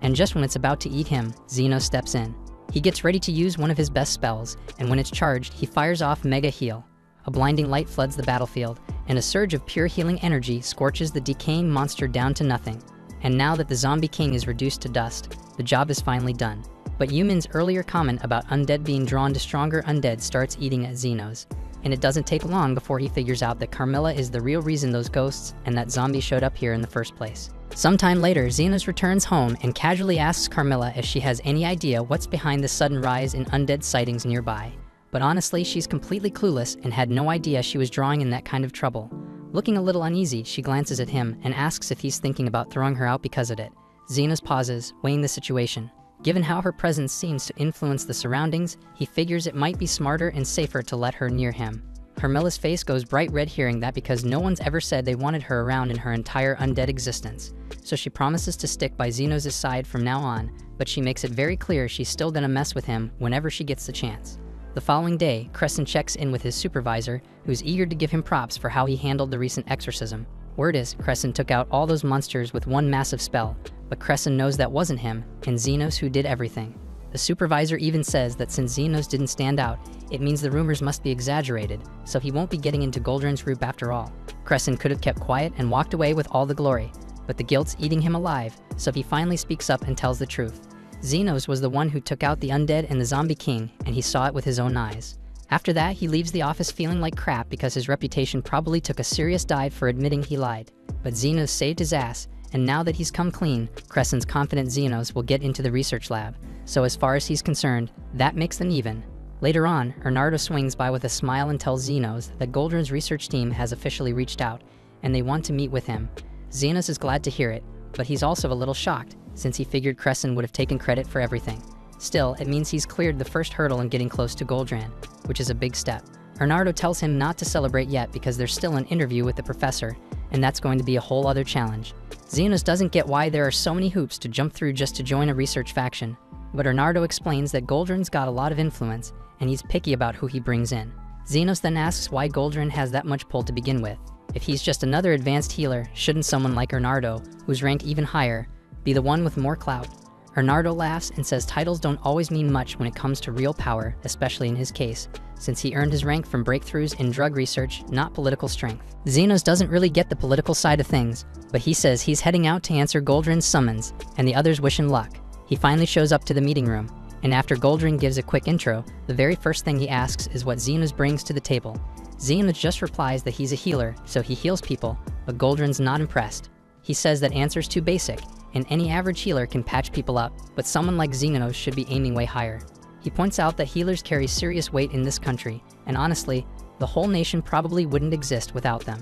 And just when it's about to eat him, Xenos steps in. He gets ready to use one of his best spells, and when it's charged, he fires off Mega Heal. A blinding light floods the battlefield, and a surge of pure healing energy scorches the decaying monster down to nothing. And now that the zombie king is reduced to dust, the job is finally done. But Human's earlier comment about undead being drawn to stronger undead starts eating at Xenos, and it doesn't take long before he figures out that Carmilla is the real reason those ghosts and that zombie showed up here in the first place. Sometime later, Xenos returns home and casually asks Carmilla if she has any idea what's behind the sudden rise in undead sightings nearby. But honestly, she's completely clueless and had no idea she was drawing in that kind of trouble. Looking a little uneasy, she glances at him and asks if he's thinking about throwing her out because of it. Xenos pauses, weighing the situation. Given how her presence seems to influence the surroundings, he figures it might be smarter and safer to let her near him. Carmilla's face goes bright red hearing that because no one's ever said they wanted her around in her entire undead existence. So she promises to stick by Xenos' side from now on, but she makes it very clear she's still gonna mess with him whenever she gets the chance. The following day, Crescent checks in with his supervisor, who's eager to give him props for how he handled the recent exorcism. Word is, Crescent took out all those monsters with one massive spell, but Crescent knows that wasn't him, and Xenos who did everything. The supervisor even says that since Xenos didn't stand out, it means the rumors must be exaggerated, so he won't be getting into Goldrin's group after all. Crescent could have kept quiet and walked away with all the glory, but the guilt's eating him alive, so he finally speaks up and tells the truth. Xenos was the one who took out the undead and the zombie king, and he saw it with his own eyes. After that, he leaves the office feeling like crap because his reputation probably took a serious dive for admitting he lied. But Xenos saved his ass, and now that he's come clean, Crescent's confident Xenos will get into the research lab. So as far as he's concerned, that makes them even. Later on, Bernardo swings by with a smile and tells Xenos that Goldrin's research team has officially reached out, and they want to meet with him. Xenos is glad to hear it, but he's also a little shocked, since he figured Crescent would have taken credit for everything. Still, it means he's cleared the first hurdle in getting close to Goldrin, which is a big step. Bernardo tells him not to celebrate yet because there's still an interview with the professor, and that's going to be a whole other challenge. Xenos doesn't get why there are so many hoops to jump through just to join a research faction, but Bernardo explains that Goldrin's got a lot of influence, and he's picky about who he brings in. Xenos then asks why Goldrin has that much pull to begin with. If he's just another advanced healer, shouldn't someone like Bernardo, who's ranked even higher, be the one with more clout? Bernardo laughs and says titles don't always mean much when it comes to real power, especially in his case, since he earned his rank from breakthroughs in drug research, not political strength. Xenos doesn't really get the political side of things, but he says he's heading out to answer Goldrin's summons, and the others wish him luck. He finally shows up to the meeting room, and after Goldrin gives a quick intro, the very first thing he asks is what Xenos brings to the table. Xenos just replies that he's a healer, so he heals people, but Goldrin's not impressed. He says that answer's too basic, and any average healer can patch people up, but someone like Xenos should be aiming way higher. He points out that healers carry serious weight in this country, and honestly, the whole nation probably wouldn't exist without them.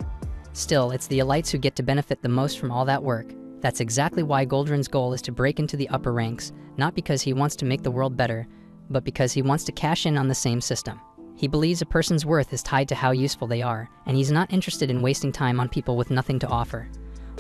Still, it's the elites who get to benefit the most from all that work. That's exactly why Goldrin's goal is to break into the upper ranks, not because he wants to make the world better, but because he wants to cash in on the same system. He believes a person's worth is tied to how useful they are, and he's not interested in wasting time on people with nothing to offer.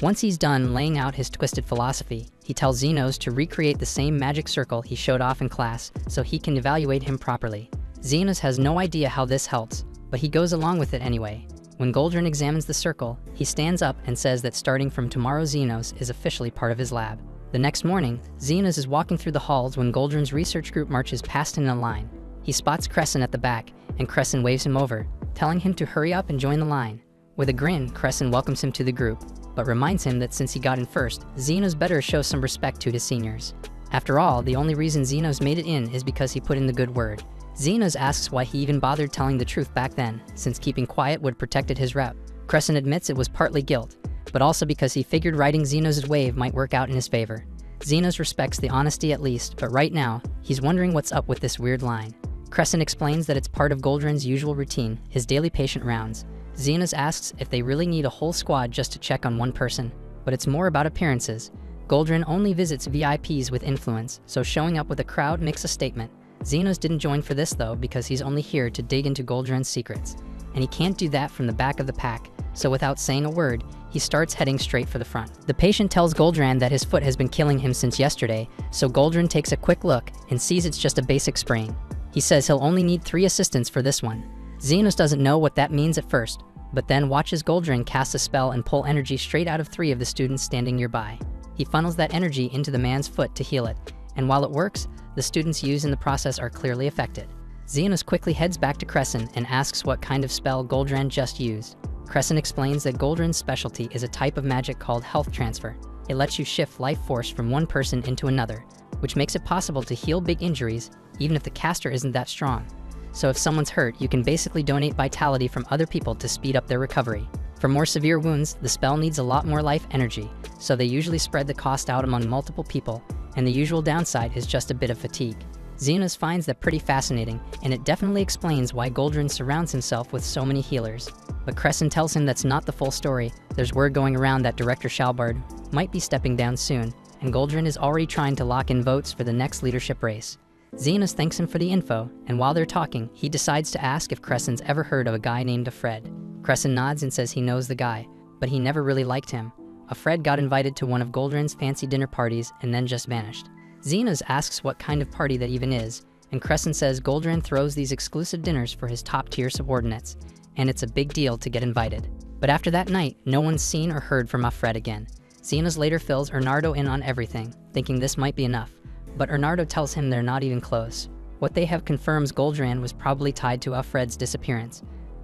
Once he's done laying out his twisted philosophy, he tells Xenos to recreate the same magic circle he showed off in class so he can evaluate him properly. Xenos has no idea how this helps, but he goes along with it anyway. When Goldrin examines the circle, he stands up and says that starting from tomorrow Xenos is officially part of his lab. The next morning, Xenos is walking through the halls when Goldrin's research group marches past him in a line. He spots Crescent at the back, and Crescent waves him over, telling him to hurry up and join the line. With a grin, Crescent welcomes him to the group, but reminds him that since he got in first, Xenos better show some respect to his seniors. After all, the only reason Xenos made it in is because he put in the good word. Xenos asks why he even bothered telling the truth back then, since keeping quiet would protected his rep. Crescent admits it was partly guilt, but also because he figured riding Xenos' wave might work out in his favor. Xenos respects the honesty at least, but right now, he's wondering what's up with this weird line. Crescent explains that it's part of Goldrin's usual routine, his daily patient rounds. Xenos asks if they really need a whole squad just to check on one person, but it's more about appearances. Goldrin only visits VIPs with influence, so showing up with a crowd makes a statement. Xenos didn't join for this though because he's only here to dig into Goldrin's secrets, and he can't do that from the back of the pack, so without saying a word, he starts heading straight for the front. The patient tells Goldrin that his foot has been killing him since yesterday, so Goldrin takes a quick look and sees it's just a basic sprain. He says he'll only need 3 assistants for this one. Xenos doesn't know what that means at first, but then watches Goldrin cast a spell and pull energy straight out of 3 of the students standing nearby. He funnels that energy into the man's foot to heal it, and while it works, the students used in the process are clearly affected. Xenos quickly heads back to Crescent and asks what kind of spell Goldrin just used. Crescent explains that Goldrin's specialty is a type of magic called health transfer. It lets you shift life force from one person into another, which makes it possible to heal big injuries even if the caster isn't that strong. So if someone's hurt, you can basically donate vitality from other people to speed up their recovery. For more severe wounds, the spell needs a lot more life energy, so they usually spread the cost out among multiple people, and the usual downside is just a bit of fatigue. Xenos finds that pretty fascinating, and it definitely explains why Goldrin surrounds himself with so many healers. But Crescent tells him that's not the full story. There's word going around that Director Shalbard might be stepping down soon, and Goldrin is already trying to lock in votes for the next leadership race. Xenos thanks him for the info, and while they're talking, he decides to ask if Crescent's ever heard of a guy named Fred. Crescent nods and says he knows the guy, but he never really liked him. Fred got invited to one of Goldrin's fancy dinner parties and then just vanished. Xenos asks what kind of party that even is, and Crescent says Goldrin throws these exclusive dinners for his top-tier subordinates, and it's a big deal to get invited. But after that night, no one's seen or heard from Alfred again. Xenos later fills Bernardo in on everything, thinking this might be enough. But Bernardo tells him they're not even close. What they have confirms Goldran was probably tied to Alfred's disappearance.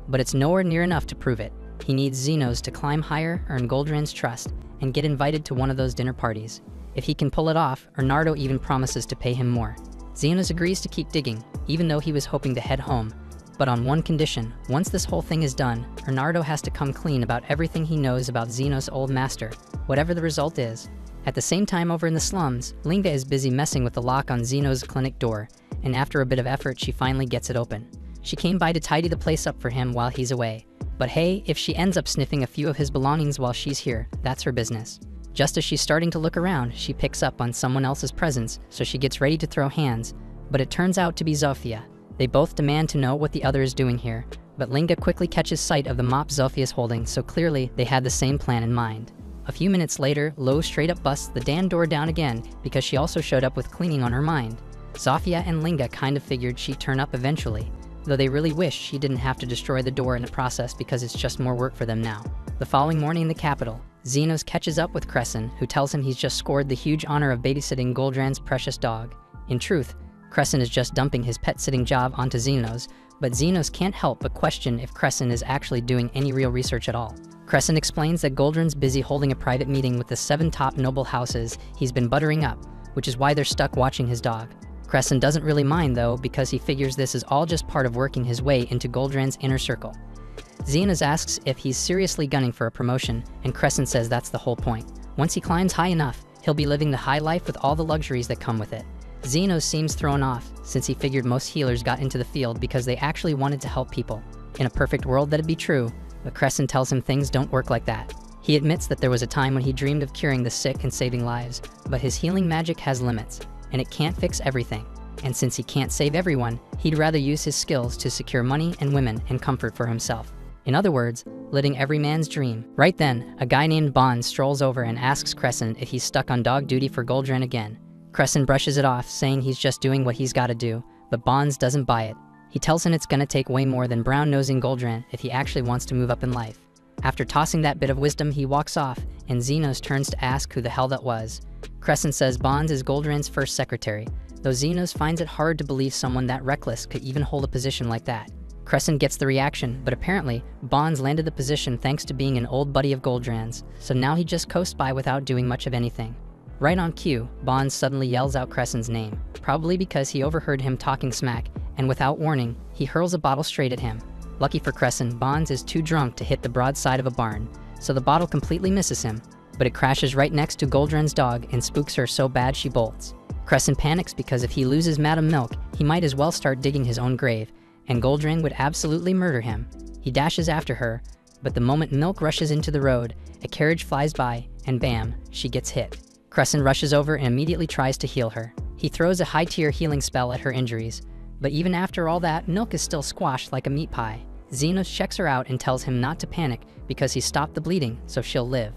But it's nowhere near enough to prove it. He needs Xenos to climb higher, earn Goldran's trust, and get invited to one of those dinner parties. If he can pull it off, Bernardo even promises to pay him more. Xenos agrees to keep digging, even though he was hoping to head home. But on one condition: once this whole thing is done, Bernardo has to come clean about everything he knows about Xenos' old master, whatever the result is. At the same time, over in the slums, Linga is busy messing with the lock on Xenos' clinic door, and after a bit of effort, she finally gets it open. She came by to tidy the place up for him while he's away. But hey, if she ends up sniffing a few of his belongings while she's here, that's her business. Just as she's starting to look around, she picks up on someone else's presence, so she gets ready to throw hands, but it turns out to be Zofia. They both demand to know what the other is doing here, but Linga quickly catches sight of the mop Zofia is holding, so clearly they had the same plan in mind. A few minutes later, Lo straight up busts the damn door down again because she also showed up with cleaning on her mind. Zofia and Linga kind of figured she'd turn up eventually, though they really wish she didn't have to destroy the door in the process because it's just more work for them now. The following morning in the capital, Xenos catches up with Crescent, who tells him he's just scored the huge honor of babysitting Goldran's precious dog. In truth, Crescent is just dumping his pet-sitting job onto Xenos, but Xenos can't help but question if Crescent is actually doing any real research at all. Crescent explains that Goldran's busy holding a private meeting with the 7 top noble houses he's been buttering up, which is why they're stuck watching his dog. Crescent doesn't really mind though, because he figures this is all just part of working his way into Goldran's inner circle. Xenos asks if he's seriously gunning for a promotion, and Crescent says that's the whole point. Once he climbs high enough, he'll be living the high life with all the luxuries that come with it. Xenos seems thrown off, since he figured most healers got into the field because they actually wanted to help people. In a perfect world that'd be true, but Crescent tells him things don't work like that. He admits that there was a time when he dreamed of curing the sick and saving lives, but his healing magic has limits, and it can't fix everything. And since he can't save everyone, he'd rather use his skills to secure money and women and comfort for himself. In other words, living every man's dream. Right then, a guy named Bond strolls over and asks Crescent if he's stuck on dog duty for Goldran again. Crescent brushes it off, saying he's just doing what he's gotta do, but Bonds doesn't buy it. He tells him it's gonna take way more than brown-nosing Goldran if he actually wants to move up in life. After tossing that bit of wisdom, he walks off, and Xenos turns to ask who the hell that was. Crescent says Bonds is Goldran's first secretary, though Xenos finds it hard to believe someone that reckless could even hold a position like that. Crescent gets the reaction, but apparently, Bonds landed the position thanks to being an old buddy of Goldran's, so now he just coasts by without doing much of anything. Right on cue, Bonds suddenly yells out Crescent's name, probably because he overheard him talking smack, and without warning, he hurls a bottle straight at him. Lucky for Crescent, Bonds is too drunk to hit the broadside of a barn, so the bottle completely misses him, but it crashes right next to Goldran's dog and spooks her so bad she bolts. Crescent panics because if he loses Madam Milk, he might as well start digging his own grave, and Goldran would absolutely murder him. He dashes after her, but the moment Milk rushes into the road, a carriage flies by, and bam, she gets hit. Crescent rushes over and immediately tries to heal her. He throws a high-tier healing spell at her injuries, but even after all that, Milk is still squashed like a meat pie. Xenos checks her out and tells him not to panic because he stopped the bleeding, so she'll live.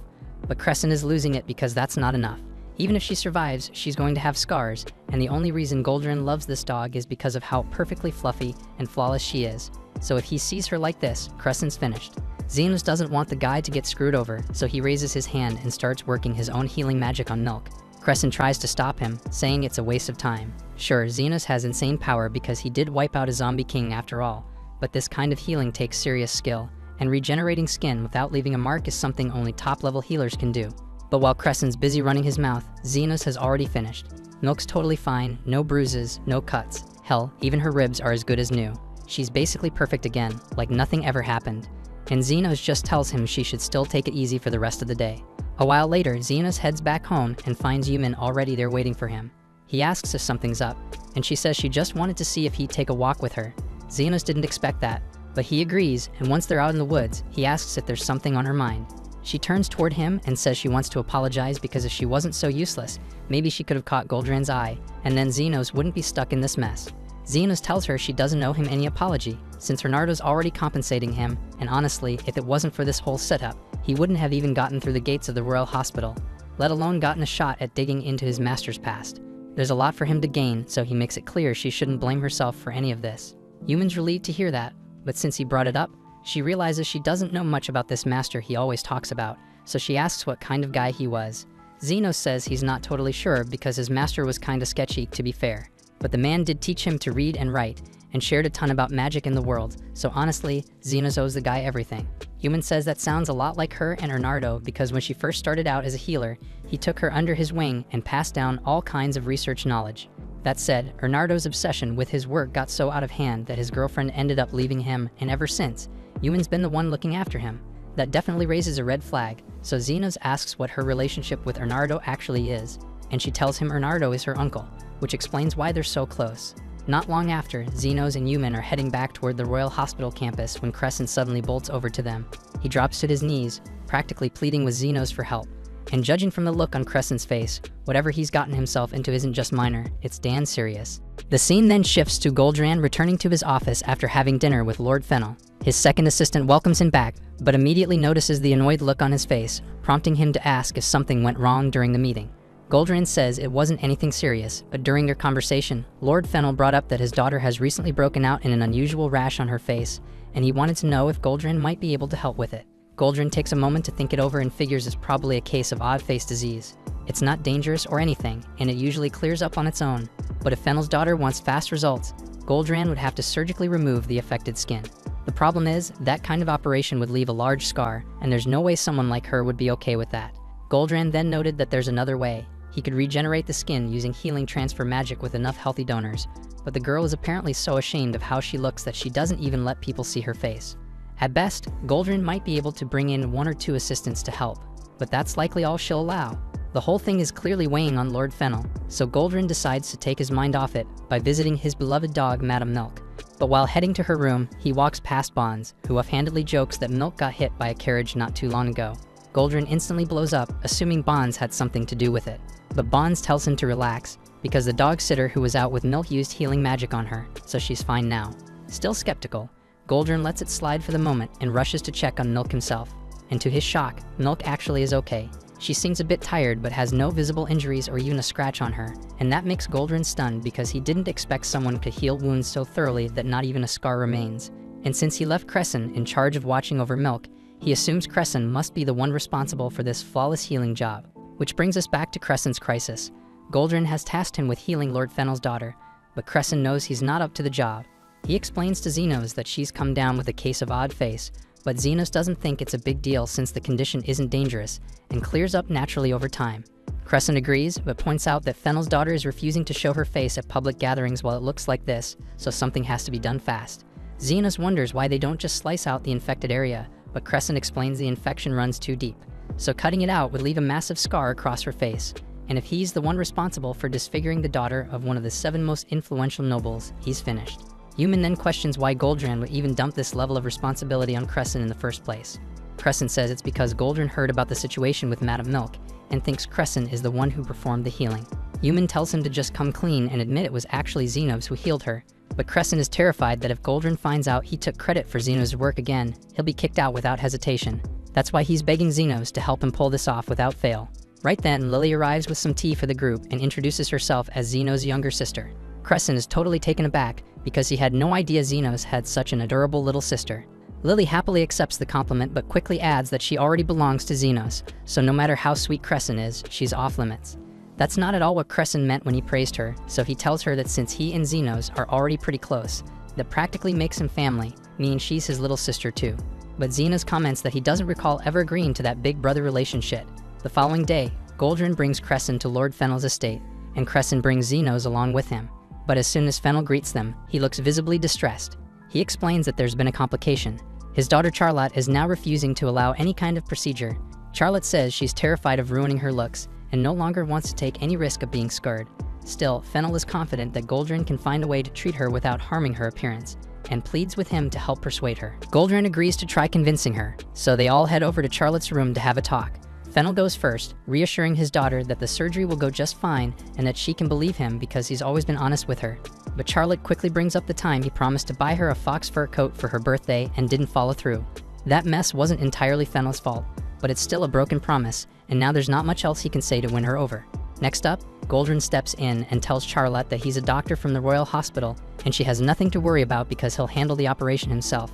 But Crescent is losing it because that's not enough. Even if she survives, she's going to have scars, and the only reason Goldran loves this dog is because of how perfectly fluffy and flawless she is. So if he sees her like this, Crescent's finished. Xenos doesn't want the guy to get screwed over, so he raises his hand and starts working his own healing magic on Milk. Crescent tries to stop him, saying it's a waste of time. Sure, Xenos has insane power because he did wipe out a zombie king after all, but this kind of healing takes serious skill, and regenerating skin without leaving a mark is something only top-level healers can do. But while Crescent's busy running his mouth, Xenos has already finished. Milk's totally fine, no bruises, no cuts. Hell, even her ribs are as good as new. She's basically perfect again, like nothing ever happened. And Xenos just tells him she should still take it easy for the rest of the day. A while later, Xenos heads back home and finds Yumin already there waiting for him. He asks if something's up, and she says she just wanted to see if he'd take a walk with her. Xenos didn't expect that, but he agrees, and once they're out in the woods, he asks if there's something on her mind. She turns toward him and says she wants to apologize because if she wasn't so useless, maybe she could have caught Goldran's eye, and then Xenos wouldn't be stuck in this mess. Xenos tells her she doesn't owe him any apology, since Bernardo's already compensating him, and honestly, if it wasn't for this whole setup, he wouldn't have even gotten through the gates of the Royal Hospital, let alone gotten a shot at digging into his master's past. There's a lot for him to gain, so he makes it clear she shouldn't blame herself for any of this. Yumin's relieved to hear that, but since he brought it up, She realizes she doesn't know much about this master he always talks about, so she asks what kind of guy he was. Xenos says he's not totally sure because his master was kinda sketchy, to be fair. But the man did teach him to read and write, and shared a ton about magic in the world, so honestly, Xenos owes the guy everything. Human says that sounds a lot like her and Bernardo because when she first started out as a healer, he took her under his wing and passed down all kinds of research knowledge. That said, Bernardo's obsession with his work got so out of hand that his girlfriend ended up leaving him, and ever since, Human's been the one looking after him. That definitely raises a red flag, so Xenos asks what her relationship with Bernardo actually is, and she tells him Bernardo is her uncle, which explains why they're so close. Not long after, Xenos and Human are heading back toward the Royal Hospital campus when Crescent suddenly bolts over to them. He drops to his knees, practically pleading with Xenos for help. And judging from the look on Crescent's face, whatever he's gotten himself into isn't just minor, it's damn serious. The scene then shifts to Goldran returning to his office after having dinner with Lord Fennel. His second assistant welcomes him back, but immediately notices the annoyed look on his face, prompting him to ask if something went wrong during the meeting. Goldran says it wasn't anything serious, but during their conversation, Lord Fennel brought up that his daughter has recently broken out in an unusual rash on her face, and he wanted to know if Goldran might be able to help with it. Goldran takes a moment to think it over and figures it's probably a case of odd face disease. It's not dangerous or anything, and it usually clears up on its own. But if Fennel's daughter wants fast results, Goldran would have to surgically remove the affected skin. The problem is, that kind of operation would leave a large scar, and there's no way someone like her would be okay with that. Goldran then noted that there's another way. He could regenerate the skin using healing transfer magic with enough healthy donors, but the girl is apparently so ashamed of how she looks that she doesn't even let people see her face. At best, Goldran might be able to bring in 1 or 2 assistants to help, but that's likely all she'll allow. The whole thing is clearly weighing on Lord Fennel, so Goldran decides to take his mind off it by visiting his beloved dog, Madame Milk. But while heading to her room, he walks past Bonds, who offhandedly jokes that Milk got hit by a carriage not too long ago. Goldran instantly blows up, assuming Bonds had something to do with it. But Bonds tells him to relax, because the dog sitter who was out with Milk used healing magic on her, so she's fine now. Still skeptical, Goldran lets it slide for the moment and rushes to check on Milk himself. And to his shock, Milk actually is okay. She seems a bit tired but has no visible injuries or even a scratch on her, and that makes Goldran stunned because he didn't expect someone to heal wounds so thoroughly that not even a scar remains. And since he left Crescent in charge of watching over Milk, he assumes Crescent must be the one responsible for this flawless healing job. Which brings us back to Crescent's crisis. Goldran has tasked him with healing Lord Fennel's daughter, but Crescent knows he's not up to the job. He explains to Xenos that she's come down with a case of odd face, but Xenos doesn't think it's a big deal since the condition isn't dangerous, and clears up naturally over time. Crescent agrees, but points out that Fennel's daughter is refusing to show her face at public gatherings while it looks like this, so something has to be done fast. Xenos wonders why they don't just slice out the infected area, but Crescent explains the infection runs too deep, so cutting it out would leave a massive scar across her face. And if he's the one responsible for disfiguring the daughter of one of the 7 most influential nobles, he's finished. Human then questions why Goldran would even dump this level of responsibility on Crescent in the first place. Crescent says it's because Goldran heard about the situation with Madame Milk and thinks Crescent is the one who performed the healing. Human tells him to just come clean and admit it was actually Xenos who healed her, but Crescent is terrified that if Goldran finds out he took credit for Xenos' work again, he'll be kicked out without hesitation. That's why he's begging Xenos to help him pull this off without fail. Right then, Lily arrives with some tea for the group and introduces herself as Xenos' younger sister. Crescent is totally taken aback because he had no idea Xenos had such an adorable little sister. Lily happily accepts the compliment but quickly adds that she already belongs to Xenos, so no matter how sweet Crescent is, she's off limits. That's not at all what Crescent meant when he praised her, so he tells her that since he and Xenos are already pretty close, that practically makes him family, meaning she's his little sister too. But Xenos comments that he doesn't recall ever agreeing to that big brother relationship. The following day, Goldran brings Crescent to Lord Fennel's estate, and Crescent brings Xenos along with him. But as soon as Fennel greets them, he looks visibly distressed. He explains that there's been a complication. His daughter Charlotte is now refusing to allow any kind of procedure. Charlotte says she's terrified of ruining her looks and no longer wants to take any risk of being scarred. Still, Fennel is confident that Goldran can find a way to treat her without harming her appearance, and pleads with him to help persuade her. Goldran agrees to try convincing her, so they all head over to Charlotte's room to have a talk. Fennel goes first, reassuring his daughter that the surgery will go just fine and that she can believe him because he's always been honest with her. But Charlotte quickly brings up the time he promised to buy her a fox fur coat for her birthday and didn't follow through. That mess wasn't entirely Fennel's fault, but it's still a broken promise, and now there's not much else he can say to win her over. Next up, Goldran steps in and tells Charlotte that he's a doctor from the Royal Hospital and she has nothing to worry about because he'll handle the operation himself.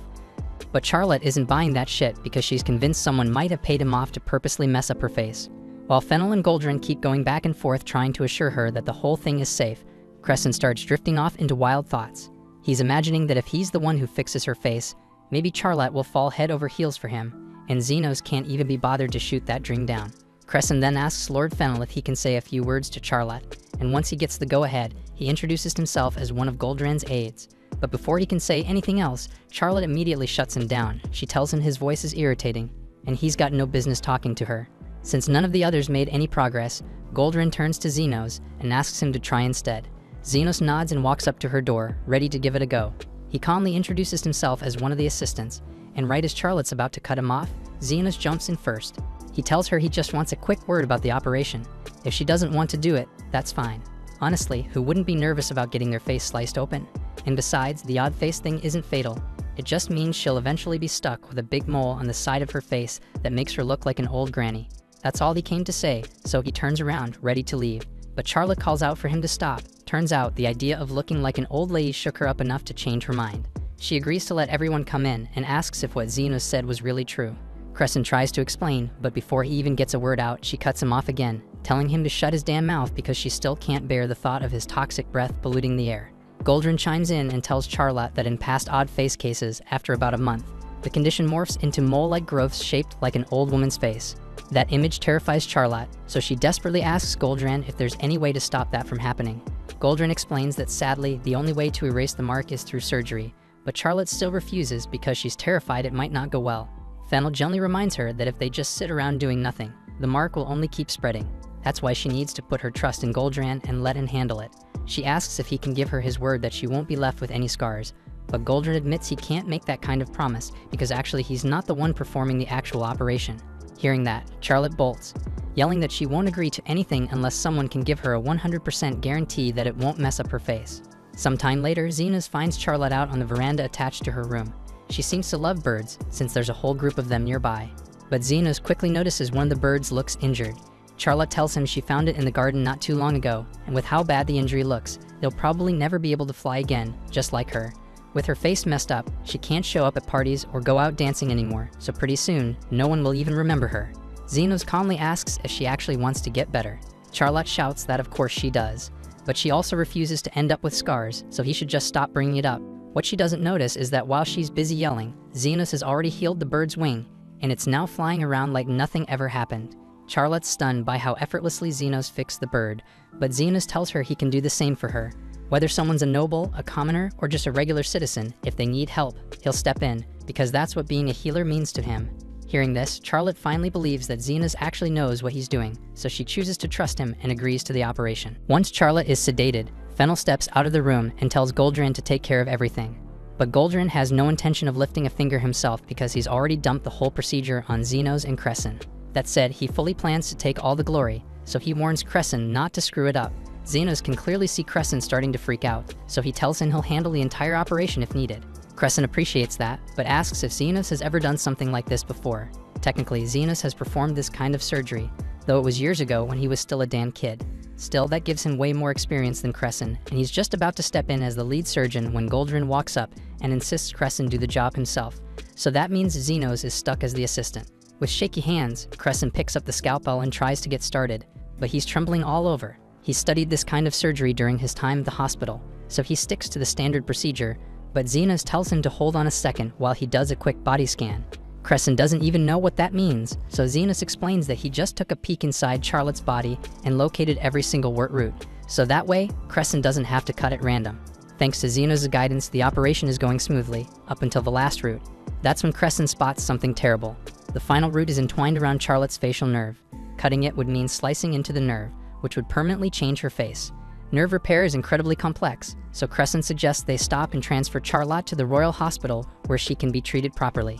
But Charlotte isn't buying that shit because she's convinced someone might have paid him off to purposely mess up her face. While Fennel and Goldrin keep going back and forth trying to assure her that the whole thing is safe, Crescent starts drifting off into wild thoughts. He's imagining that if he's the one who fixes her face, maybe Charlotte will fall head over heels for him, and Xenos can't even be bothered to shoot that dream down. Crescent then asks Lord Fennel if he can say a few words to Charlotte, and once he gets the go-ahead, he introduces himself as one of Goldrin's aides. But before he can say anything else, Charlotte immediately shuts him down. She tells him his voice is irritating, and he's got no business talking to her. Since none of the others made any progress, Goldrin turns to Xenos and asks him to try instead. Xenos nods and walks up to her door, ready to give it a go. He calmly introduces himself as one of the assistants, and right as Charlotte's about to cut him off, Xenos jumps in first. He tells her he just wants a quick word about the operation. If she doesn't want to do it, that's fine. Honestly, who wouldn't be nervous about getting their face sliced open? And besides, the odd face thing isn't fatal. It just means she'll eventually be stuck with a big mole on the side of her face that makes her look like an old granny. That's all he came to say, so he turns around, ready to leave. But Charlotte calls out for him to stop. Turns out, the idea of looking like an old lady shook her up enough to change her mind. She agrees to let everyone come in and asks if what Xenos said was really true. Crescent tries to explain, but before he even gets a word out, she cuts him off again, telling him to shut his damn mouth because she still can't bear the thought of his toxic breath polluting the air. Goldrin chimes in and tells Charlotte that in past odd face cases, after about a month, the condition morphs into mole-like growths shaped like an old woman's face. That image terrifies Charlotte, so she desperately asks Goldrin if there's any way to stop that from happening. Goldrin explains that sadly, the only way to erase the mark is through surgery, but Charlotte still refuses because she's terrified it might not go well. Fennel gently reminds her that if they just sit around doing nothing, the mark will only keep spreading. That's why she needs to put her trust in Goldrin and let him handle it. She asks if he can give her his word that she won't be left with any scars, but Goldrin admits he can't make that kind of promise because actually he's not the one performing the actual operation. Hearing that, Charlotte bolts, yelling that she won't agree to anything unless someone can give her a 100% guarantee that it won't mess up her face. Sometime later, Xenos finds Charlotte out on the veranda attached to her room. She seems to love birds, since there's a whole group of them nearby. But Xenos quickly notices one of the birds looks injured. Charlotte tells him she found it in the garden not too long ago, and with how bad the injury looks, they'll probably never be able to fly again, just like her. With her face messed up, she can't show up at parties or go out dancing anymore, so pretty soon, no one will even remember her. Xenos calmly asks if she actually wants to get better. Charlotte shouts that of course she does, but she also refuses to end up with scars, so he should just stop bringing it up. What she doesn't notice is that while she's busy yelling, Xenos has already healed the bird's wing, and it's now flying around like nothing ever happened. Charlotte's stunned by how effortlessly Xenos fixed the bird, but Xenos tells her he can do the same for her. Whether someone's a noble, a commoner, or just a regular citizen, if they need help, he'll step in, because that's what being a healer means to him. Hearing this, Charlotte finally believes that Xenos actually knows what he's doing, so she chooses to trust him and agrees to the operation. Once Charlotte is sedated, Fennel steps out of the room and tells Goldrin to take care of everything. But Goldrin has no intention of lifting a finger himself because he's already dumped the whole procedure on Xenos and Crescent. That said, he fully plans to take all the glory, so he warns Crescent not to screw it up. Xenos can clearly see Crescent starting to freak out, so he tells him he'll handle the entire operation if needed. Crescent appreciates that, but asks if Xenos has ever done something like this before. Technically, Xenos has performed this kind of surgery, though it was years ago when he was still a damn kid. Still, that gives him way more experience than Crescent, and he's just about to step in as the lead surgeon when Goldrin walks up and insists Crescent do the job himself. So that means Xenos is stuck as the assistant. With shaky hands, Crescent picks up the scalpel and tries to get started, but he's trembling all over. He's studied this kind of surgery during his time at the hospital, so he sticks to the standard procedure, but Xenos tells him to hold on a second while he does a quick body scan. Crescent doesn't even know what that means, so Xenos explains that he just took a peek inside Charlotte's body and located every single wart root, so that way, Crescent doesn't have to cut at random. Thanks to Xenos' guidance, the operation is going smoothly, up until the last root. That's when Crescent spots something terrible. The final root is entwined around Charlotte's facial nerve. Cutting it would mean slicing into the nerve, which would permanently change her face. Nerve repair is incredibly complex, so Crescent suggests they stop and transfer Charlotte to the Royal Hospital where she can be treated properly.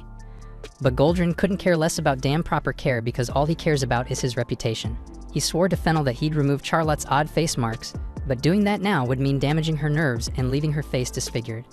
But Goldrin couldn't care less about damn proper care because all he cares about is his reputation. He swore to Fennel that he'd remove Charlotte's odd face marks, but doing that now would mean damaging her nerves and leaving her face disfigured.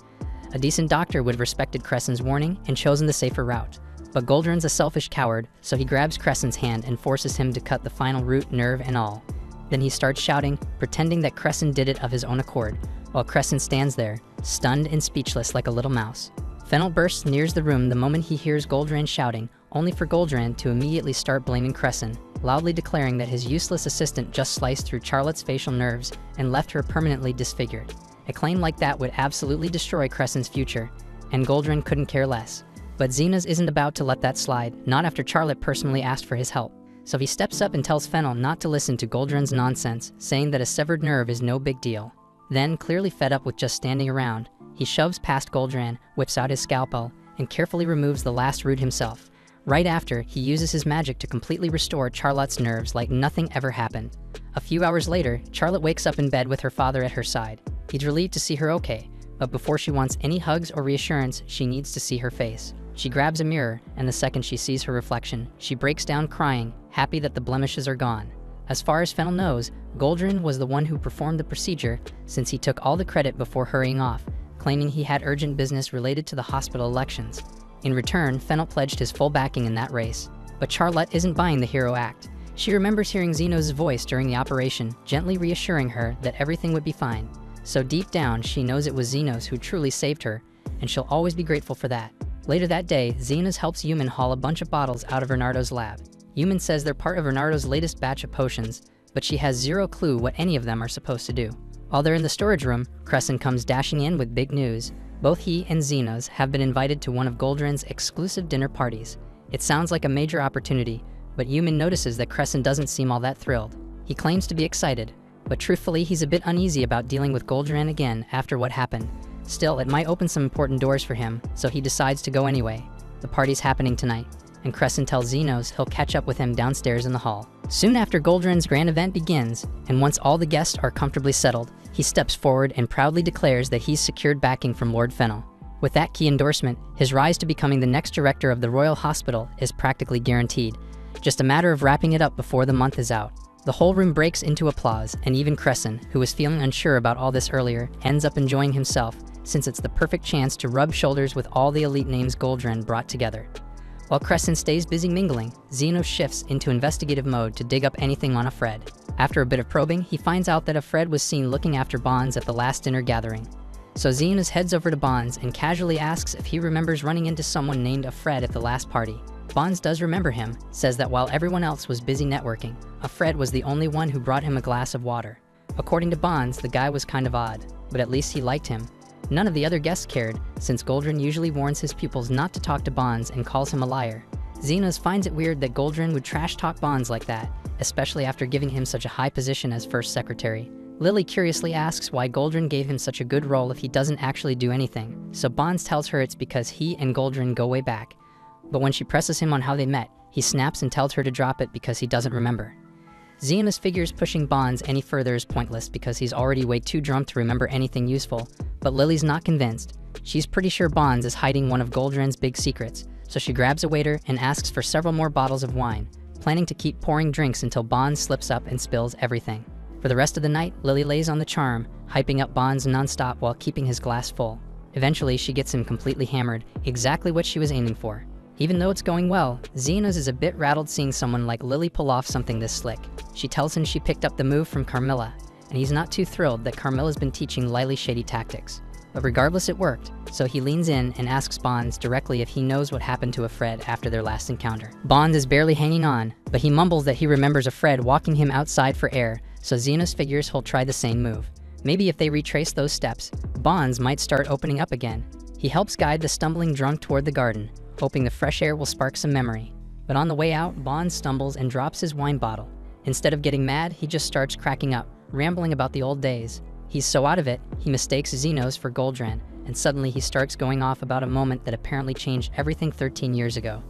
A decent doctor would have respected Crescent's warning and chosen the safer route. But Goldrin's a selfish coward, so he grabs Crescent's hand and forces him to cut the final root, nerve, and all. Then he starts shouting, pretending that Crescent did it of his own accord, while Crescent stands there, stunned and speechless like a little mouse. Fennel bursts nears the room the moment he hears Goldran shouting, only for Goldran to immediately start blaming Crescent, loudly declaring that his useless assistant just sliced through Charlotte's facial nerves and left her permanently disfigured. A claim like that would absolutely destroy Crescent's future, and Goldran couldn't care less. But Xenos isn't about to let that slide, not after Charlotte personally asked for his help. So he steps up and tells Fennel not to listen to Goldran's nonsense, saying that a severed nerve is no big deal. Then, clearly fed up with just standing around, he shoves past Goldran, whips out his scalpel, and carefully removes the last root himself. Right after, he uses his magic to completely restore Charlotte's nerves like nothing ever happened. A few hours later, Charlotte wakes up in bed with her father at her side. He's relieved to see her okay, but before she wants any hugs or reassurance, she needs to see her face. She grabs a mirror, and the second she sees her reflection, she breaks down crying, happy that the blemishes are gone. As far as Fennel knows, Goldran was the one who performed the procedure, since he took all the credit before hurrying off, claiming he had urgent business related to the hospital elections. In return, Fennel pledged his full backing in that race. But Charlotte isn't buying the hero act. She remembers hearing Xenos' voice during the operation, gently reassuring her that everything would be fine. So deep down, she knows it was Xenos who truly saved her, and she'll always be grateful for that. Later that day, Xenos helps Yuman haul a bunch of bottles out of Renardo's lab. Yuman says they're part of Renardo's latest batch of potions, but she has zero clue what any of them are supposed to do. While they're in the storage room, Crescent comes dashing in with big news. Both he and Xenos have been invited to one of Goldran's exclusive dinner parties. It sounds like a major opportunity, but Yuman notices that Crescent doesn't seem all that thrilled. He claims to be excited, but truthfully he's a bit uneasy about dealing with Goldran again after what happened. Still, it might open some important doors for him, so he decides to go anyway. The party's happening tonight, and Crescent tells Xenos he'll catch up with him downstairs in the hall. Soon after Goldran's grand event begins, and once all the guests are comfortably settled, he steps forward and proudly declares that he's secured backing from Lord Fennel. With that key endorsement, his rise to becoming the next director of the Royal Hospital is practically guaranteed. Just a matter of wrapping it up before the month is out. The whole room breaks into applause, and even Crescent, who was feeling unsure about all this earlier, ends up enjoying himself, since it's the perfect chance to rub shoulders with all the elite names Goldran brought together. While Crescent stays busy mingling, Xenos shifts into investigative mode to dig up anything on Fred. After a bit of probing, he finds out that Fred was seen looking after Bonds at the last dinner gathering. So Xenos heads over to Bonds and casually asks if he remembers running into someone named Fred at the last party. Bonds does remember him, says that while everyone else was busy networking, Fred was the only one who brought him a glass of water. According to Bonds, the guy was kind of odd, but at least he liked him. None of the other guests cared, since Goldran usually warns his pupils not to talk to Bonds and calls him a liar. Xenos finds it weird that Goldran would trash-talk Bonds like that, especially after giving him such a high position as first secretary. Lily curiously asks why Goldran gave him such a good role if he doesn't actually do anything, so Bonds tells her it's because he and Goldran go way back. But when she presses him on how they met, he snaps and tells her to drop it because he doesn't remember. Xenos figures pushing Bonds any further is pointless because he's already way too drunk to remember anything useful, but Lily's not convinced. She's pretty sure Bonds is hiding one of Goldran's big secrets, so she grabs a waiter and asks for several more bottles of wine, planning to keep pouring drinks until Bonds slips up and spills everything. For the rest of the night, Lily lays on the charm, hyping up Bonds nonstop while keeping his glass full. Eventually, she gets him completely hammered, exactly what she was aiming for. Even though it's going well, Xenos is a bit rattled seeing someone like Lily pull off something this slick. She tells him she picked up the move from Carmilla, and he's not too thrilled that Carmilla's been teaching Lily shady tactics. But regardless, it worked, so he leans in and asks Bonds directly if he knows what happened to Fred after their last encounter. Bonds is barely hanging on, but he mumbles that he remembers Fred walking him outside for air, so Xenos figures he'll try the same move. Maybe if they retrace those steps, Bonds might start opening up again. He helps guide the stumbling drunk toward the garden, hoping the fresh air will spark some memory. But on the way out, Bonds stumbles and drops his wine bottle. Instead of getting mad, he just starts cracking up, rambling about the old days. He's so out of it, he mistakes Xenos for Goldran, and suddenly he starts going off about a moment that apparently changed everything 13 years ago.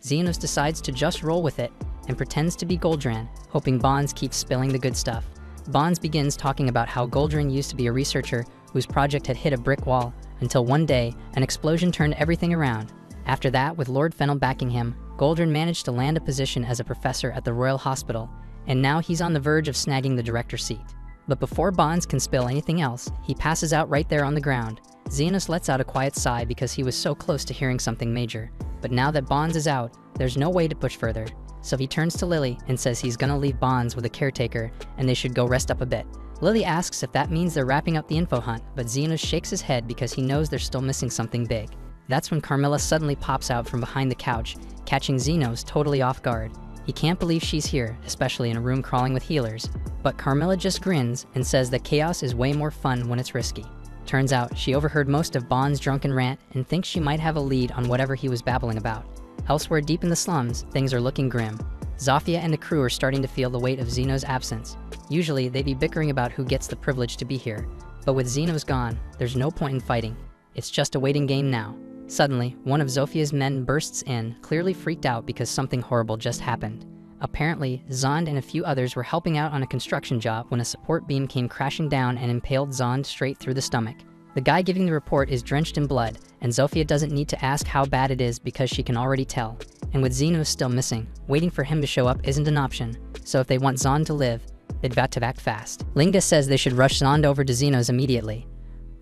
Xenos decides to just roll with it, and pretends to be Goldran, hoping Bonds keeps spilling the good stuff. Bonds begins talking about how Goldran used to be a researcher whose project had hit a brick wall, until one day, an explosion turned everything around. After that, with Lord Fennel backing him, Goldran managed to land a position as a professor at the Royal Hospital, and now he's on the verge of snagging the director's seat. But before Bonds can spill anything else, he passes out right there on the ground. Xenos lets out a quiet sigh because he was so close to hearing something major. But now that Bonds is out, there's no way to push further. So he turns to Lily and says he's gonna leave Bonds with a caretaker and they should go rest up a bit. Lily asks if that means they're wrapping up the info hunt, but Xenos shakes his head because he knows they're still missing something big. That's when Carmilla suddenly pops out from behind the couch, catching Xenos totally off guard. He can't believe she's here, especially in a room crawling with healers, but Carmilla just grins and says that chaos is way more fun when it's risky. Turns out, she overheard most of Bond's drunken rant and thinks she might have a lead on whatever he was babbling about. Elsewhere deep in the slums, things are looking grim. Zofia and the crew are starting to feel the weight of Zeno's absence. Usually, they'd be bickering about who gets the privilege to be here, but with Zeno's gone, there's no point in fighting. It's just a waiting game now. Suddenly, one of Zofia's men bursts in, clearly freaked out because something horrible just happened. Apparently, Zond and a few others were helping out on a construction job when a support beam came crashing down and impaled Zond straight through the stomach. The guy giving the report is drenched in blood, and Zofia doesn't need to ask how bad it is because she can already tell. And with Xenos still missing, waiting for him to show up isn't an option, so if they want Zond to live, they've got to act fast. Linga says they should rush Zond over to Xenos immediately.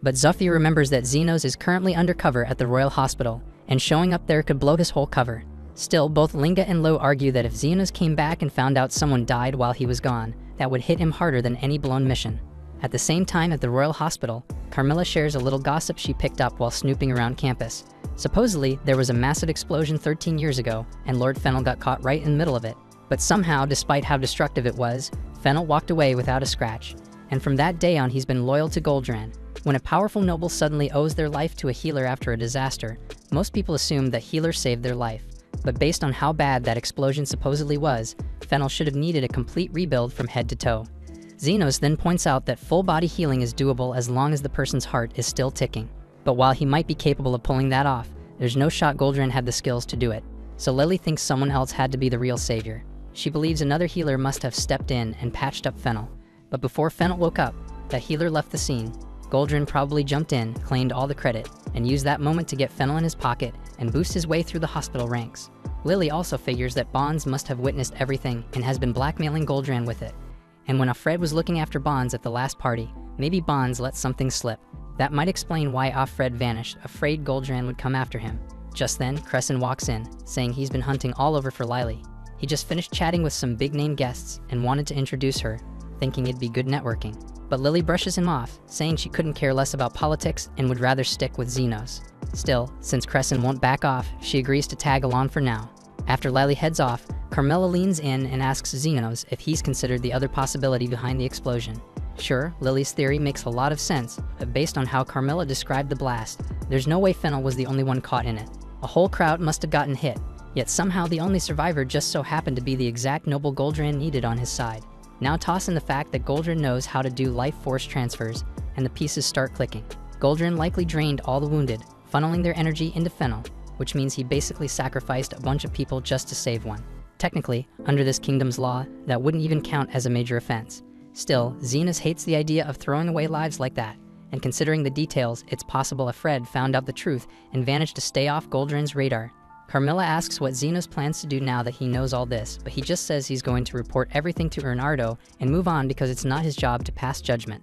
But Zofia remembers that Xenos is currently undercover at the Royal Hospital, and showing up there could blow his whole cover. Still, both Linga and Lo argue that if Xenos came back and found out someone died while he was gone, that would hit him harder than any blown mission. At the same time at the Royal Hospital, Carmilla shares a little gossip she picked up while snooping around campus. Supposedly, there was a massive explosion 13 years ago, and Lord Fennel got caught right in the middle of it. But somehow, despite how destructive it was, Fennel walked away without a scratch. And from that day on, he's been loyal to Goldran. When a powerful noble suddenly owes their life to a healer after a disaster, most people assume that healer saved their life. But based on how bad that explosion supposedly was, Fennel should have needed a complete rebuild from head to toe. Xenos then points out that full-body healing is doable as long as the person's heart is still ticking. But while he might be capable of pulling that off, there's no shot Goldran had the skills to do it. So Lily thinks someone else had to be the real savior. She believes another healer must have stepped in and patched up Fennel. But before Fennel woke up, that healer left the scene. Goldran probably jumped in, claimed all the credit, and used that moment to get Fennel in his pocket and boost his way through the hospital ranks. Lily also figures that Bonds must have witnessed everything and has been blackmailing Goldran with it. And when Offred was looking after Bonds at the last party, maybe Bonds let something slip. That might explain why Offred vanished, afraid Goldran would come after him. Just then, Crescent walks in, saying he's been hunting all over for Lily. He just finished chatting with some big-name guests and wanted to introduce her, thinking it'd be good networking. But Lily brushes him off, saying she couldn't care less about politics and would rather stick with Xenos. Still, since Crescent won't back off, she agrees to tag along for now. After Lily heads off, Carmilla leans in and asks Xenos if he's considered the other possibility behind the explosion. Sure, Lily's theory makes a lot of sense, but based on how Carmilla described the blast, there's no way Fennel was the only one caught in it. A whole crowd must have gotten hit, yet somehow the only survivor just so happened to be the exact noble Goldran needed on his side. Now toss in the fact that Goldran knows how to do life force transfers, and the pieces start clicking. Goldran likely drained all the wounded, funneling their energy into Fennel, which means he basically sacrificed a bunch of people just to save one. Technically, under this kingdom's law, that wouldn't even count as a major offense. Still, Xenos hates the idea of throwing away lives like that, and considering the details, it's possible Offred found out the truth and managed to stay off Goldran's radar. Carmilla asks what Xenos plans to do now that he knows all this, but he just says he's going to report everything to Bernardo and move on because it's not his job to pass judgment.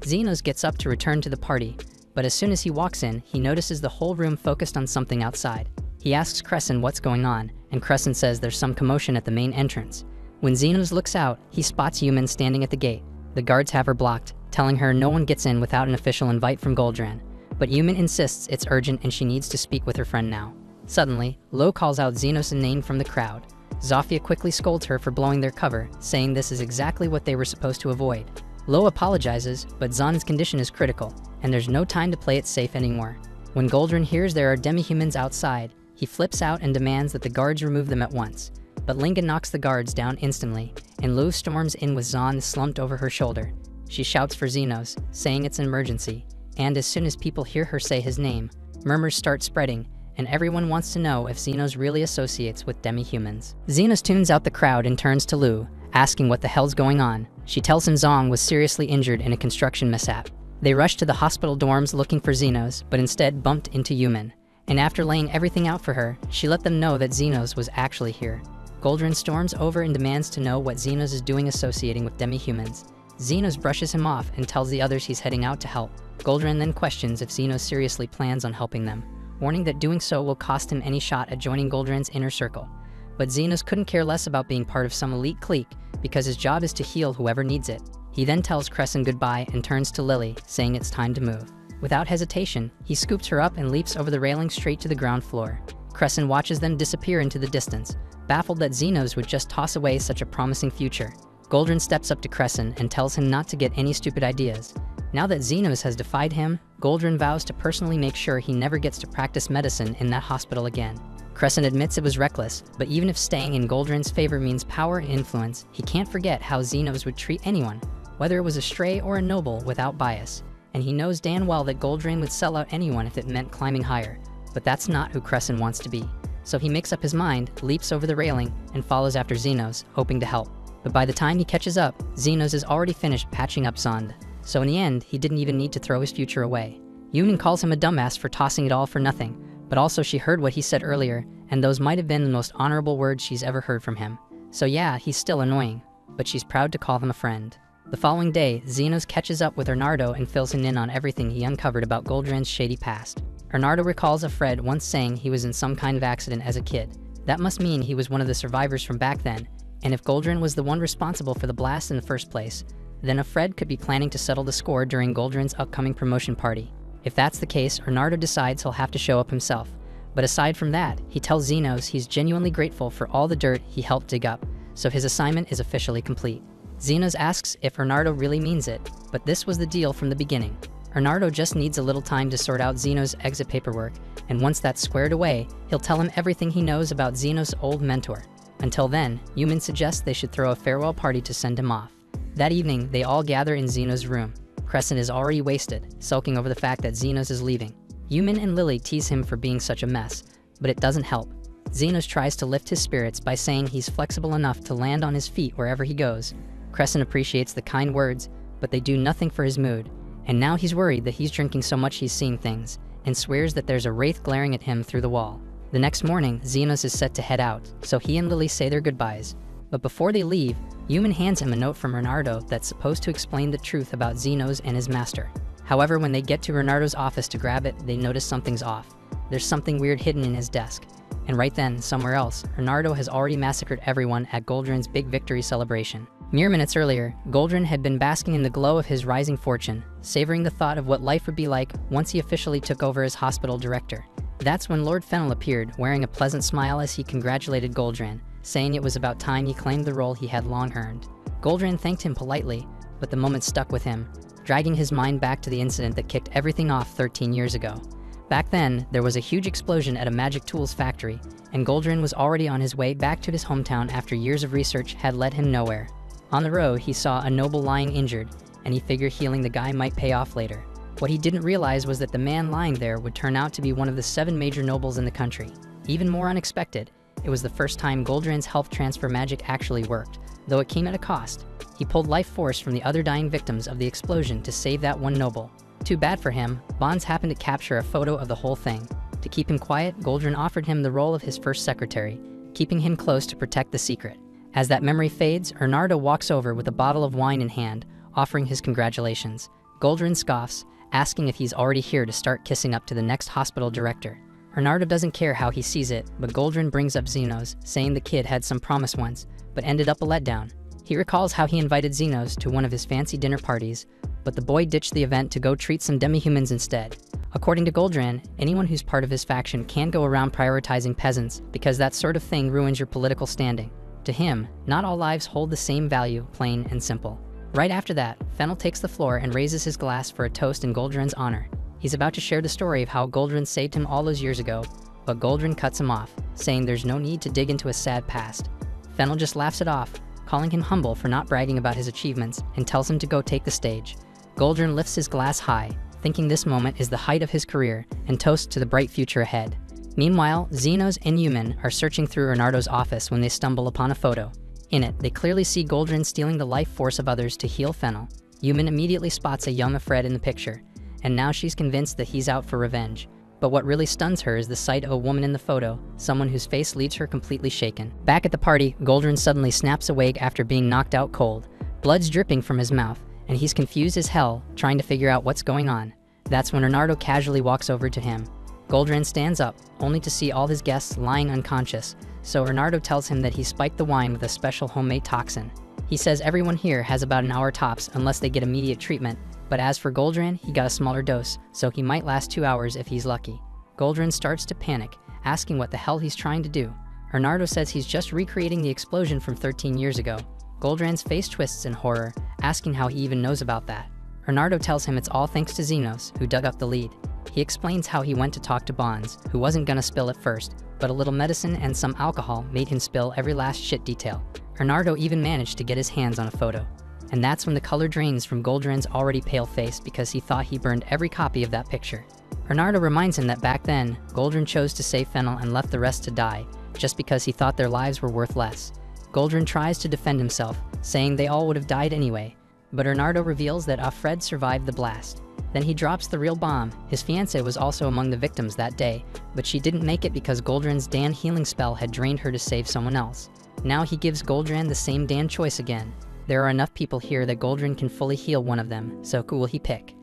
Xenos gets up to return to the party, but as soon as he walks in, he notices the whole room focused on something outside. He asks Crescent what's going on, and Crescent says there's some commotion at the main entrance. When Xenos looks out, he spots Yumin standing at the gate. The guards have her blocked, telling her no one gets in without an official invite from Goldran. But Yumin insists it's urgent and she needs to speak with her friend now. Suddenly, Lo calls out Xenos' name from the crowd. Zofia quickly scolds her for blowing their cover, saying this is exactly what they were supposed to avoid. Lo apologizes, but Zon's condition is critical, and there's no time to play it safe anymore. When Goldran hears there are demi-humans outside, he flips out and demands that the guards remove them at once. But Linga knocks the guards down instantly, and Lo storms in with Zon slumped over her shoulder. She shouts for Xenos, saying it's an emergency, and as soon as people hear her say his name, murmurs start spreading, and everyone wants to know if Xenos really associates with demi-humans. Xenos tunes out the crowd and turns to Lu, asking what the hell's going on. She tells him Zong was seriously injured in a construction mishap. They rush to the hospital dorms looking for Xenos, but instead bumped into Yumin. And after laying everything out for her, she let them know that Xenos was actually here. Goldran storms over and demands to know what Xenos is doing associating with demi-humans. Xenos brushes him off and tells the others he's heading out to help. Goldran then questions if Xenos seriously plans on helping them, warning that doing so will cost him any shot at joining Goldran's inner circle. But Xenos couldn't care less about being part of some elite clique because his job is to heal whoever needs it. He then tells Crescent goodbye and turns to Lily, saying it's time to move. Without hesitation, he scoops her up and leaps over the railing straight to the ground floor. Crescent watches them disappear into the distance, baffled that Xenos would just toss away such a promising future. Goldrin steps up to Crescent and tells him not to get any stupid ideas. Now that Xenos has defied him, Goldrin vows to personally make sure he never gets to practice medicine in that hospital again. Crescent admits it was reckless, but even if staying in Goldrin's favor means power and influence, he can't forget how Xenos would treat anyone, whether it was a stray or a noble, without bias. And he knows damn well that Goldrin would sell out anyone if it meant climbing higher, but that's not who Crescent wants to be. So he makes up his mind, leaps over the railing, and follows after Xenos, hoping to help. But by the time he catches up, Xenos is already finished patching up Zond. So in the end, he didn't even need to throw his future away. Yumin calls him a dumbass for tossing it all for nothing, but also she heard what he said earlier, and those might have been the most honorable words she's ever heard from him. So yeah, he's still annoying, but she's proud to call him a friend. The following day, Xenos catches up with Bernardo and fills him in on everything he uncovered about Goldrin's shady past. Bernardo recalls a Fred once saying he was in some kind of accident as a kid. That must mean he was one of the survivors from back then, and if Goldrin was the one responsible for the blast in the first place, then a Fred could be planning to settle the score during Goldrin's upcoming promotion party. If that's the case, Bernardo decides he'll have to show up himself. But aside from that, he tells Xenos he's genuinely grateful for all the dirt he helped dig up, so his assignment is officially complete. Xenos asks if Bernardo really means it, but this was the deal from the beginning. Bernardo just needs a little time to sort out Xenos' exit paperwork, and once that's squared away, he'll tell him everything he knows about Xenos' old mentor. Until then, Yumin suggests they should throw a farewell party to send him off. That evening, they all gather in Xenos' room. Crescent is already wasted, sulking over the fact that Xenos is leaving. Yumin and Lily tease him for being such a mess, but it doesn't help. Xenos tries to lift his spirits by saying he's flexible enough to land on his feet wherever he goes. Crescent appreciates the kind words, but they do nothing for his mood. And now he's worried that he's drinking so much he's seeing things, and swears that there's a wraith glaring at him through the wall. The next morning, Xenos is set to head out, so he and Lily say their goodbyes. But before they leave, Yumin hands him a note from Bernardo that's supposed to explain the truth about Xenos and his master. However, when they get to Bernardo's office to grab it, they notice something's off. There's something weird hidden in his desk. And right then, somewhere else, Bernardo has already massacred everyone at Goldrin's big victory celebration. Mere minutes earlier, Goldrin had been basking in the glow of his rising fortune, savoring the thought of what life would be like once he officially took over as hospital director. That's when Lord Fennel appeared, wearing a pleasant smile as he congratulated Goldrin, saying it was about time he claimed the role he had long earned. Goldrin thanked him politely, but the moment stuck with him, dragging his mind back to the incident that kicked everything off 13 years ago. Back then, there was a huge explosion at a magic tools factory, and Goldrin was already on his way back to his hometown after years of research had led him nowhere. On the road, he saw a noble lying injured, and he figured healing the guy might pay off later. What he didn't realize was that the man lying there would turn out to be one of the 7 major nobles in the country. Even more unexpected, it was the first time Goldrin's health transfer magic actually worked, though it came at a cost. He pulled life force from the other dying victims of the explosion to save that one noble. Too bad for him, Bonds happened to capture a photo of the whole thing. To keep him quiet, Goldrin offered him the role of his first secretary, keeping him close to protect the secret. As that memory fades, Bernardo walks over with a bottle of wine in hand, offering his congratulations. Goldrin scoffs, asking if he's already here to start kissing up to the next hospital director. Bernardo doesn't care how he sees it, but Goldrin brings up Xenos, saying the kid had some promise once, but ended up a letdown. He recalls how he invited Xenos to one of his fancy dinner parties, but the boy ditched the event to go treat some demi-humans instead. According to Goldrin, anyone who's part of his faction can't go around prioritizing peasants because that sort of thing ruins your political standing. To him, not all lives hold the same value, plain and simple. Right after that, Fennel takes the floor and raises his glass for a toast in Goldrin's honor. He's about to share the story of how Goldrin saved him all those years ago, but Goldrin cuts him off, saying there's no need to dig into a sad past. Fennel just laughs it off, calling him humble for not bragging about his achievements, and tells him to go take the stage. Goldrin lifts his glass high, thinking this moment is the height of his career, and toasts to the bright future ahead. Meanwhile, Xenos and Yumin are searching through Bernardo's office when they stumble upon a photo. In it, they clearly see Goldrin stealing the life force of others to heal Fennel. Yumin immediately spots a young Fred in the picture, and now she's convinced that he's out for revenge. But what really stuns her is the sight of a woman in the photo, someone whose face leaves her completely shaken. Back at the party, Goldrin suddenly snaps awake after being knocked out cold. Blood's dripping from his mouth, and he's confused as hell, trying to figure out what's going on. That's when Bernardo casually walks over to him. Goldrin stands up, only to see all his guests lying unconscious, so Bernardo tells him that he spiked the wine with a special homemade toxin. He says everyone here has about an hour tops unless they get immediate treatment, But as for Goldran, he got a smaller dose, so he might last 2 hours if he's lucky. Goldran starts to panic, asking what the hell he's trying to do. Bernardo says he's just recreating the explosion from 13 years ago. Goldran's face twists in horror, asking how he even knows about that. Bernardo tells him it's all thanks to Xenos, who dug up the lead. He explains how he went to talk to Bonds, who wasn't gonna spill at first, but a little medicine and some alcohol made him spill every last shit detail. Bernardo even managed to get his hands on a photo. And that's when the color drains from Goldran's already pale face because he thought he burned every copy of that picture. Bernardo reminds him that back then, Goldran chose to save Fennel and left the rest to die, just because he thought their lives were worth less. Goldran tries to defend himself, saying they all would have died anyway, but Bernardo reveals that Alfred survived the blast. Then he drops the real bomb. His fiancée was also among the victims that day, but she didn't make it because Goldran's Dan healing spell had drained her to save someone else. Now he gives Goldran the same Dan choice again. There are enough people here that Goldran can fully heal one of them, so who will he pick?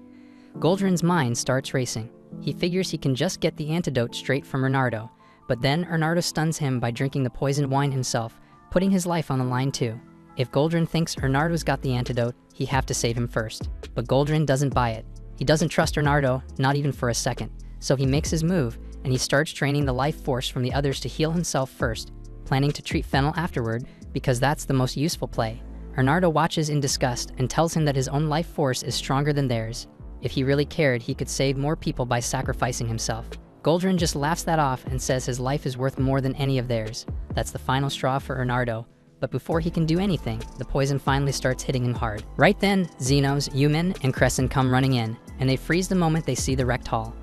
Goldran's mind starts racing. He figures he can just get the antidote straight from Bernardo, but then Bernardo stuns him by drinking the poisoned wine himself, putting his life on the line too. If Goldran thinks Bernardo's got the antidote, he have to save him first. But Goldran doesn't buy it. He doesn't trust Bernardo, not even for a second. So he makes his move, and he starts draining the life force from the others to heal himself first, planning to treat Fennel afterward, because that's the most useful play. Bernardo watches in disgust and tells him that his own life force is stronger than theirs. If he really cared, he could save more people by sacrificing himself. Goldran just laughs that off and says his life is worth more than any of theirs. That's the final straw for Bernardo. But before he can do anything, the poison finally starts hitting him hard. Right then, Xenos, Yumin, and Crescent come running in, and they freeze the moment they see the wrecked hall.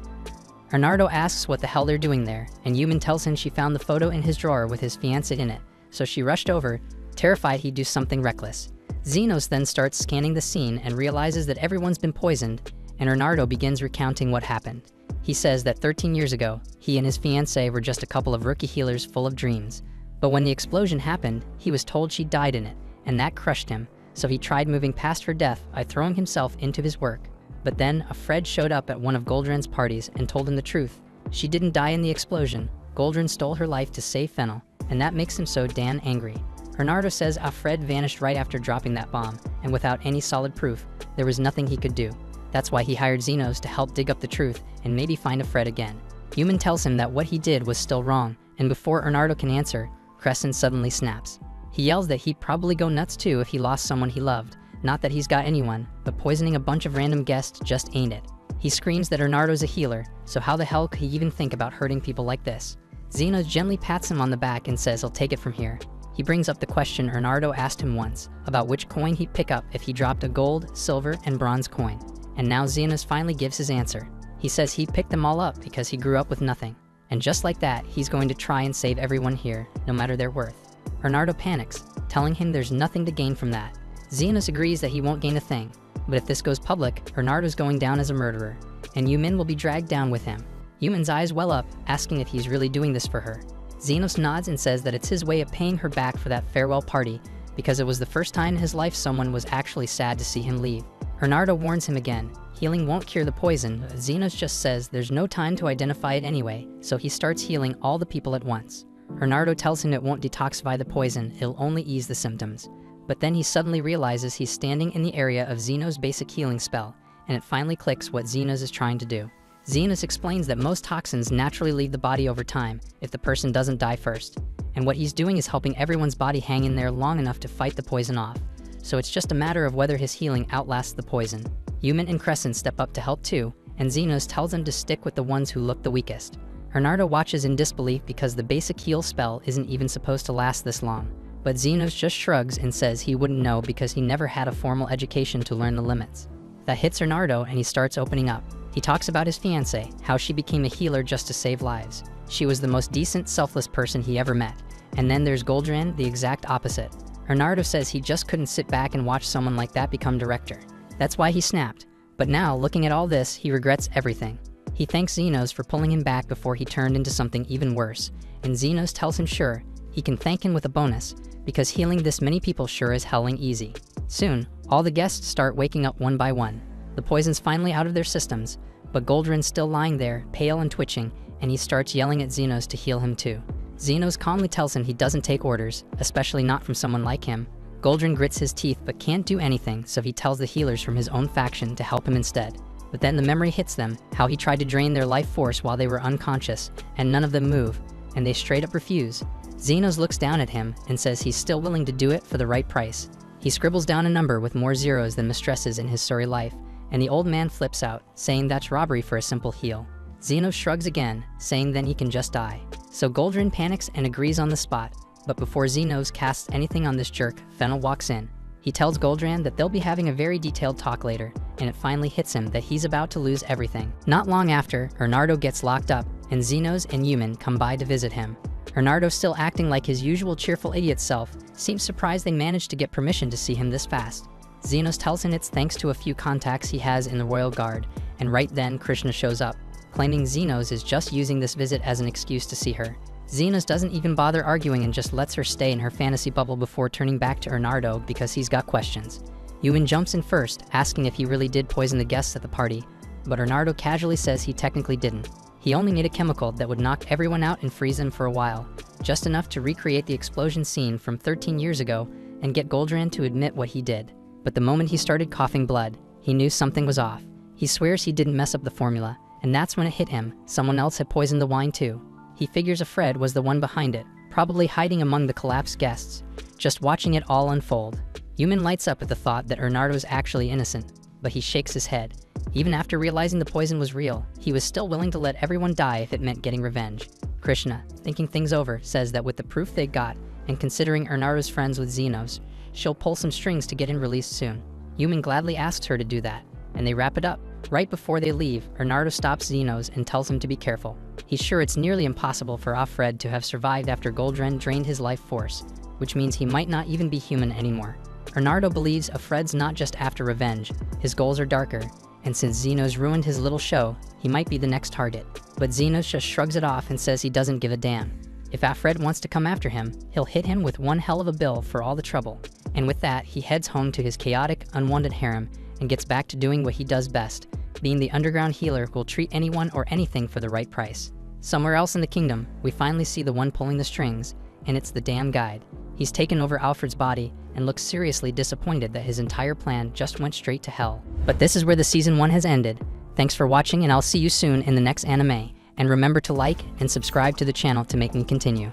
Bernardo asks what the hell they're doing there, and Yumin tells him she found the photo in his drawer with his fiancée in it, so she rushed over, terrified he'd do something reckless. Xenos then starts scanning the scene and realizes that everyone's been poisoned, and Bernardo begins recounting what happened. He says that 13 years ago, he and his fiancée were just a couple of rookie healers full of dreams. But when the explosion happened, he was told she died in it, and that crushed him, so he tried moving past her death by throwing himself into his work. But then, a Fred showed up at one of Goldran's parties and told him the truth. She didn't die in the explosion. Goldran stole her life to save Fennel, and that makes him so damn angry. Bernardo says Alfred vanished right after dropping that bomb, and without any solid proof, there was nothing he could do. That's why he hired Xenos to help dig up the truth and maybe find Alfred again. Yumin tells him that what he did was still wrong, and before Bernardo can answer, Crescent suddenly snaps. He yells that he'd probably go nuts too if he lost someone he loved. Not that he's got anyone, but poisoning a bunch of random guests just ain't it. He screams that Bernardo's a healer, so how the hell could he even think about hurting people like this? Xenos gently pats him on the back and says he'll take it from here. He brings up the question Bernardo asked him once, about which coin he'd pick up if he dropped a gold, silver, and bronze coin. And now Xenos finally gives his answer. He says he'd pick them all up because he grew up with nothing. And just like that, he's going to try and save everyone here, no matter their worth. Bernardo panics, telling him there's nothing to gain from that. Xenos agrees that he won't gain a thing, but if this goes public, Bernardo's going down as a murderer, and Yumin will be dragged down with him. Yumin's eyes well up, asking if he's really doing this for her. Xenos nods and says that it's his way of paying her back for that farewell party, because it was the first time in his life someone was actually sad to see him leave. Bernardo warns him again. Healing won't cure the poison, but Xenos just says there's no time to identify it anyway, so he starts healing all the people at once. Bernardo tells him it won't detoxify the poison, it'll only ease the symptoms. But then he suddenly realizes he's standing in the area of Xenos' basic healing spell, and it finally clicks what Xenos is trying to do. Xenos explains that most toxins naturally leave the body over time if the person doesn't die first, and what he's doing is helping everyone's body hang in there long enough to fight the poison off. So it's just a matter of whether his healing outlasts the poison. Yumin and Crescent step up to help too, and Xenos tells them to stick with the ones who look the weakest. Bernardo watches in disbelief because the basic heal spell isn't even supposed to last this long. But Xenos just shrugs and says he wouldn't know because he never had a formal education to learn the limits. That hits Bernardo and he starts opening up. He talks about his fiancée, how she became a healer just to save lives. She was the most decent, selfless person he ever met. And then there's Goldran, the exact opposite. Bernardo says he just couldn't sit back and watch someone like that become director. That's why he snapped. But now, looking at all this, he regrets everything. He thanks Xenos for pulling him back before he turned into something even worse, and Xenos tells him sure, he can thank him with a bonus, because healing this many people sure is helling easy. Soon, all the guests start waking up one by one. The poison's finally out of their systems, but Goldran's still lying there, pale and twitching, and he starts yelling at Xenos to heal him too. Xenos calmly tells him he doesn't take orders, especially not from someone like him. Goldrin grits his teeth but can't do anything, so he tells the healers from his own faction to help him instead. But then the memory hits them, how he tried to drain their life force while they were unconscious, and none of them move, and they straight up refuse. Xenos looks down at him and says he's still willing to do it for the right price. He scribbles down a number with more zeros than mistresses in his sorry life, and the old man flips out, saying that's robbery for a simple heal. Xenos shrugs again, saying then he can just die. So Goldrin panics and agrees on the spot, but before Xenos casts anything on this jerk, Fennel walks in. He tells Goldrin that they'll be having a very detailed talk later, and it finally hits him that he's about to lose everything. Not long after, Bernardo gets locked up, and Xenos and Yumin come by to visit him. Bernardo, still acting like his usual cheerful idiot self, seems surprised they managed to get permission to see him this fast. Xenos tells him it's thanks to a few contacts he has in the Royal Guard, and right then Krishna shows up, claiming Xenos is just using this visit as an excuse to see her. Xenos doesn't even bother arguing and just lets her stay in her fantasy bubble before turning back to Bernardo because he's got questions. Yumin jumps in first, asking if he really did poison the guests at the party, but Bernardo casually says he technically didn't. He only made a chemical that would knock everyone out and freeze them for a while, just enough to recreate the explosion scene from 13 years ago and get Goldrin to admit what he did. But the moment he started coughing blood, he knew something was off. He swears he didn't mess up the formula, and that's when it hit him. Someone else had poisoned the wine too. He figures a Fred was the one behind it, probably hiding among the collapsed guests, just watching it all unfold. Yumin lights up at the thought that Bernardo is actually innocent, but he shakes his head. Even after realizing the poison was real, he was still willing to let everyone die if it meant getting revenge. Krishna, thinking things over, says that with the proof they got, and considering Bernardo's friends with Xenos, she'll pull some strings to get him released soon. Yumin gladly asks her to do that, and they wrap it up. Right before they leave, Bernardo stops Xenos and tells him to be careful. He's sure it's nearly impossible for Offred to have survived after Goldrin drained his life force, which means he might not even be human anymore. Bernardo believes Offred's not just after revenge, his goals are darker, and since Xenos ruined his little show, he might be the next target. But Xenos just shrugs it off and says he doesn't give a damn. If Offred wants to come after him, he'll hit him with one hell of a bill for all the trouble. And with that, he heads home to his chaotic, unwanted harem and gets back to doing what he does best, being the underground healer who'll treat anyone or anything for the right price. Somewhere else in the kingdom, we finally see the one pulling the strings, and it's the damn guide. He's taken over Alfred's body and looks seriously disappointed that his entire plan just went straight to hell. But this is where the season 1 has ended. Thanks for watching, and I'll see you soon in the next anime. And remember to like and subscribe to the channel to make me continue.